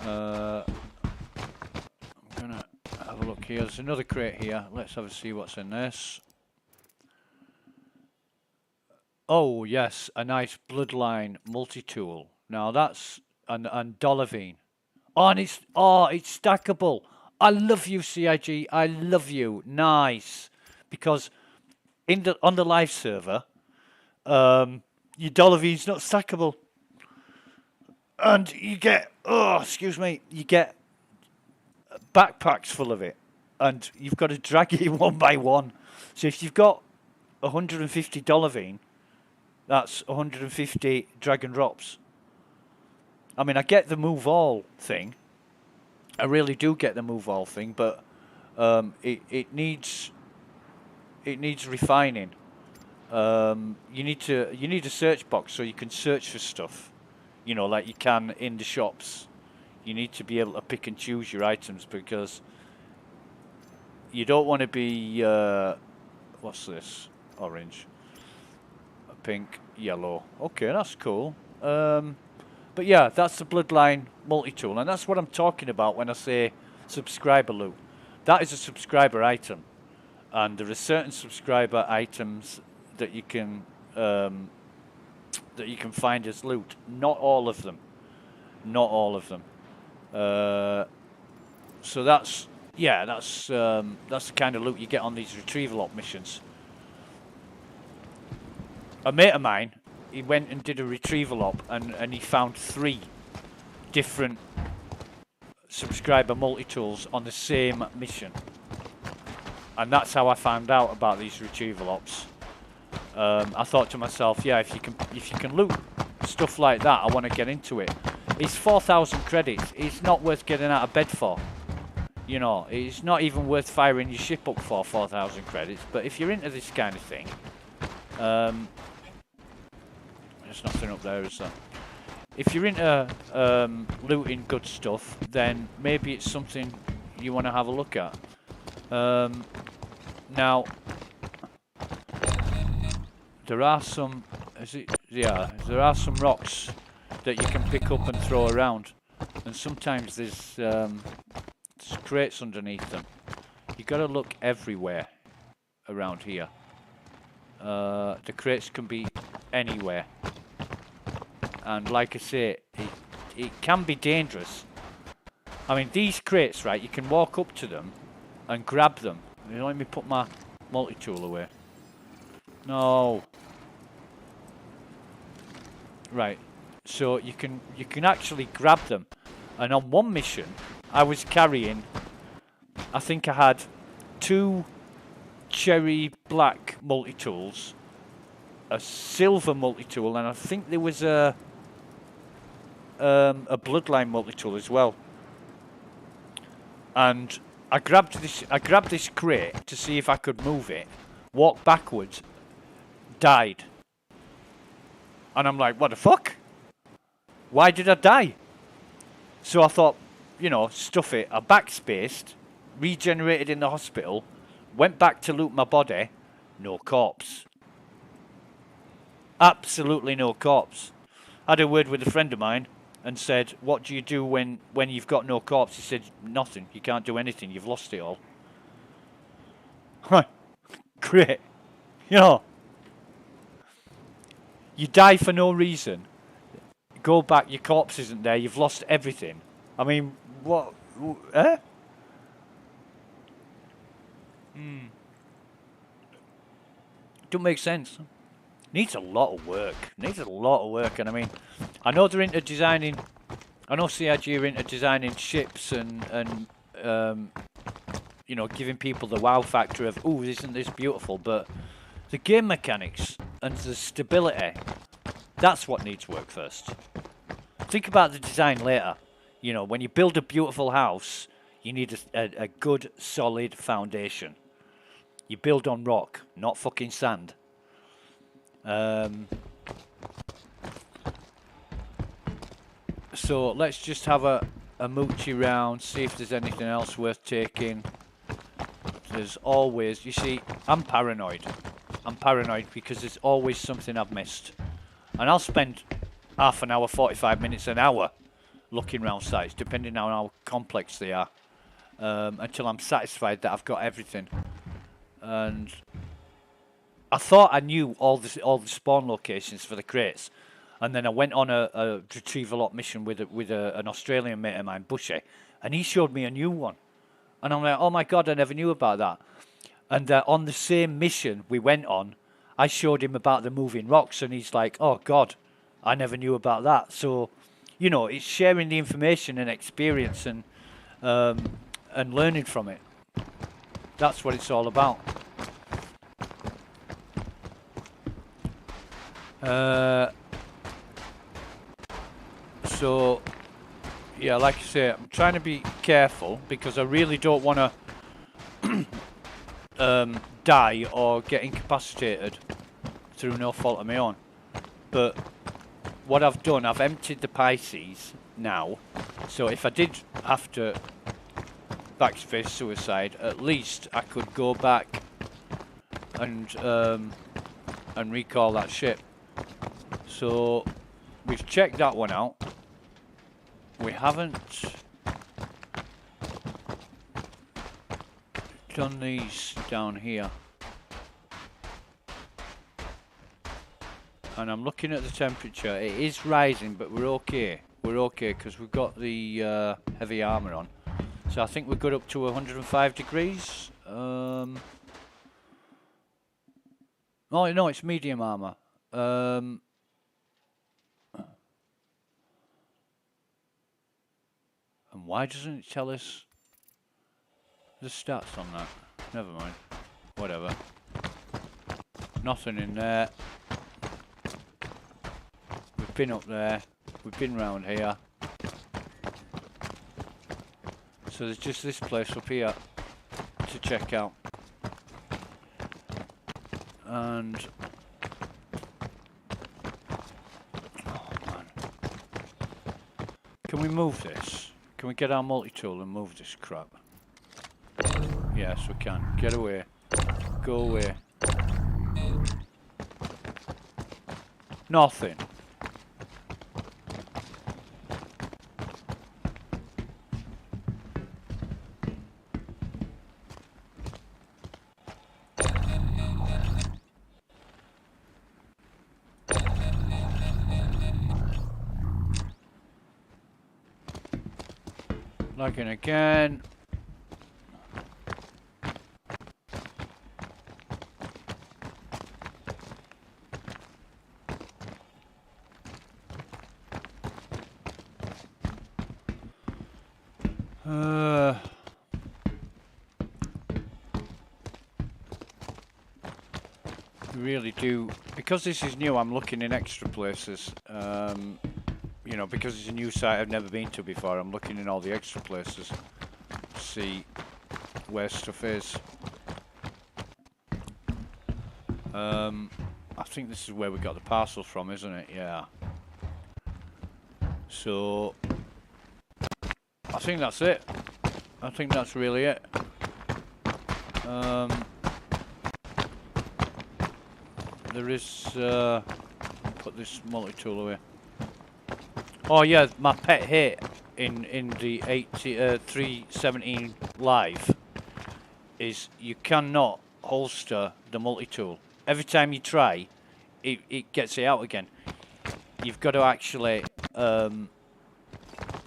I'm gonna have a look here. There's another crate here. Let's have a see what's in this. Oh yes, a nice Bloodline multi-tool. Now that's and Dolavine. Oh, and it's stackable. I love you, CIG. I love you. Nice, because on the live server, your Dolavine's not stackable, and you get you get backpacks full of it, and you've got to drag it one by one. So if you've got 150 Dolavine, that's 150 drag and drops. I mean, I get the move all thing. I really do get the move all thing, but it needs refining. You need a search box so you can search for stuff, you know, like you can in the shops. You need to be able to pick and choose your items, because you don't want to be what's this? Orange, pink, yellow. Okay, that's cool. But yeah, that's the Bloodline multi-tool, and that's what I'm talking about when I say subscriber loot. That is a subscriber item, and there are certain subscriber items that you can find as loot. Not all of them. Not all of them. So that's the kind of loot you get on these retrieval op missions. A mate of mine, he went and did a retrieval op, and he found 3 different subscriber multi-tools on the same mission. And that's how I found out about these retrieval ops. I thought to myself, yeah, if you can loot stuff like that, I want to get into it. It's 4,000 credits. It's not worth getting out of bed for. You know, it's not even worth firing your ship up for 4,000 credits. But if you're into this kind of thing, there's nothing up there, is there? If you're into looting good stuff, then maybe it's something you want to have a look at. Now, there are some, there are some rocks that you can pick up and throw around, and sometimes there's crates underneath them. You got to look everywhere around here. The crates can be anywhere, and like I say, it can be dangerous. I mean, these crates, right? You can walk up to them and grab them. Let me put my multi-tool away. No. Right. So you can actually grab them. And on one mission, I was carrying, I think I had 2 cherry black multi-tools, a silver multi-tool, and I think there was a bloodline multi-tool as well. And I grabbed this crate to see if I could move it, walked backwards, died. And I'm like, what the fuck? Why did I die? So I thought, you know, stuff it. I backspaced, regenerated in the hospital, went back to loot my body, no corpse. Absolutely no corpse. Had a word with a friend of mine and said, what do you do when you've got no corpse? He said, nothing. You can't do anything. You've lost it all. Great. You know, you die for no reason. Go back, your corpse isn't there. You've lost everything. I mean, what? Eh? Don't make sense. Needs a lot of work. Needs a lot of work. And I mean, I know they're into designing. I know CIG are into designing ships and you know, giving people the wow factor of, ooh, isn't this beautiful? But the game mechanics and the stability, that's what needs work first. Think about the design later. You know, when you build a beautiful house, you need a good, solid foundation. You build on rock, not fucking sand. So let's just have a moochie round, see if there's anything else worth taking. There's always, you see, I'm paranoid. I'm paranoid because there's always something I've missed. And I'll spend half an hour, 45 minutes, an hour looking around sites, depending on how complex they are, until I'm satisfied that I've got everything. And I thought I knew all the spawn locations for the crates, and then I went on a retrieval op mission with an Australian mate of mine, Bushy, and he showed me a new one, and I'm like, oh my god, I never knew about that. And on the same mission we went on, I showed him about the moving rocks, and he's like, oh god, I never knew about that. So, you know, it's sharing the information and experience and learning from it. That's what it's all about. So, yeah, like I say, I'm trying to be careful because I really don't want to die or get incapacitated through no fault of my own. But what I've done, I've emptied the Pisces now, so if I did have to backspace suicide, at least I could go back and recall that ship. So we've checked that one out. We haven't done these down here. And I'm looking at the temperature. It is rising, but we're okay. We're okay because we've got the heavy armor on. So I think we're good up to 105 degrees. Oh no, it's medium armor. And why doesn't it tell us the stats on that? Never mind. whatever. Nothing in there. We've been up there. We've been round here. So there's just this place up here to check out. And oh man. Can we move this? Can we get our multi-tool and move this crap? Yes, we can. Get away. Go away. Nothing. Lagging again. Really do, because this is new, I'm looking in extra places. You know, because it's a new site I've never been to before, I'm looking in all the extra places to see where stuff is. I think this is where we got the parcel from, isn't it? Yeah. So I think that's it. I think that's really it. There is put this multi-tool away. Oh yeah, my pet hit in the 317 live is you cannot holster the multi-tool. Every time you try, it gets it out again. You've got to actually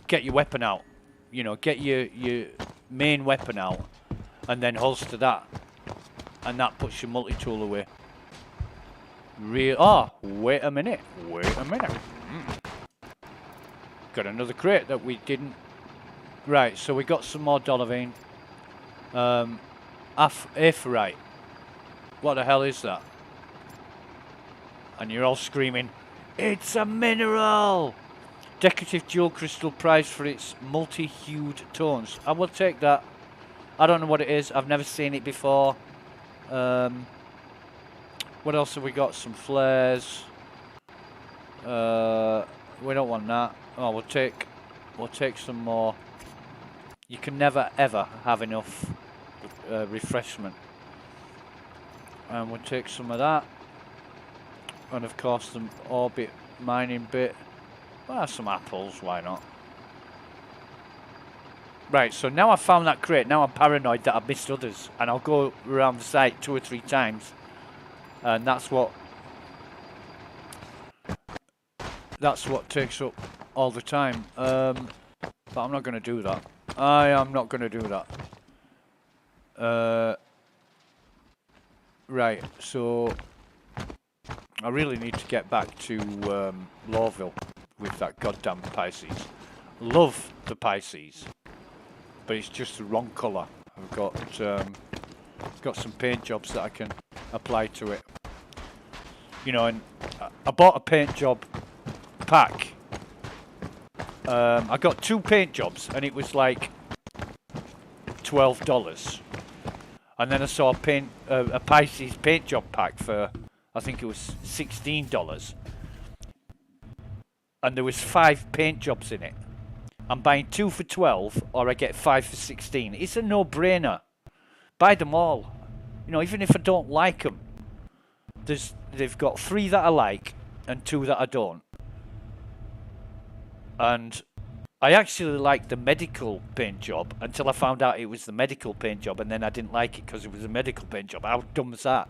get your weapon out. You know, get your main weapon out and then holster that, and that puts your multi-tool away. Wait a minute. Got another crate that we didn't. Right, so we got some more dollarine. Aphorite. What the hell is that? And you're all screaming, it's a mineral! Decorative jewel crystal prized for its multi-hued tones. I will take that. I don't know what it is. I've never seen it before. What else have we got? Some flares. We don't want that. Oh, we'll take some more. You can never ever have enough refreshment. And we'll take some of that. And of course the orbit mining bit. Well, some apples, why not? Right, so now I've found that crate, now I'm paranoid that I've missed others. And I'll go around the site 2 or 3 times. And that's what takes up all the time. But I'm not going to do that. I am not going to do that. Right, so I really need to get back to Lawville with that goddamn Pisces. Love the Pisces, but it's just the wrong colour. I've got some paint jobs that I can apply to it. You know, and I bought a paint job pack. I got 2 paint jobs, and it was like $12. And then I saw a Pisces paint job pack for, I think it was $16. And there was 5 paint jobs in it. I'm buying 2 for 12, or I get 5 for 16. It's a no-brainer. Buy them all. You know, even if I don't like them, they've got 3 that I like and 2 that I don't. And I actually liked the medical paint job until I found out it was the medical paint job, and then I didn't like it because it was a medical paint job. How dumb was that?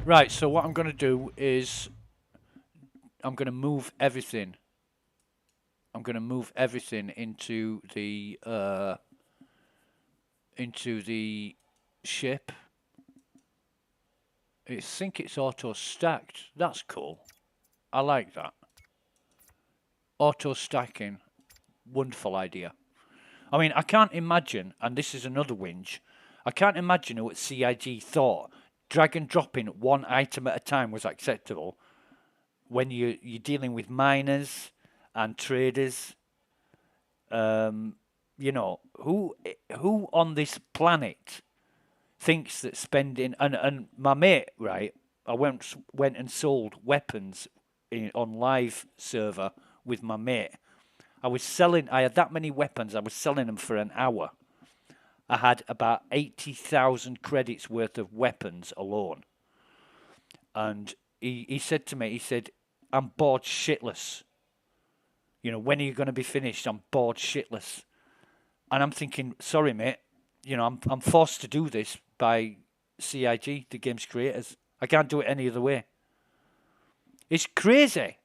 Right, so what I'm going to do is I'm going to move everything. I'm going to move everything into the ship. I think it's auto stacked. That's cool. I like that. Auto stacking, wonderful idea. I mean, I can't imagine, and this is another whinge, I can't imagine what CIG thought drag and dropping one item at a time was acceptable when you're dealing with miners and traders. You know, who on this planet thinks that spending and my mate, right? I went and sold weapons on live server with my mate. I had that many weapons. I was selling them for an hour. I had about 80,000 credits worth of weapons alone. And he said to me, he said, I'm bored shitless. You know, when are you going to be finished? I'm bored shitless. And I'm thinking, sorry, mate, you know, I'm forced to do this by CIG, the game's creators. I can't do it any other way. It's crazy.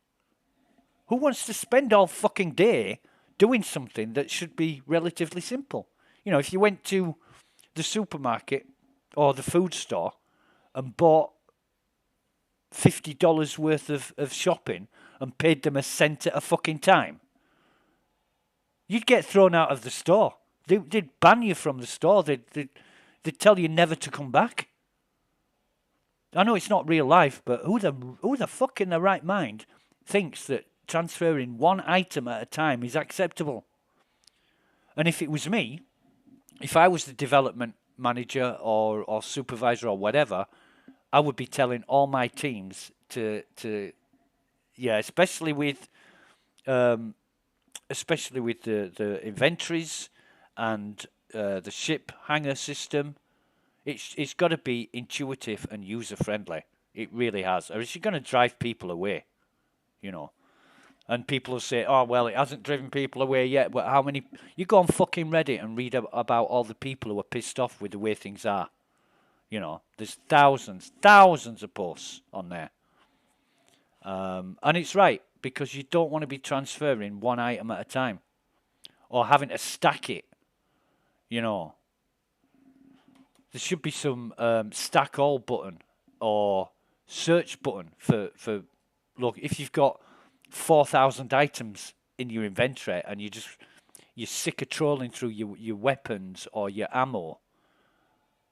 Who wants to spend all fucking day doing something that should be relatively simple? You know, if you went to the supermarket or the food store and bought $50 worth of shopping and paid them a cent at a fucking time, you'd get thrown out of the store. They'd ban you from the store. They'd tell you never to come back. I know it's not real life, but who the fuck in their right mind thinks that transferring one item at a time is acceptable? And if it was me, if I was the development manager or supervisor or whatever, I would be telling all my teams to especially with the inventories and the ship hangar system. It's got to be intuitive and user friendly. It really has, or else you're going to drive people away, you know. And people will say, "Oh well, it hasn't driven people away yet." But how many? You go on fucking Reddit and read about all the people who are pissed off with the way things are. You know, there's thousands of posts on there, and it's right because you don't want to be transferring one item at a time, or having to stack it. You know, there should be some stack all button or search button for look, if you've got 4,000 items in your inventory and you're sick of trolling through your weapons or your ammo,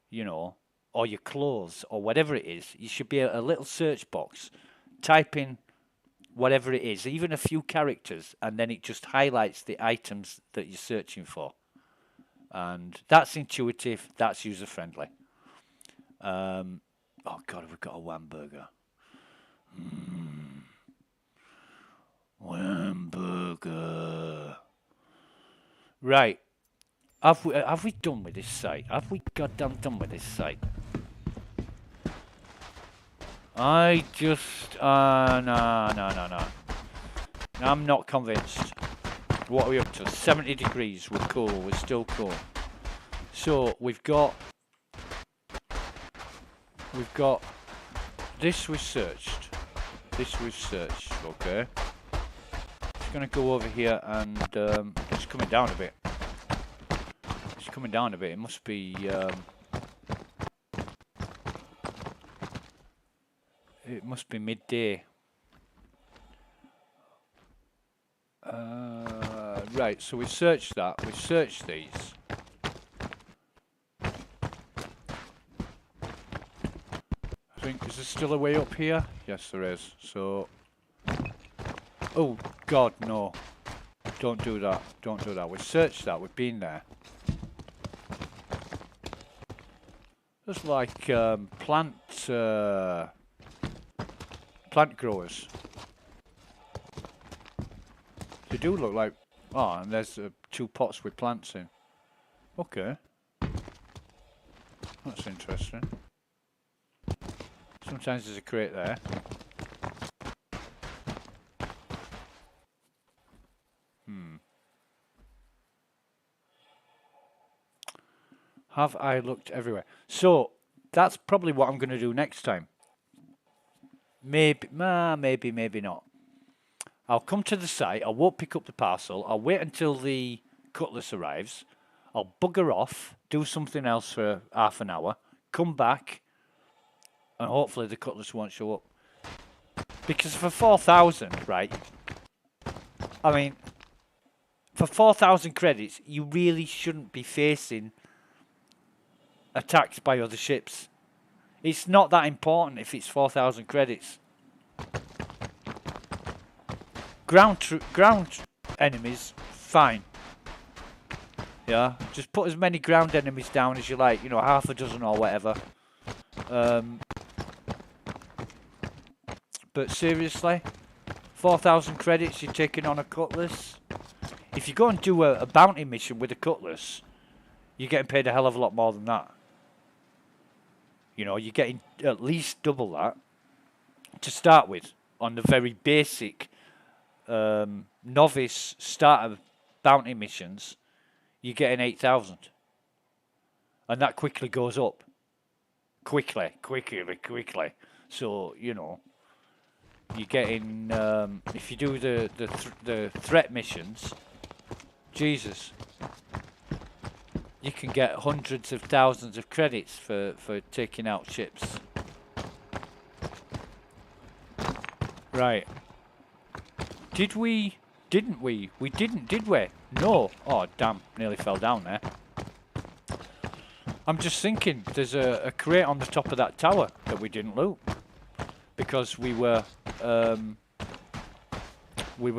you know, or your clothes or whatever it is, you should be a little search box. Type in whatever it is, even a few characters, and then it just highlights the items that you're searching for. And that's intuitive, that's user friendly. Oh God, we've got a Whamburger. Whamburger. Right. Have we done with this site? Have we goddamn done with this site? I just no. I'm not convinced. What are we up to? 70 degrees. We're cool. We're still cool. So we've got this. We've searched. This we've searched. Okay. Just gonna go over here and it's coming down a bit. It's coming down a bit. It must be. It must be midday. Right, so we've searched that. We've searched these. I think, is there still a way up here? Yes, there is. So, oh God, no! Don't do that. Don't do that. We've searched that. We've been there. There's like plant growers. They do look like. Oh, and there's 2 pots with plants in. Okay. That's interesting. Sometimes there's a crate there. Have I looked everywhere? So, that's probably what I'm going to do next time. Maybe not. I'll come to the site, I won't pick up the parcel, I'll wait until the cutlass arrives, I'll bugger off, do something else for half an hour, come back, and hopefully the cutlass won't show up. Because for 4,000, right, I mean, for 4,000 credits, you really shouldn't be facing attacked by other ships. It's not that important if it's 4,000 credits. Ground enemies, fine. Yeah, just put as many ground enemies down as you like. You know, half a dozen or whatever. But seriously, 4,000 credits you're taking on a cutlass. If you go and do a bounty mission with a cutlass, you're getting paid a hell of a lot more than that. You know, you're getting at least double that to start with on the very basic novice starter bounty missions. You're getting 8,000, and that quickly goes up. Quickly. So you know, you're getting if you do the threat missions, Jesus, you can get hundreds of thousands of credits for taking out ships. Right. Did we? Didn't we? We didn't, did we? No. Oh, damn. Nearly fell down there. I'm just thinking, there's a crate on the top of that tower that we didn't loot. Because we were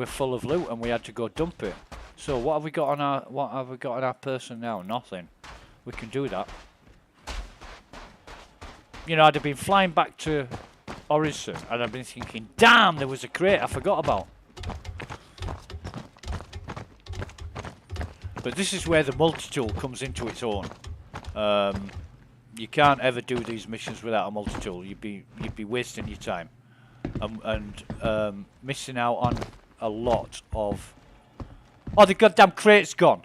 full of loot and we had to go dump it. So what have we got on our person now? Nothing. We can do that. You know, I'd have been flying back to Orison and I've been thinking, damn, there was a crate I forgot about. But this is where the multi-tool comes into its own. You can't ever do these missions without a multi-tool. You'd be wasting your time and missing out on a lot of. Oh, the goddamn crate's gone.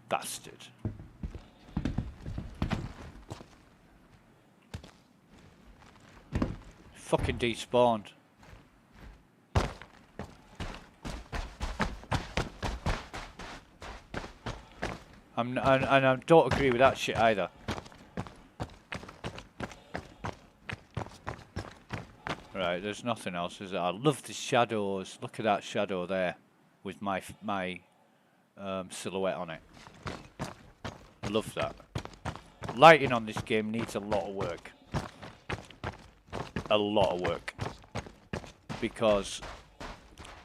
Bastard. Fucking despawned. I don't agree with that shit either. Right, there's nothing else, is there? I love the shadows. Look at that shadow there with my silhouette on it. Love that. Lighting on this game needs a lot of work. A lot of work. Because,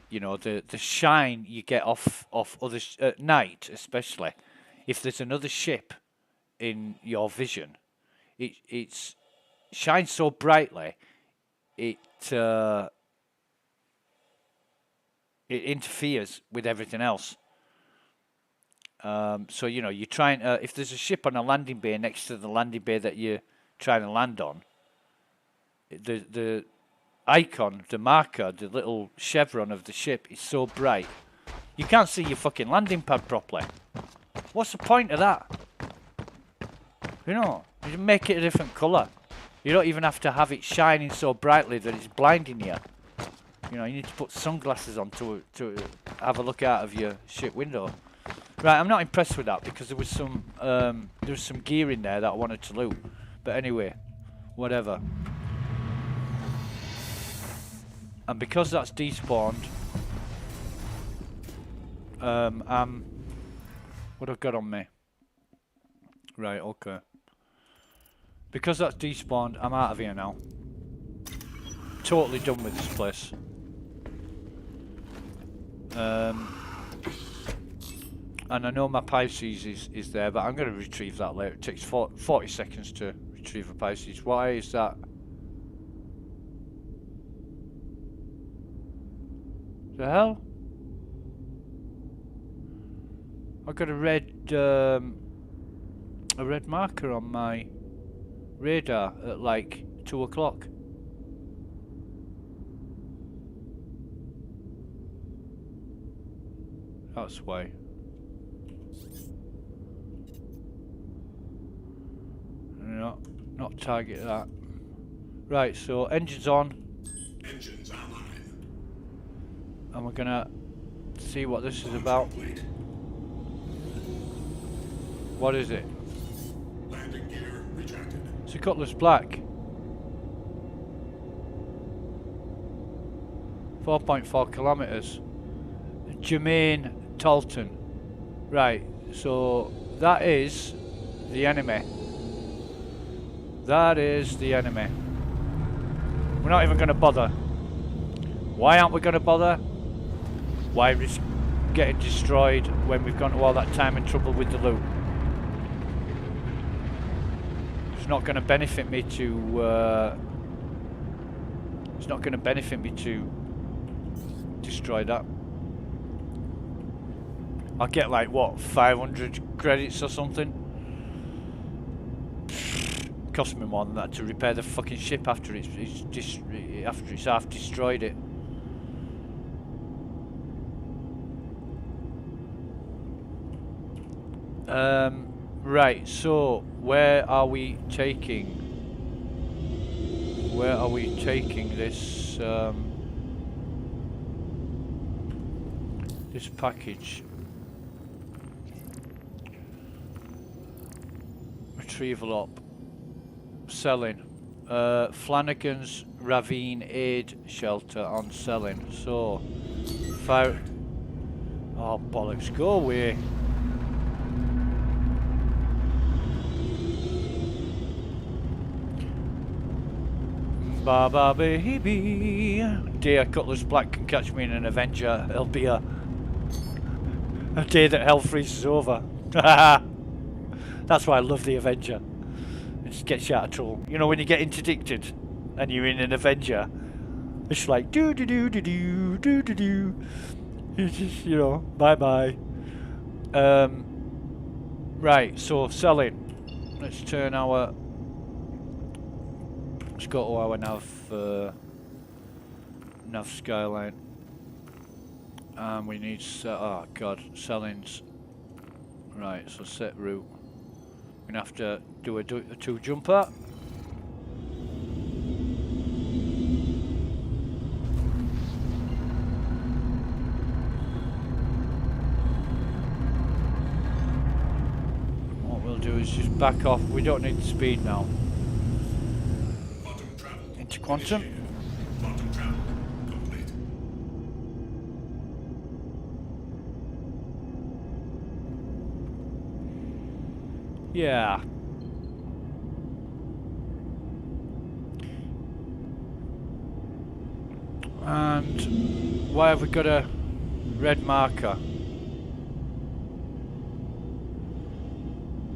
you know, the shine you get off other at night, especially if there's another ship in your vision, it's shines so brightly it interferes with everything else. So you know, you're trying if there's a ship on a landing bay next to the landing bay that you're trying to land on, the icon, the marker, the little chevron of the ship is so bright you can't see your fucking landing pad properly. What's the point of that? You know, you make it a different colour. You don't even have to have it shining so brightly that it's blinding you. You know, you need to put sunglasses on to have a look out of your ship window. Right, I'm not impressed with that because there was some gear in there that I wanted to loot. But anyway, whatever. And because that's despawned, what I've got on me. Right, okay. Because that's despawned, I'm out of here now. Totally done with this place. And I know my Pisces is there, but I'm going to retrieve that later. It takes 40 seconds to retrieve a Pisces. Why is that? The hell? I've got a red marker on my radar at like 2 o'clock. That's why. No, not target that. Right, so engines on. Engines online. And we're gonna see what this is about. Complete. What is it? Landing gear rejected. It's a Cutlass Black. 4.4 kilometers. Jermaine Talton. Right, so that is the enemy. That is the enemy. We're not even going to bother. Why aren't we going to bother? Why risk getting destroyed when we've gone to all that time and trouble with the loot? It's not going to benefit me to... it's not going to benefit me to destroy that. I'll get like, what, 500 credits or something? Cost me more than that to repair the fucking ship after it's half destroyed it. Right, so where are we taking? Where are we taking this this package? Retrieval up. Selling. Flanagan's Ravine Aid Shelter on selling. So, fire. Oh, bollocks, go away. Baba baby. Dear Cutlass Black can catch me in an Avenger. It'll be a day that hell freezes over. That's why I love the Avenger. It gets you out of trouble. You know when you get interdicted and you're in an Avenger, it's like do do do do do do do do. It's just, you know, bye bye. Right, so selling. Let's turn our. Let's go to our nav skyline. And we need oh god, sellings. Right, so set route. We're gonna have to do a 2 jumper. What we'll do is just back off. We don't need the speed now. Quantum travel. Into quantum. Initiated. Quantum travel complete. Yeah. And why have we got a red marker?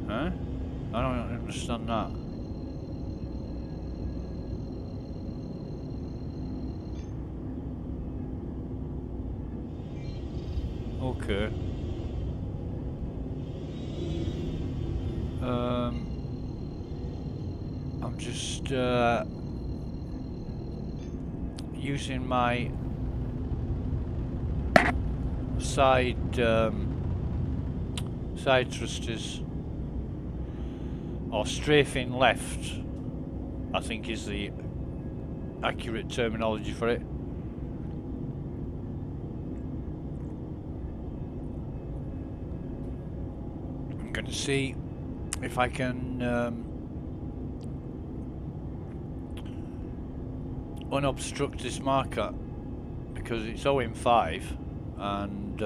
Huh? I don't understand that. Okay. I'm just using my side thrusters, or strafing left, I think is the accurate terminology for it. I'm going to see if I can unobstruct this marker, because it's OM5 and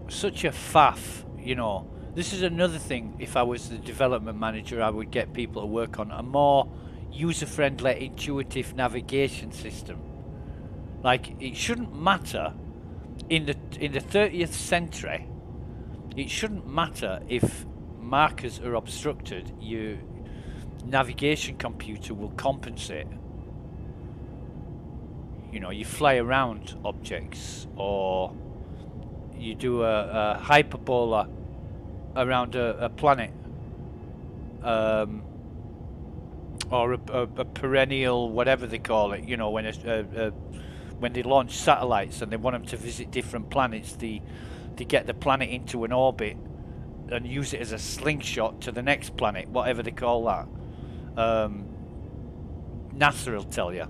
such a faff, you know. This is another thing, if I was the development manager, I would get people to work on a more user-friendly, intuitive navigation system. Like, it shouldn't matter in the 30th century, it shouldn't matter if markers are obstructed, your navigation computer will compensate. You know, you fly around objects, or you do a hyperbola around a planet, or a perennial, whatever they call it, you know, when they launch satellites and they want them to visit different planets, they get the planet into an orbit and use it as a slingshot to the next planet, whatever they call that. NASA will tell you.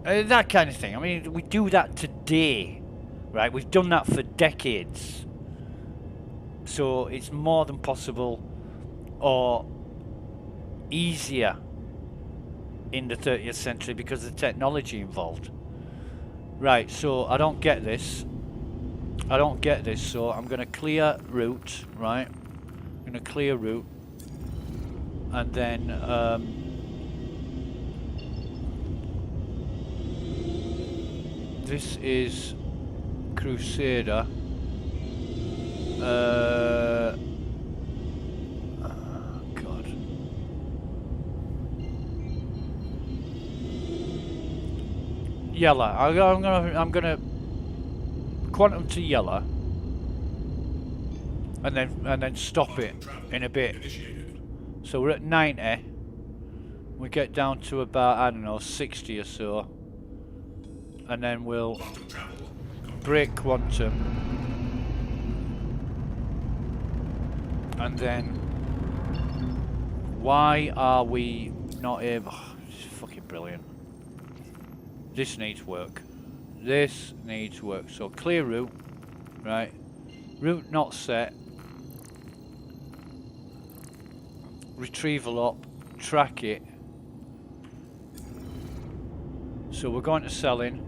That kind of thing. I mean, we do that today, right? We've done that for decades. So it's more than possible, or easier in the 30th century because of the technology involved. Right, so I don't get this. So I'm going to clear route, right? I'm going to clear route. And then this is Crusader. Oh God. Yellow. I'm gonna quantum to yellow, and then stop it in a bit. So we're at 90. We get down to about, I don't know, 60 or so, and then we'll break quantum, and then why are we not able? Oh, this is fucking brilliant. This needs work. This needs work. So clear route, right? Route not set. Retrieval up. Track it. So we're going to selling.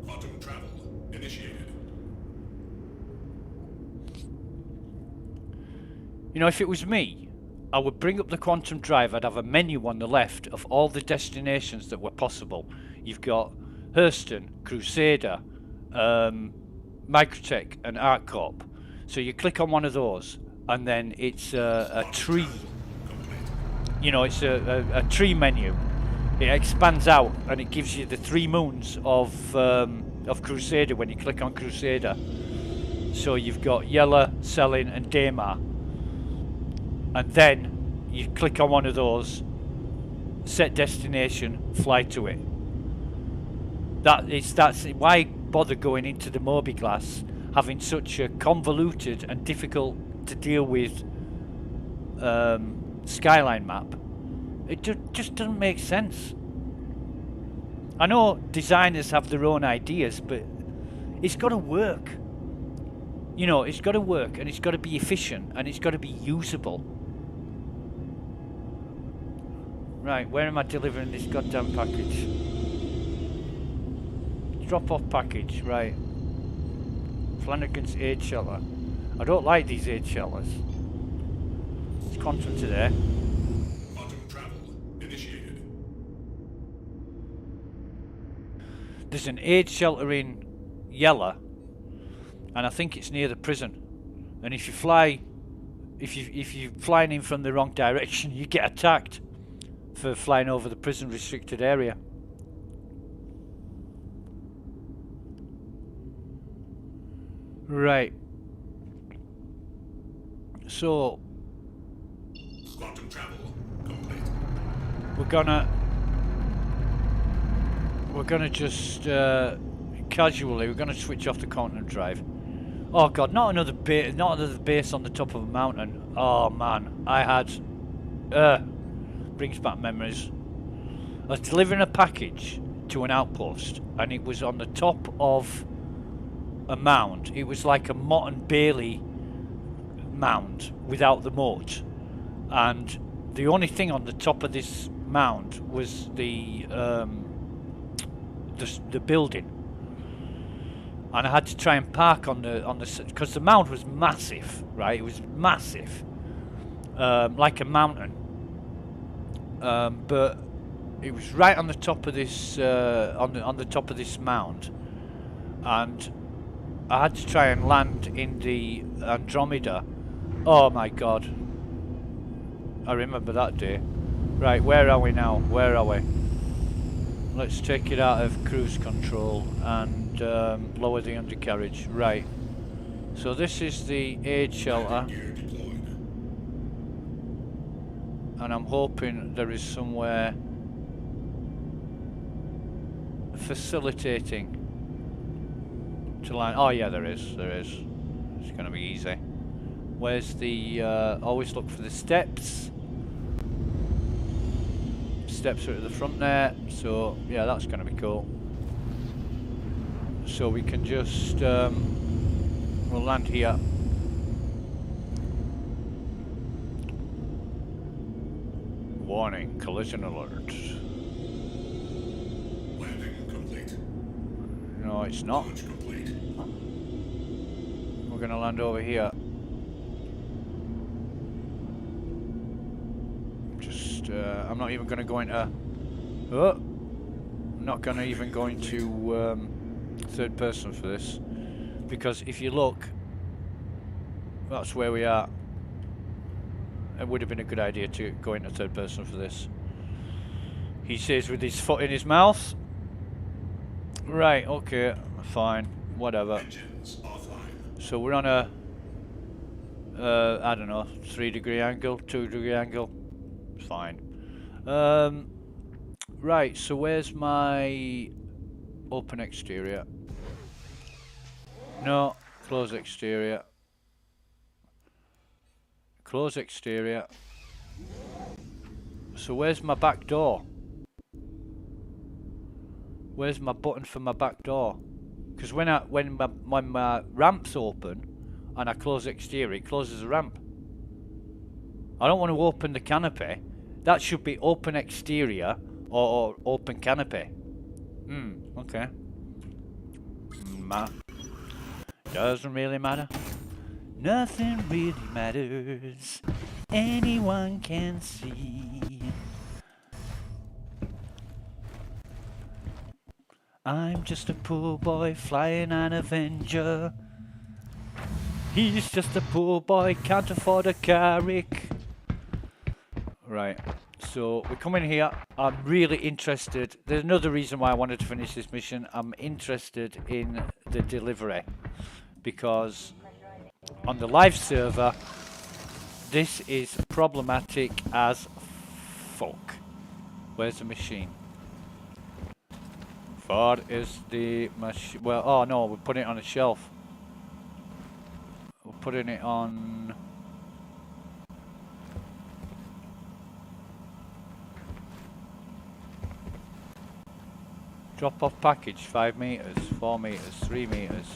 Quantum travel initiated. You know, if it was me, I would bring up the quantum drive. I'd have a menu on the left of all the destinations that were possible. You've got Hurston, Crusader, Microtech, and ArtCorp. So you click on one of those, and then it's a tree. You know, it's a tree menu. It expands out, and it gives you the 3 moons of Crusader when you click on Crusader. So you've got Yella, Selin, and Daymar. And then you click on one of those, set destination, fly to it. That's why bother going into the Mobi-Glass, having such a convoluted and difficult to deal with skyline map. It just doesn't make sense. I know designers have their own ideas, but it's got to work. You know, it's got to work, and it's got to be efficient, and it's got to be usable. Right, where am I delivering this goddamn package? Drop off package, right. Flanagan's aid shelter. I don't like these aid shelters. It's quantum to there. Quantum travel initiated. There's an aid shelter in Yella, and I think it's near the prison. And if you fly, if you're flying in from the wrong direction, you get attacked for flying over the prison restricted area. Right. So Quantum travel complete. we're gonna just casually, we're gonna switch off the quantum drive. Oh God, not another base on the top of a mountain. Oh man, I had brings back memories. I was delivering a package to an outpost, and it was on the top of a mound. It was like a Mott and Bailey mound without the moat, and the only thing on the top of this mound was the building, and I had to try and park on the because the mound was massive, right? It was massive, like a mountain, but it was right on the top of this on the top of this mound, and I had to try and land in the Andromeda. Oh my God, I remember that day. Right, where are we now? Where are we? Let's take it out of cruise control and lower the undercarriage. Right, so this is the aid shelter, Gear deployed. and I'm hoping there is somewhere facilitating to land. Oh yeah, there is. It's gonna be easy. Where's the always look for the steps. Steps are at the front there, so yeah, that's gonna be cool. So we can just we'll land here. Warning, collision alert. Landing complete. No, it's not. Launch complete. We're gonna land over here. Just, I'm not even gonna go into... Oh! I'm not gonna even go into third person for this. Because if you look, that's where we are. It would have been a good idea to go into third person for this. He says with his foot in his mouth. Right, okay, fine, whatever. Engines offline. So we're on a, I don't know, 3-degree angle, 2-degree angle. Fine. Right, so where's my open exterior? No, close exterior. Close exterior. So where's my back door? Where's my button for my back door? Because when my ramp's open and I close exterior, it closes the ramp. I don't want to open the canopy. That should be open exterior or open canopy. Okay. Doesn't really matter. Nothing really matters. Anyone can see. I'm just a poor boy flying an Avenger. He's just a poor boy, can't afford a Carrick. Right, so we come in here. I'm really interested. There's another reason why I wanted to finish this mission. I'm interested in the delivery. Because on the live server, this is problematic as fuck. Where's the machine? What is the machine? Well, oh no, we're putting it on a shelf. We're putting it on... Drop off package, 5 meters, 4 meters, 3 meters.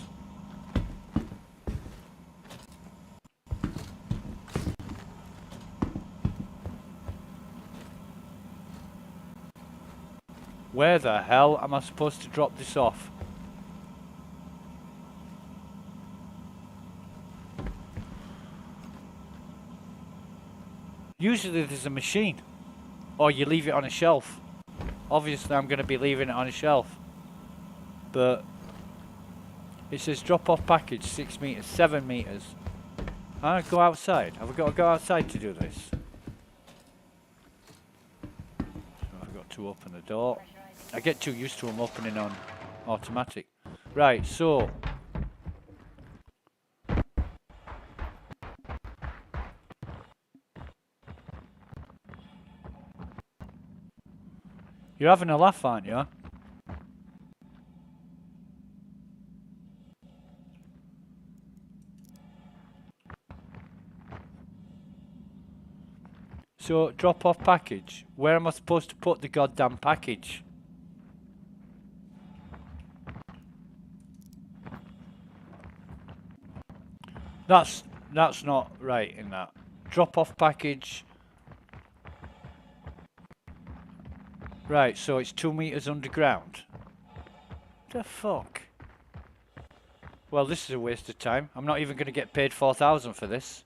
Where the hell am I supposed to drop this off? Usually there's a machine. Or you leave it on a shelf. Obviously I'm going to be leaving it on a shelf. But it says drop off package 6 meters, 7 meters. I go outside. Have I got to go outside to do this? So I've got to open the door. I get too used to them opening on automatic. Right, so you're having a laugh, aren't you? So, drop off package. Where am I supposed to put the goddamn package? That's not right in that. Drop off package. Right, so it's 2 meters underground. The fuck? Well, this is a waste of time. I'm not even going to get paid 4,000 for this.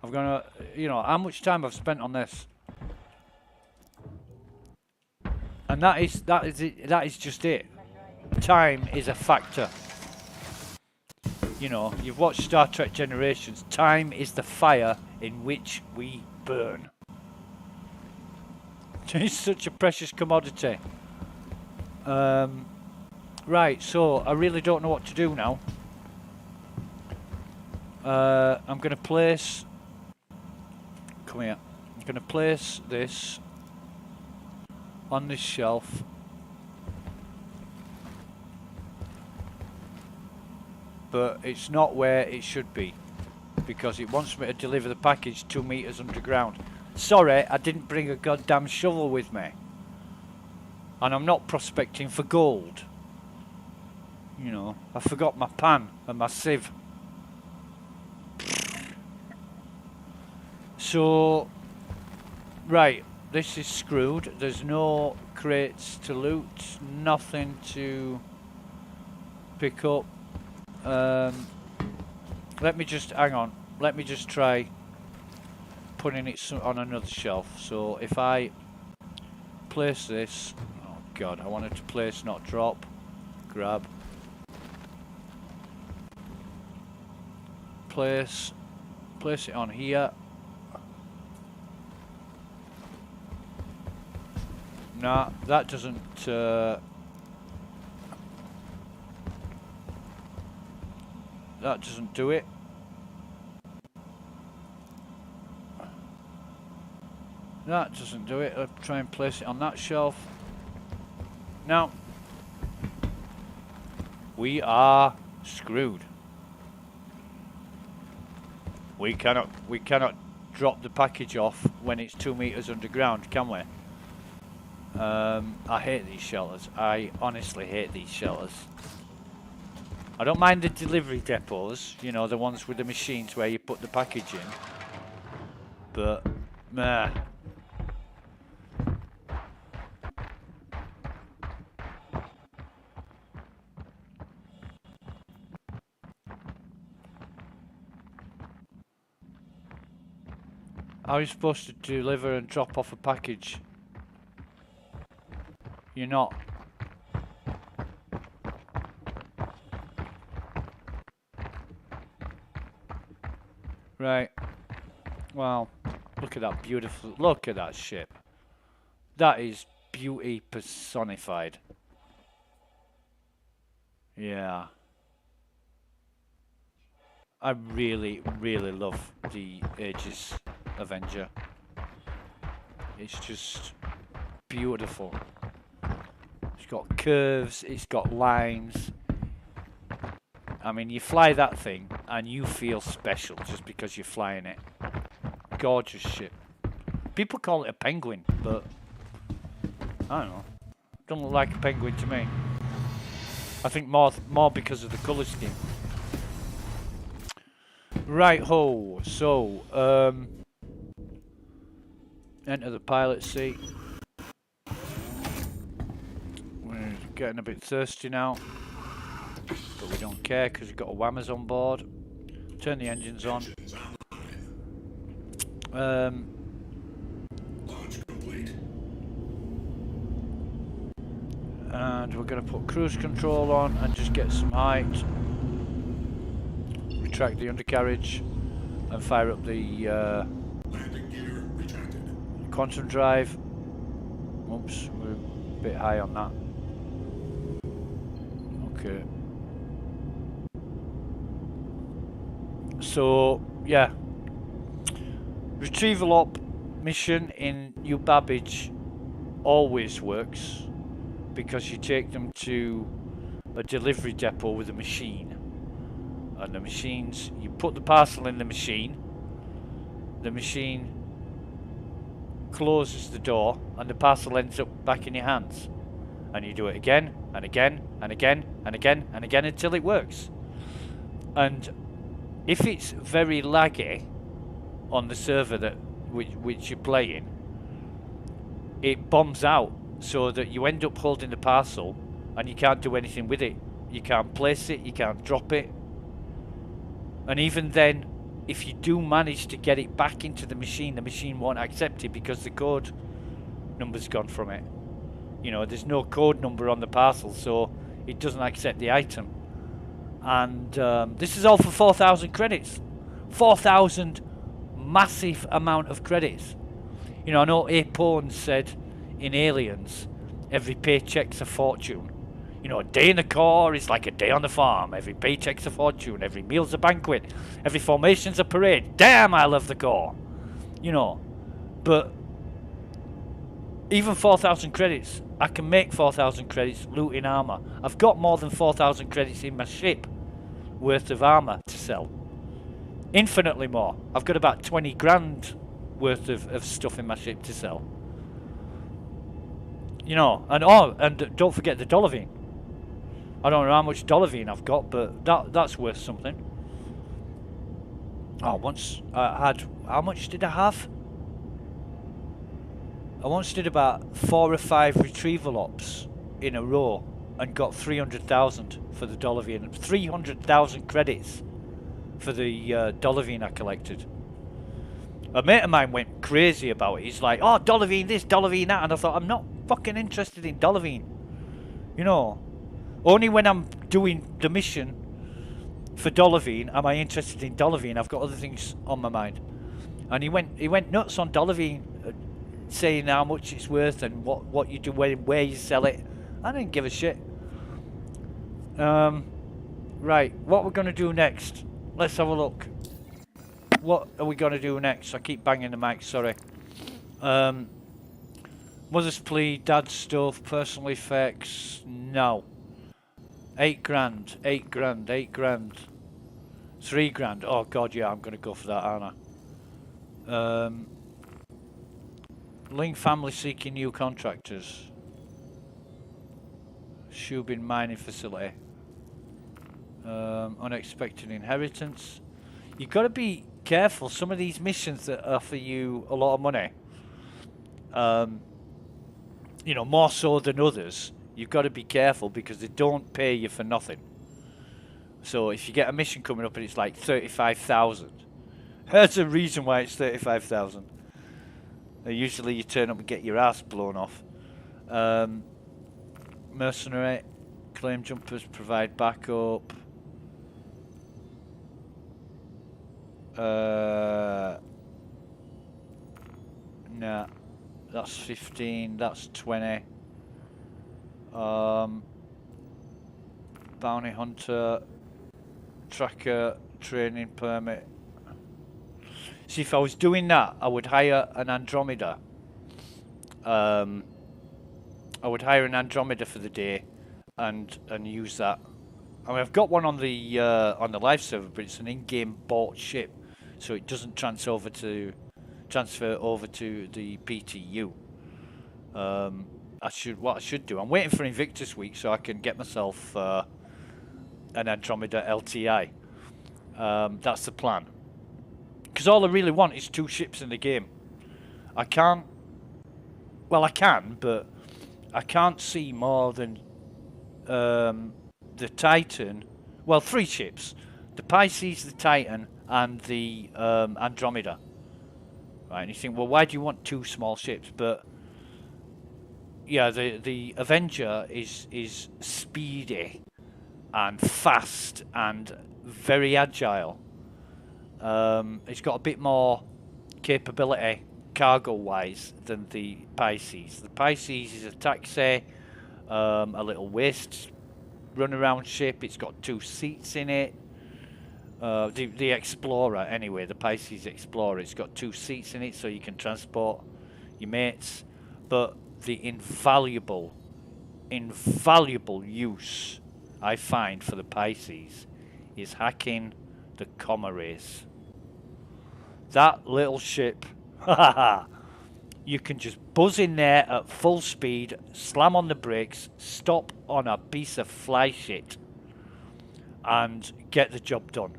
I'm gonna, you know, how much time I've spent on this. And that is it. That is just it. Time is a factor. You know, you've watched Star Trek Generations. Time is the fire in which we burn. It's such a precious commodity. Right, so I really don't know what to do now. I'm going to place... Come here. I'm going to place this on this shelf. But it's not where it should be. Because it wants me to deliver the package 2 meters underground. Sorry, I didn't bring a goddamn shovel with me. And I'm not prospecting for gold. You know, I forgot my pan and my sieve. So, right, this is screwed. There's no crates to loot, nothing to pick up. Let me just, hang on. Let me just try putting it on another shelf. So if I place this, oh god, I wanted to place, not drop. Grab. Place it on here. Nah, that doesn't that doesn't do it. That doesn't do it. Let's try and place it on that shelf. Now we are screwed. We cannot drop the package off when it's 2 meters underground, can we? I hate these shelters. I honestly hate these shelters. I don't mind the delivery depots, you know, the ones with the machines where you put the package in. But, meh. How are you supposed to deliver and drop off a package? You're not. Right. Well, look at that beautiful, look at that ship. That is beauty personified. Yeah. I really, really love the Aegis Avenger. It's just beautiful. It's got curves, it's got lines. I mean, you fly that thing and you feel special just because you're flying it. Gorgeous ship. People call it a penguin, but I don't know. Don't look like a penguin to me. I think more because of the colour scheme. Right ho, so enter the pilot seat. We're getting a bit thirsty now, but we don't care because we've got a whammers on board. Turn the engines on. Launch complete. And we're going to put cruise control on and just get some height. Retract the undercarriage and fire up the Landing gear retracted. quantum drive. Oops, we're a bit high on that. Okay. So, yeah. Retrieval op mission in New Babbage always works because you take them to a delivery depot with a machine. And the machines, you put the parcel in the machine closes the door and the parcel ends up back in your hands. And you do it again and again and again and again and again until it works. And if it's very laggy on the server that which you're playing, it bombs out so that you end up holding the parcel and you can't do anything with it. You can't place it, you can't drop it. And even then, if you do manage to get it back into the machine won't accept it because the code number's gone from it. You know, there's no code number on the parcel, so it doesn't accept the item. And this is all for 4,000 credits. 4,000 massive amount of credits. You know, I know Apone said in Aliens, every paycheck's a fortune. You know, a day in the Corps is like a day on the farm. Every paycheck's a fortune. Every meal's a banquet. Every formation's a parade. Damn, I love the Corps. You know, but even 4,000 credits, I can make 4,000 credits looting armor. I've got more than 4,000 credits in my ship worth of armor to sell. Infinitely more. I've got about 20 grand worth of stuff in my ship to sell. You know, and don't forget the Dolovine. I don't know how much Dolovine I've got, but that's worth something. Oh, once I had, how much did I have? I once did about 4 or 5 retrieval ops in a row and got 300,000 for the Dollarvine. 300,000 credits for the Dollarvine I collected. A mate of mine went crazy about it. He's like, oh, Dollarvine this, Dollarvine that. And I thought, I'm not fucking interested in Dollarvine. You know, only when I'm doing the mission for Dollarvine am I interested in Dollarvine. I've got other things on my mind. And he went nuts on Dollarvine, saying how much it's worth and what you do, where you sell it. I didn't give a shit. Right, what we're going to do next. Let's have a look. What are we going to do next? I keep banging the mic, sorry. Mother's plea, dad's stuff, personal effects, no. 8 grand, 8 grand, 8 grand. 3 grand, oh god, yeah, I'm going to go for that, aren't I? Ling family seeking new contractors. Shubin mining facility. Unexpected inheritance. You've got to be careful. Some of these missions that offer you a lot of money, you know, more so than others, you've got to be careful because they don't pay you for nothing. So if you get a mission coming up and it's like 35,000, there's a reason why it's 35,000. Usually you turn up and get your ass blown off. Mercenary, claim jumpers provide backup. Nah, that's 15, that's 20. Bounty hunter, tracker, training permit. See, if I was doing that, I would hire an Andromeda. I would hire an Andromeda for the day, and use that. I mean, I've got one on the live server, but it's an in-game bought ship, so it doesn't transfer over to the PTU. What I should do. I'm waiting for Invictus Week so I can get myself an Andromeda LTI. That's the plan. Because all I really want is 2 ships in the game. I can't. Well, I can, but I can't see more than the Titan. Well, 3 ships: the Pisces, the Titan, and the Andromeda. Right, and you think, well, why do you want 2 small ships? But yeah, the Avenger is speedy and fast and very agile. It's got a bit more capability cargo-wise than the Pisces. The Pisces is a taxi, a little waste run-around ship. It's got 2 seats in it. The Explorer, anyway, the Pisces Explorer, it's got 2 seats in it, so you can transport your mates. But the invaluable use I find for the Pisces is hacking the comma race. That little ship, you can just buzz in there at full speed, slam on the brakes, stop on a piece of fly shit, and get the job done.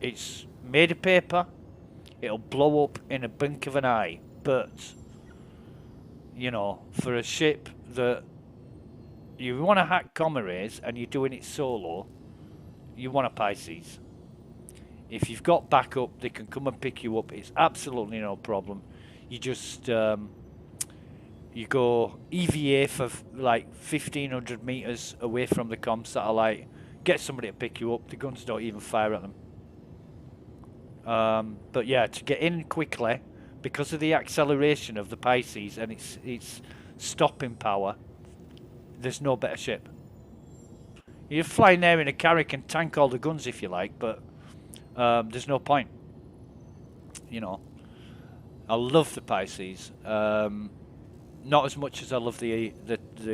It's made of paper, it'll blow up in a blink of an eye, but, you know, for a ship that you want to hack comma race and you're doing it solo, you want a Pisces. If you've got backup, they can come and pick you up. It's absolutely no problem. You just you go EVA for like 1,500 meters away from the comm satellite. Get somebody to pick you up. The guns don't even fire at them. But yeah, to get in quickly because of the acceleration of the Pisces and its stopping power, there's no better ship. You're flying there in a Carrack and tank all the guns if you like, but there's no point. You know, I love the Pisces. Not as much as I love the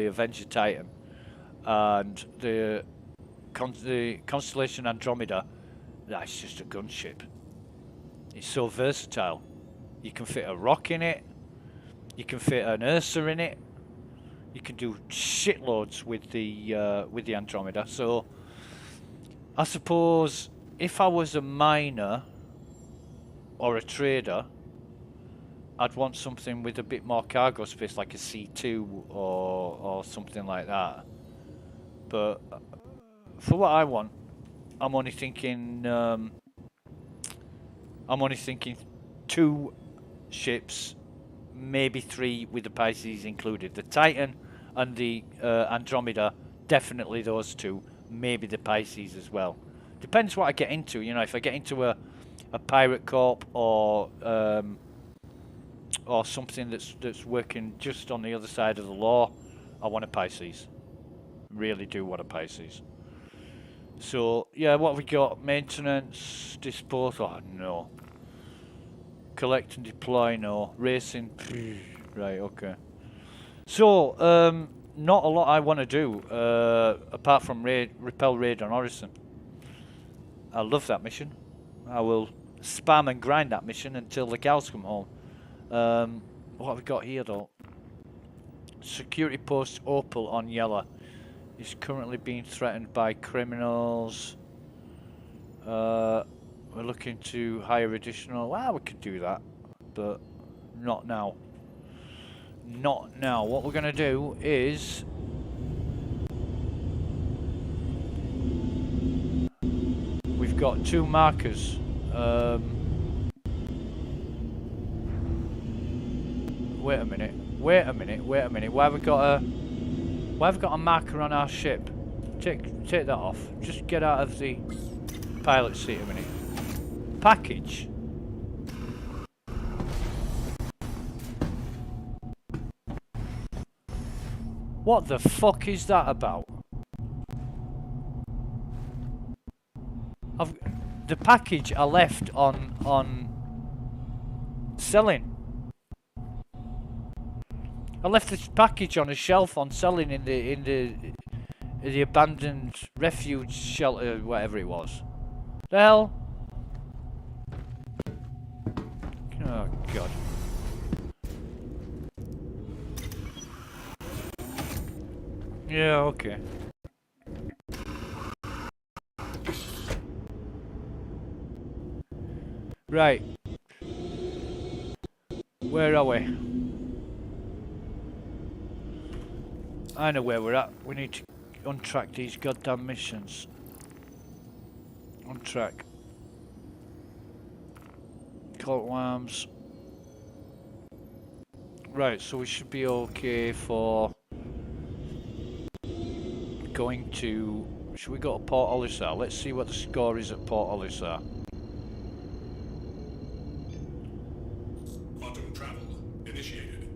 Avenger Titan and the Constellation Andromeda. That's just a gunship. It's so versatile. You can fit a rock in it. You can fit an Ursa in it. You can do shitloads with the Andromeda. So I suppose if I was a miner or a trader, I'd want something with a bit more cargo space, like a C2 or something like that. But for what I want, I'm only thinking 2 ships, maybe 3 with the Pisces included. The Titan and the Andromeda, definitely those 2. Maybe the Pisces as well. Depends what I get into. You know, if I get into a pirate corp or something that's working just on the other side of the law, I want a Pisces. Really do want a Pisces. So yeah, what have we got? Maintenance, disposal. Oh no. Collect and deploy. No. Racing. Right. Okay. So not a lot I want to do apart from repel raid on Orison. I love that mission. I will spam and grind that mission until the cows come home. What have we got here though? Security post Opal on Yella is currently being threatened by criminals. We're looking to hire additional. Well, we could do that, but not now. Not now. What we're gonna do is we've got 2 markers. Wait a minute. Wait a minute. Wait a minute. Why have we got a marker on our ship? Take that off. Just get out of the pilot seat a minute. Package. What the fuck is that about? The package I left on selling. I left this package on a shelf on selling in the abandoned refuge shelter, whatever it was. The hell? Oh god. Yeah, okay. Right. Where are we? I know where we're at. We need to untrack these goddamn missions. Untrack. Cult alarms. Right, so we should be okay for going to... Should we go to Port Olisar? Let's see what the score is at Port Olisar. Quantum travel initiated.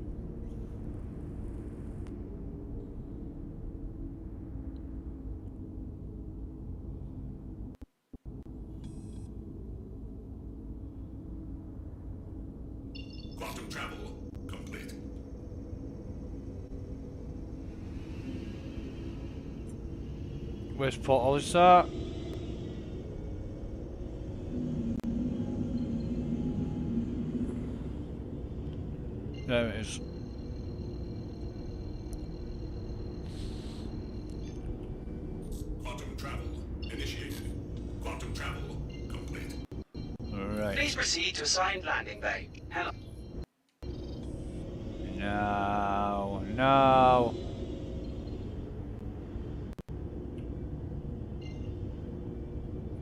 Quantum travel complete. Where's Port Olisar? There it is. Quantum travel initiated. Quantum travel complete. Alright. Please proceed to assigned landing bay. Hello. No, no.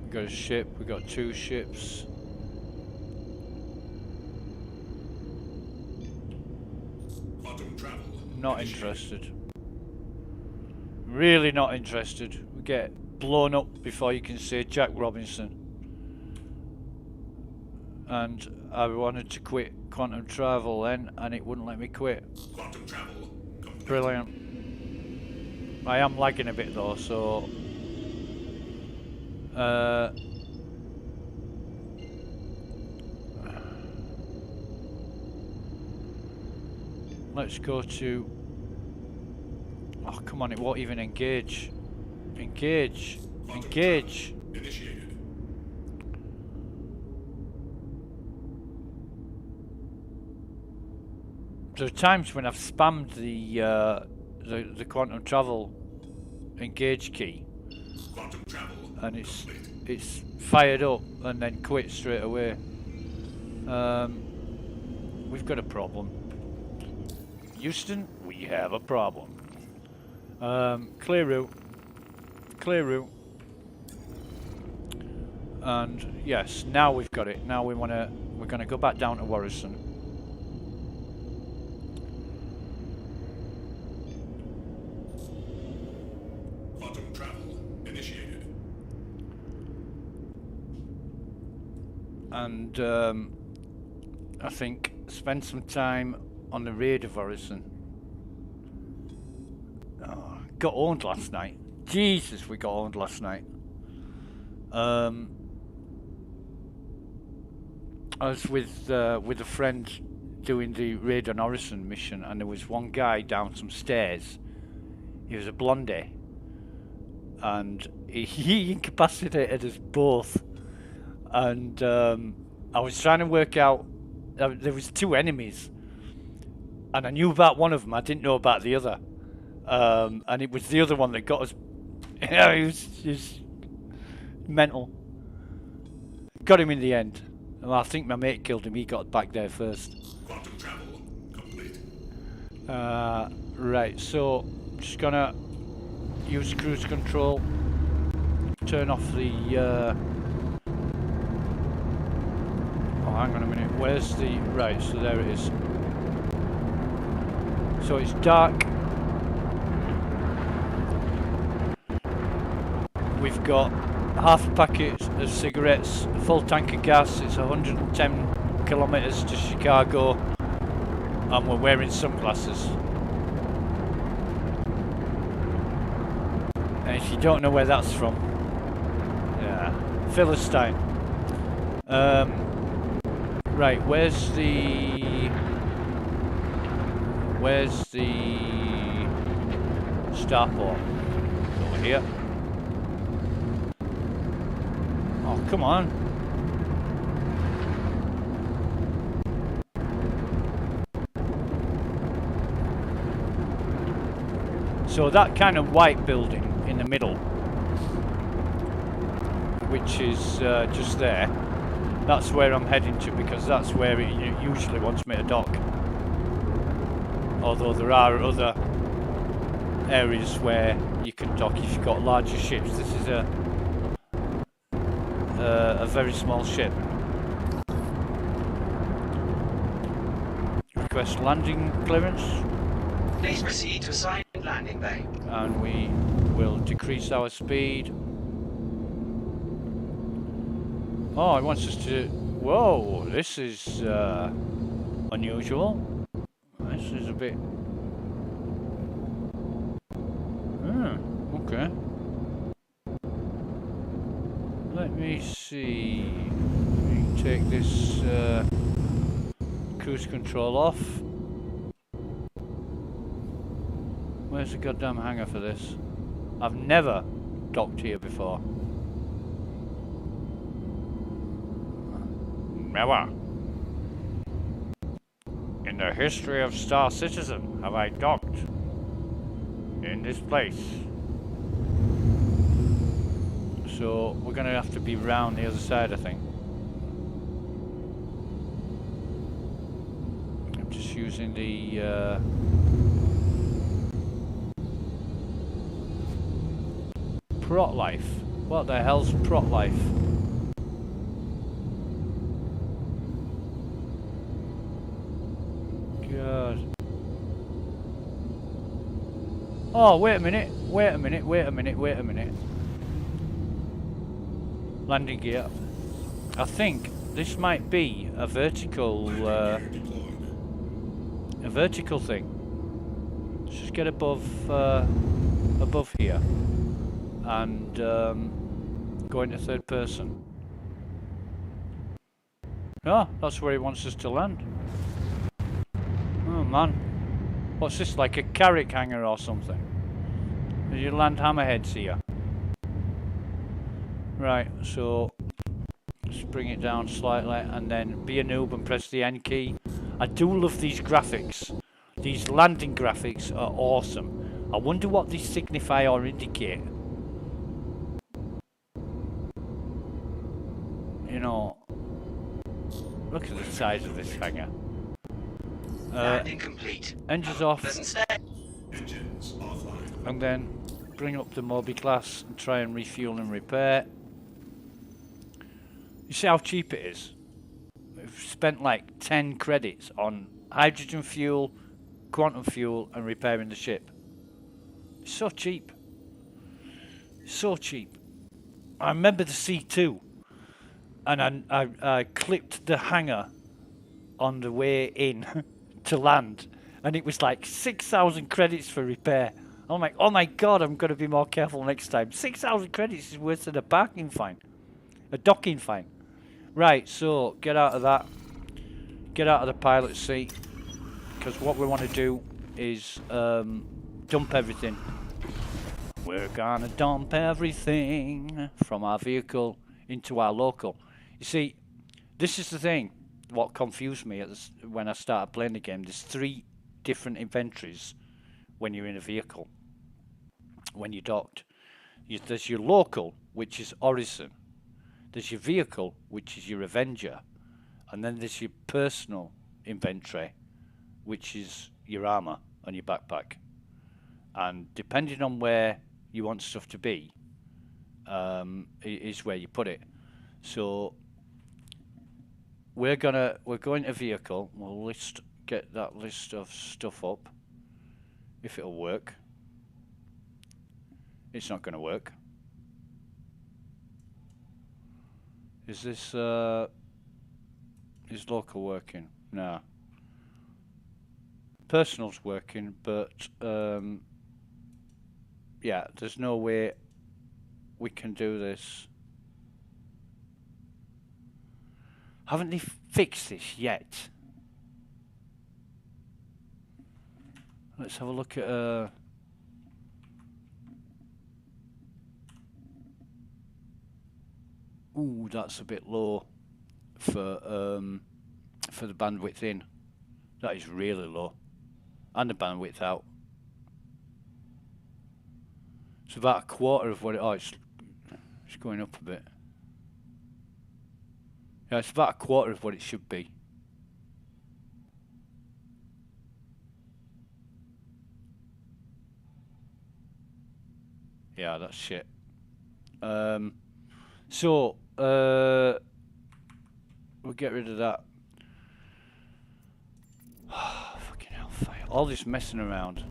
We got a ship, we got 2 ships. Quantum travel. Not interested. Really not interested. We get blown up before you can say Jack Robinson. And I wanted to quit quantum travel then, and it wouldn't let me quit. Quantum travel complete. Brilliant. I am lagging a bit though, so... let's go to... Oh, come on, it won't even engage. Engage. Engage. Initiated. There are times when I've spammed the quantum travel engage key, Quantum travel and complete. it's fired up and then quit straight away. we've got a problem. Houston, we have a problem. Clear route. Clear route. And yes, now we've got it. Now we're gonna go back down to Warrison. Quantum travel initiated. And I think spend some time on the raid of Warrison. Oh, got owned last night. Jesus, we got owned last night. I was with a friend doing the raid on Orison mission, and there was one guy down some stairs. He was a blondie, and he incapacitated us both. And I was trying to work out. There was two enemies, and I knew about one of them. I didn't know about the other, and it was the other one that got us. He was mental. Got him in the end. Well, I think my mate killed him. He got back there first. Quantum travel complete. Right, so just gonna use cruise control. Turn off the. Oh, hang on a minute. Where's the? Right, so there it is. So it's dark. We've got half a packet of cigarettes, a full tank of gas. It's 110 kilometers to Chicago, and we're wearing sunglasses. And if you don't know where that's from, yeah, Philistine. Right, where's the starport? Over here. Oh, come on. So that kind of white building in the middle, which is just there, that's where I'm heading to, because that's where it usually wants me to dock. Although there are other areas where you can dock if you've got larger ships. This is a very small ship. Request landing clearance. Please proceed to assigned landing bay. And we will decrease our speed. Oh, it wants us to... Whoa, this is unusual. This is a bit... okay. Let me see. We can take this cruise control off. Where's the goddamn hangar for this? I've never docked here before. Never. In the history of Star Citizen have I docked in this place. So we're gonna have to be round the other side, I think. I'm just using the prot life. What the hell's prot life? God. Oh, wait a minute. Wait a minute. Wait a minute. Wait a minute. Landing gear. I think this might be a vertical thing. Let's just get above here and go into third person. Oh, that's where he wants us to land. Oh man, what's this, like a carrick hanger or something? Did you land hammerheads here? Right, so let's bring it down slightly and then be a noob and press the N key. I do love these graphics. These landing graphics are awesome. I wonder what they signify or indicate. You know, look at the size of this hangar. Landing complete. Engines off, Pleasant stay. Engines offline. and then bring up the Moby class and try and refuel and repair. You see how cheap it is? We've spent like 10 credits on hydrogen fuel, quantum fuel, and repairing the ship. It's so cheap. So cheap. I remember the C2, and I clipped the hangar on the way in to land, and it was like 6,000 credits for repair. I'm like, oh my god, I'm going to be more careful next time. 6,000 credits is worse than a parking fine. A docking fine. Right, so get out of that. Get out of the pilot seat. Because what we want to do is dump everything. We're gonna dump everything from our vehicle into our local. You see, this is the thing. What confused me when I started playing the game. There's 3 different inventories when you're in a vehicle. When you're docked. There's your local, which is Horizon. There's your vehicle, which is your Avenger. And then there's your personal inventory, which is your armor and your backpack. And depending on where you want stuff to be, is where you put it. So we're going to vehicle. We'll get that list of stuff up. If it'll work. It's not going to work. Is this is local working? No. Personal's working, but yeah, there's no way we can do this. Haven't they fixed this yet? Let's have a look at ooh, that's a bit low for the bandwidth in. That is really low. And the bandwidth out. It's about a quarter of what it... Oh, it's going up a bit. Yeah, it's about a quarter of what it should be. Yeah, that's shit. So, we'll get rid of that. Fucking hellfire. All this messing around.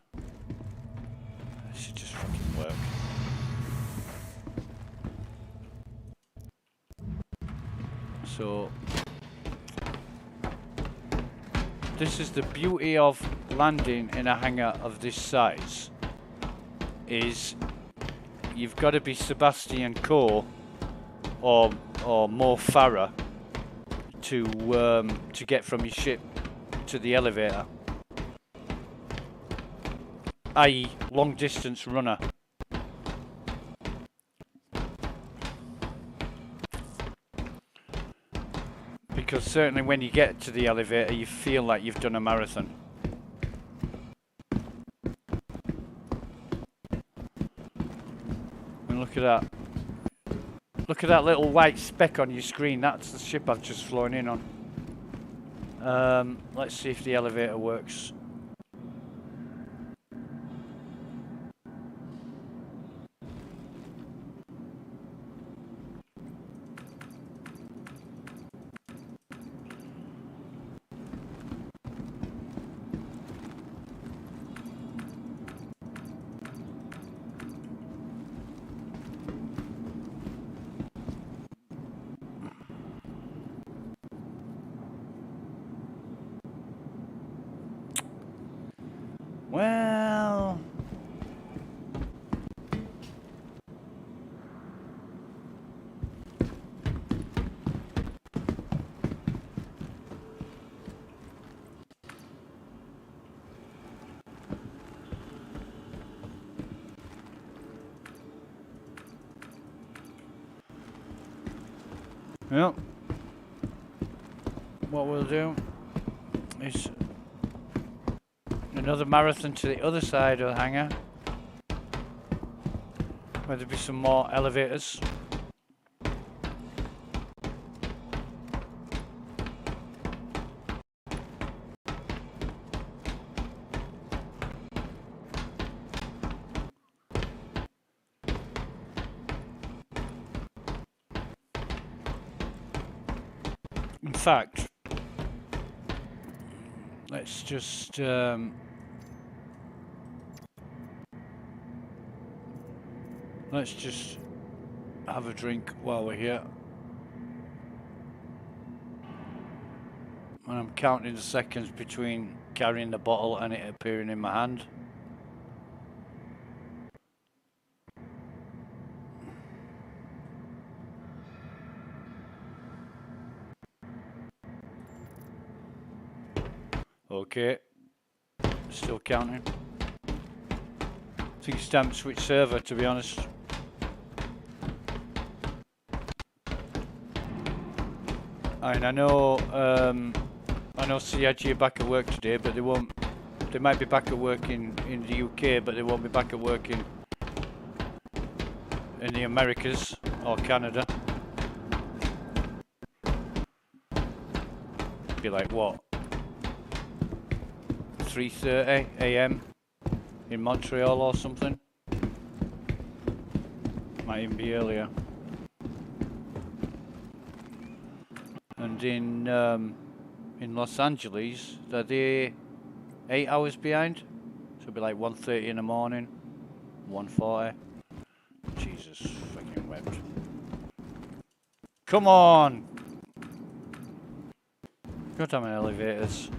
This should just fucking work. So, this is the beauty of landing in a hangar of this size. Is you've got to be Sebastian Coe or Mo Farah to get from your ship to the elevator, i.e. long distance runner. Because certainly when you get to the elevator you feel like you've done a marathon. And look at that. Look at that little white speck on your screen. That's the ship I've just flown in on. Let's see if the elevator works. Well, yep. What we'll do is another marathon to the other side of the hangar, where there'll be some more elevators. fact, let's just have a drink while we're here. And I'm counting the seconds between carrying the bottle and it appearing in my hand. Okay, still counting. I think it's time to switch server, to be honest. And I know CIG are back at work today, but they might be back at work in the UK, but they won't be back at work in the Americas or Canada. Be like what? 3:30 AM in Montreal or something. Might even be earlier. And in Los Angeles, are they 8 hours behind? So it'll be like 1:30 in the morning, 1:40. Jesus fucking wept. Come on! Goddamn elevators.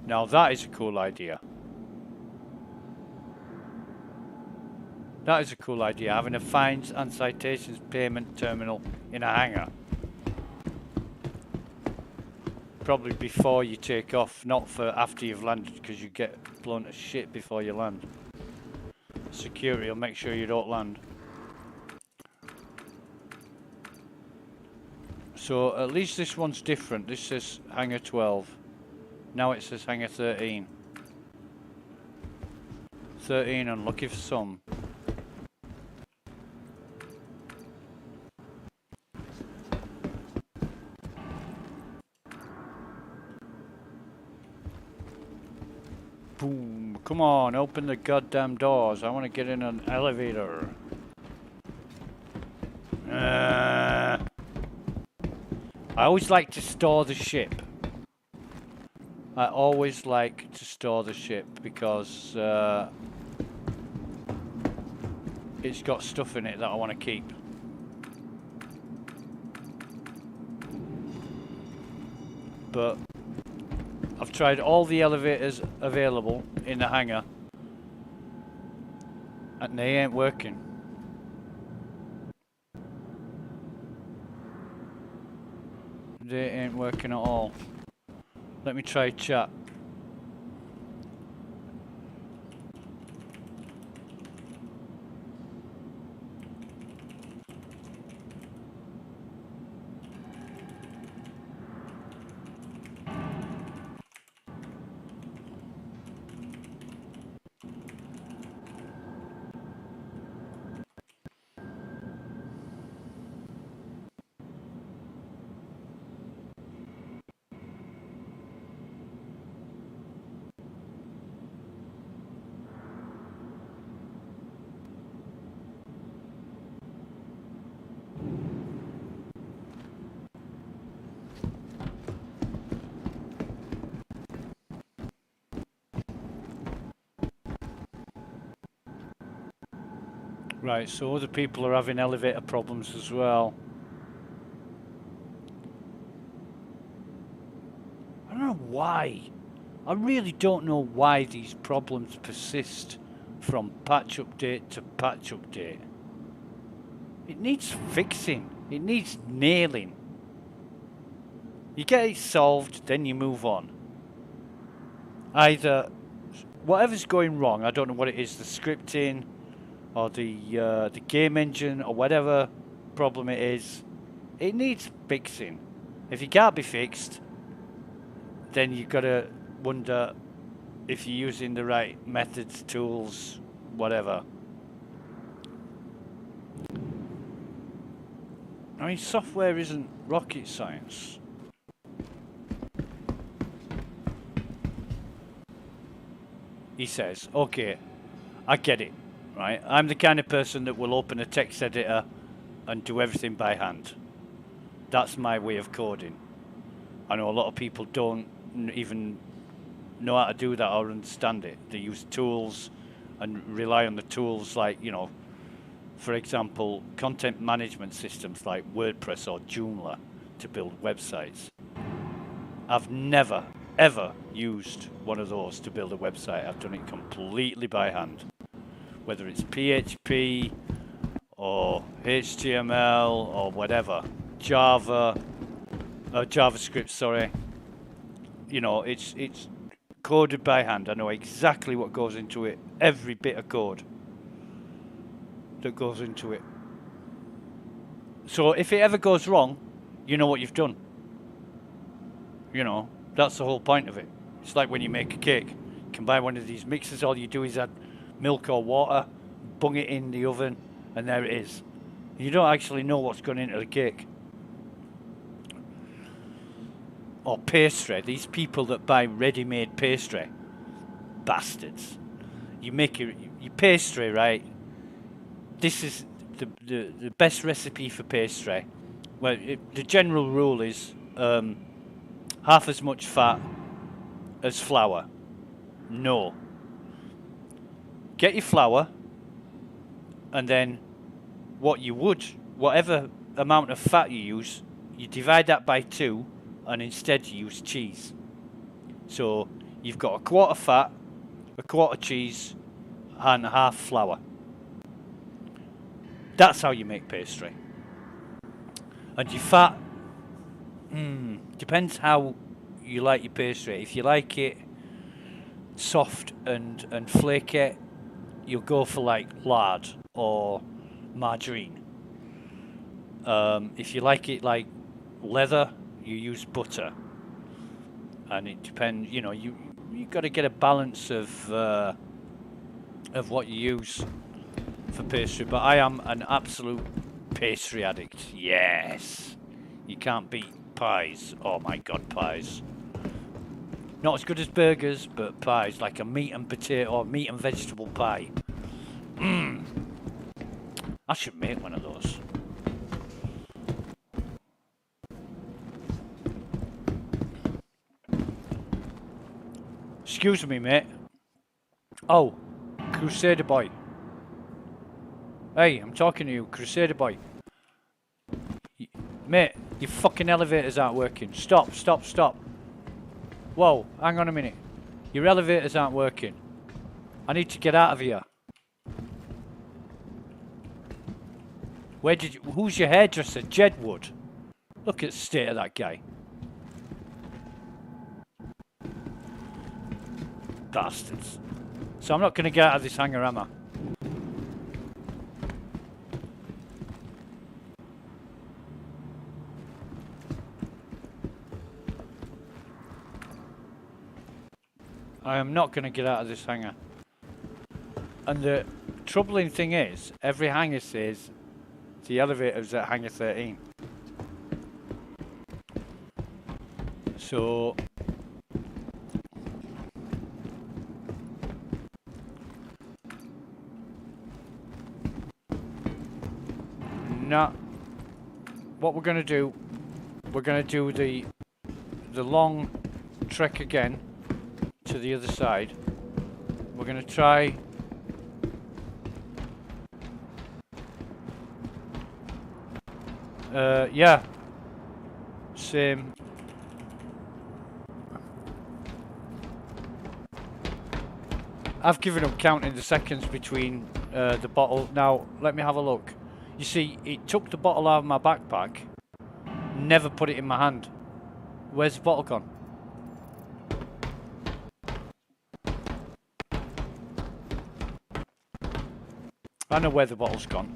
Now that is a cool idea. That is a cool idea, having a fines and citations payment terminal in a hangar. Probably before you take off, not for after you've landed, because you get blown to shit before you land. Security will make sure you don't land. So at least this one's different. This says hangar 12. Now it says hangar 13. 13 unlucky for some. Boom. Come on, open the goddamn doors. I want to get in an elevator. I always like to store the ship. I always like to store the ship because it's got stuff in it that I want to keep. But I've tried all the elevators available in the hangar and they ain't working. They ain't working at all. Let me try chat. Right, so other people are having elevator problems as well. I don't know why. I really don't know why these problems persist from patch update to patch update. It needs fixing. It needs nailing. You get it solved, then you move on. Either whatever's going wrong, I don't know what it is, the scripting or the game engine or whatever problem it is, it needs fixing. If it can't be fixed, then you've got to wonder if you're using the right methods, tools, whatever. I mean, software isn't rocket science. He says, okay, I get it, right? I'm the kind of person that will open a text editor and do everything by hand. That's my way of coding. I know a lot of people don't even know how to do that or understand it. They use tools and rely on the tools like, you know, for example, content management systems like WordPress or Joomla to build websites. I've never, ever used one of those to build a website. I've done it completely by hand. Whether it's PHP or HTML or whatever, JavaScript, sorry. You know, it's coded by hand. I know exactly what goes into it, every bit of code that goes into it. So if it ever goes wrong, you know what you've done. You know, that's the whole point of it. It's like when you make a cake. You can buy one of these mixers, all you do is add milk or water, bung it in the oven, and there it is. You don't actually know what's going into the cake. Or pastry. These people that buy ready-made pastry, bastards. You make your pastry, right? This is the best recipe for pastry. Well, the general rule is half as much fat as flour. No. Get your flour, and then whatever amount of fat you use, you divide that by 2, and instead you use cheese. So you've got a quarter fat, a quarter cheese, and half flour. That's how you make pastry. And your fat, depends how you like your pastry. If you like it soft and flaky, you'll go for like lard or margarine. If you like it like leather, you use butter. And it depends, you know, you got to get a balance of what you use for pastry. But I am an absolute pastry addict. Yes, you can't beat pies. Oh my god, pies. Not as good as burgers, but pies, like a meat and potato or meat and vegetable pie. I should make one of those. Excuse me, mate. Oh, Crusader boy. Hey, I'm talking to you, Crusader boy. Mate, your fucking elevators aren't working. Stop, stop, stop. Whoa, hang on a minute. Your elevators aren't working. I need to get out of here. Who's your hairdresser? Jedwood. Look at the state of that guy. Bastards. So I'm not going to get out of this hangar, am I? I am not going to get out of this hangar. And the troubling thing is, every hangar says the elevator's at hangar 13. So now what we're going to do, we're going to do the long trek again to the other side. We're going to try yeah, same. I've given up counting the seconds between the bottle. Now let me have a look. You see, it took the bottle out of my backpack, never put it in my hand. Where's the bottle gone? I know where the bottle's gone.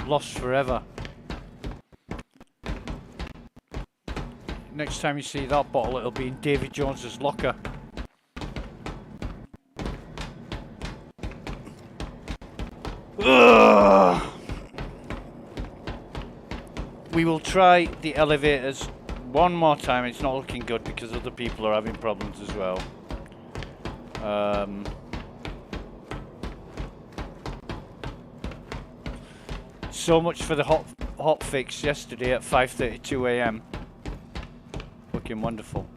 Lost forever. Next time you see that bottle, it'll be in Davy Jones's locker. Ugh. We will try the elevators one more time. It's not looking good because other people are having problems as well. so much for the hot fix yesterday at 5:32 a.m. Looking wonderful.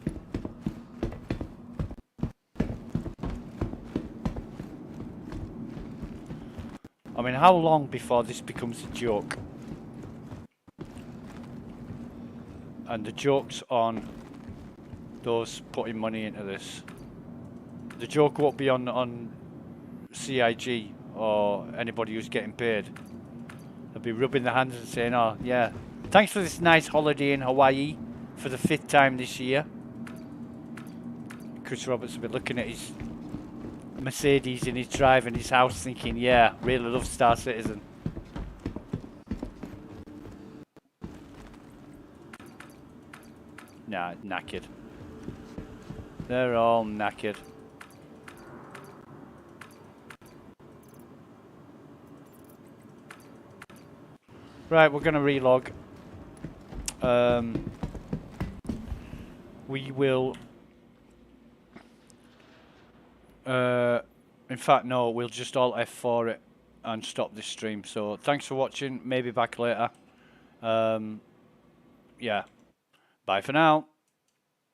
I mean, how long before this becomes a joke? And the joke's on those putting money into this. The joke won't be on CIG or anybody who's getting paid. They'll be rubbing their hands and saying, oh, yeah, thanks for this nice holiday in Hawaii for the 5th time this year. Chris Roberts will be looking at his Mercedes in his drive in his house thinking, yeah, really love Star Citizen. Nah, knackered. They're all knackered. Right, we're going to relog. We will... in fact, no, we'll just alt F4 it and stop this stream. So, thanks for watching. Maybe back later. Yeah. Bye for now.